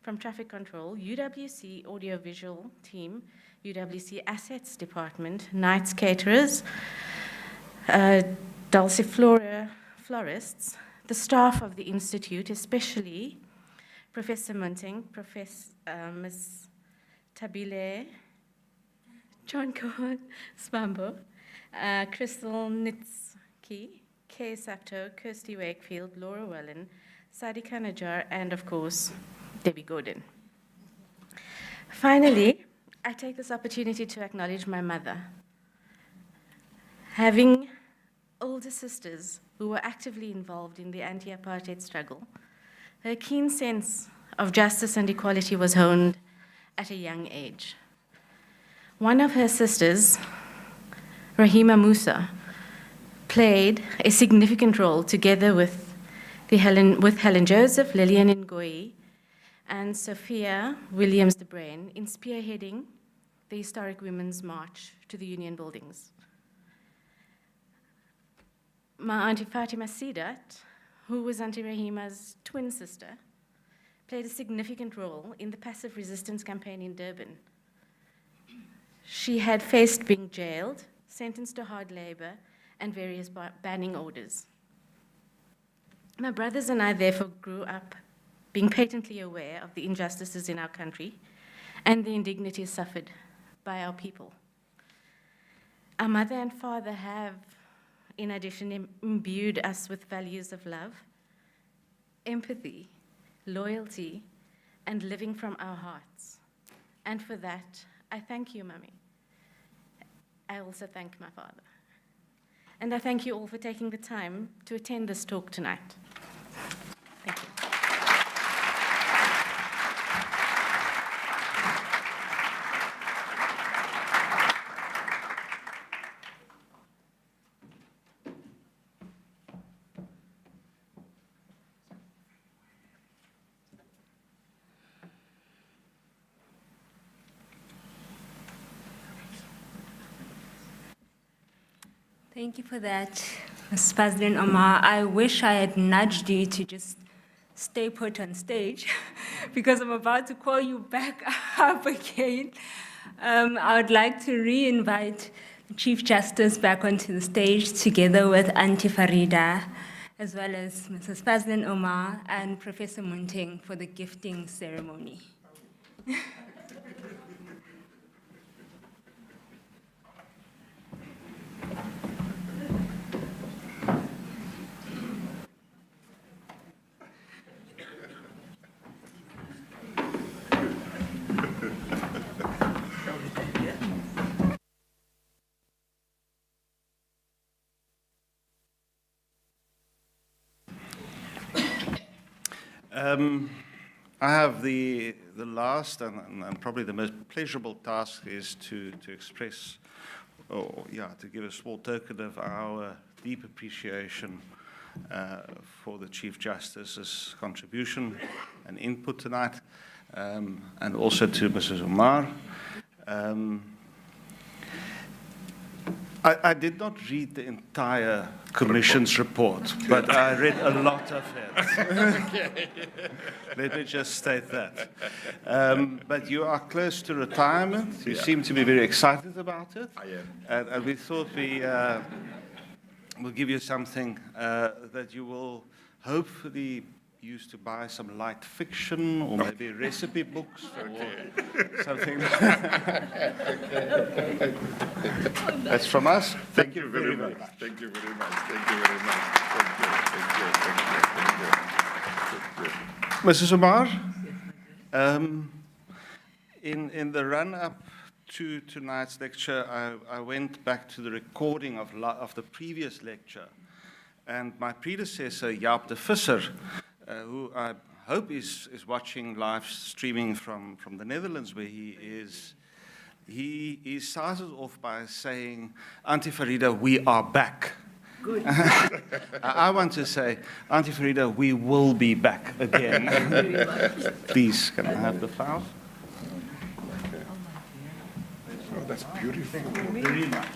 from Traffic Control, UWC Audiovisual Team, UWC Assets Department, Knights Caterers, Dulciflora Florists, the staff of the Institute, especially Professor Munting, Ms. Tabile, John Cohen Spambo, Crystal Nitsky, Kay Sato, Kirsty Wakefield, Laura Wellen, Sadika Najjar, and of course, Debbie Gordon. Finally, I take this opportunity to acknowledge my mother. Having older sisters who were actively involved in the anti-apartheid struggle, her keen sense of justice and equality was honed at a young age. One of her sisters, Rahima Musa, played a significant role together with Helen Joseph, Lillian Ngoyi, and Sophia Williams de Bruin in spearheading the historic Women's March to the Union Buildings. My Auntie Fatima Sidat, who was Auntie Rahima's twin sister, played a significant role in the passive resistance campaign in Durban. She had faced being jailed, sentenced to hard labor, and various banning orders. My brothers and I therefore grew up being patently aware of the injustices in our country and the indignities suffered by our people. Our mother and father have, in addition, imbued us with values of love, empathy, loyalty, and living from our hearts. And for that, I thank you, Mummy. I also thank my father. And I thank you all for taking the time to attend this talk tonight. Thank you. Thank you for that, Mrs. President Omar. I wish I had nudged you to just stay put on stage because I'm about to call you back up again. I would like to re-invite the Chief Justice back onto the stage together with Auntie Farida, as well as Mrs. President Omar and Professor Munting for the gifting ceremony. I have the last and probably the most pleasurable task is to express, to give a small token of our deep appreciation for the Chief Justice's contribution and input tonight, and also to Mrs. Omar. I did not read the entire Commission's report, but I read a lot of it. Let me just state that. But you are close to retirement. You seem to be very excited about it. I am. And we thought we'll give you something that you will hopefully use to buy some light fiction or maybe recipe books or something. That's from us. Thank you very much. Thank you very much. Thank you very much. Thank you. Mrs. Omar, in the run-up to tonight's lecture, I went back to the recording of the previous lecture, and my predecessor, Jaap de Visser, who I hope is watching live streaming from the Netherlands where he is, he started off by saying, Auntie Farida, we are back. Good. I want to say, Auntie Farida, we will be back again. Please, can I have the file? Oh, that's beautiful. Very much.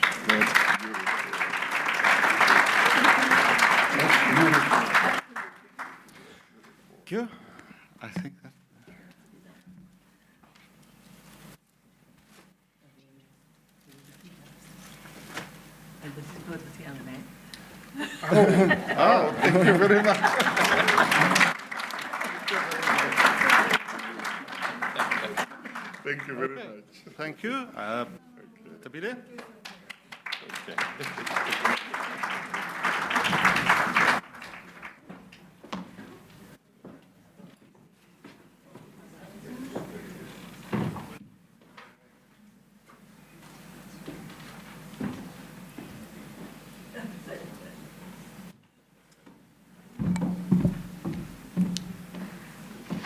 That's beautiful. Thank you. I think that. And this is for this young man. Oh, thank you very much. Thank you very much. Thank you. Tabile? Okay.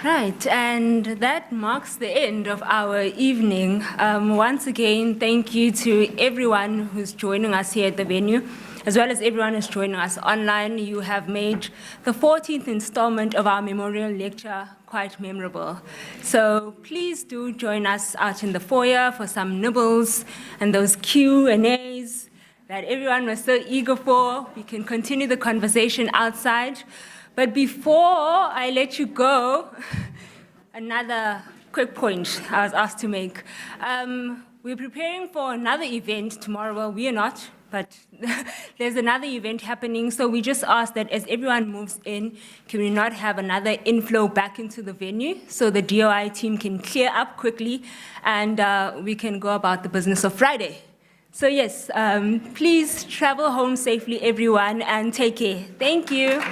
Right, and that marks the end of our evening. Once again, thank you to everyone who's joining us here at the venue. as well as everyone who's joining us online. You have made the 14th installment of our memorial lecture quite memorable. So please do join us out in the foyer for some nibbles and those Q&As that everyone was so eager for. We can continue the conversation outside. But before I let you go, another quick point I was asked to make. We're preparing for another event tomorrow. Well, we are not, but there's another event happening. So we just ask that as everyone moves in, can we not have another inflow back into the venue so the DOI team can clear up quickly and we can go about the business of Friday. So yes, please travel home safely, everyone, and take care. Thank you.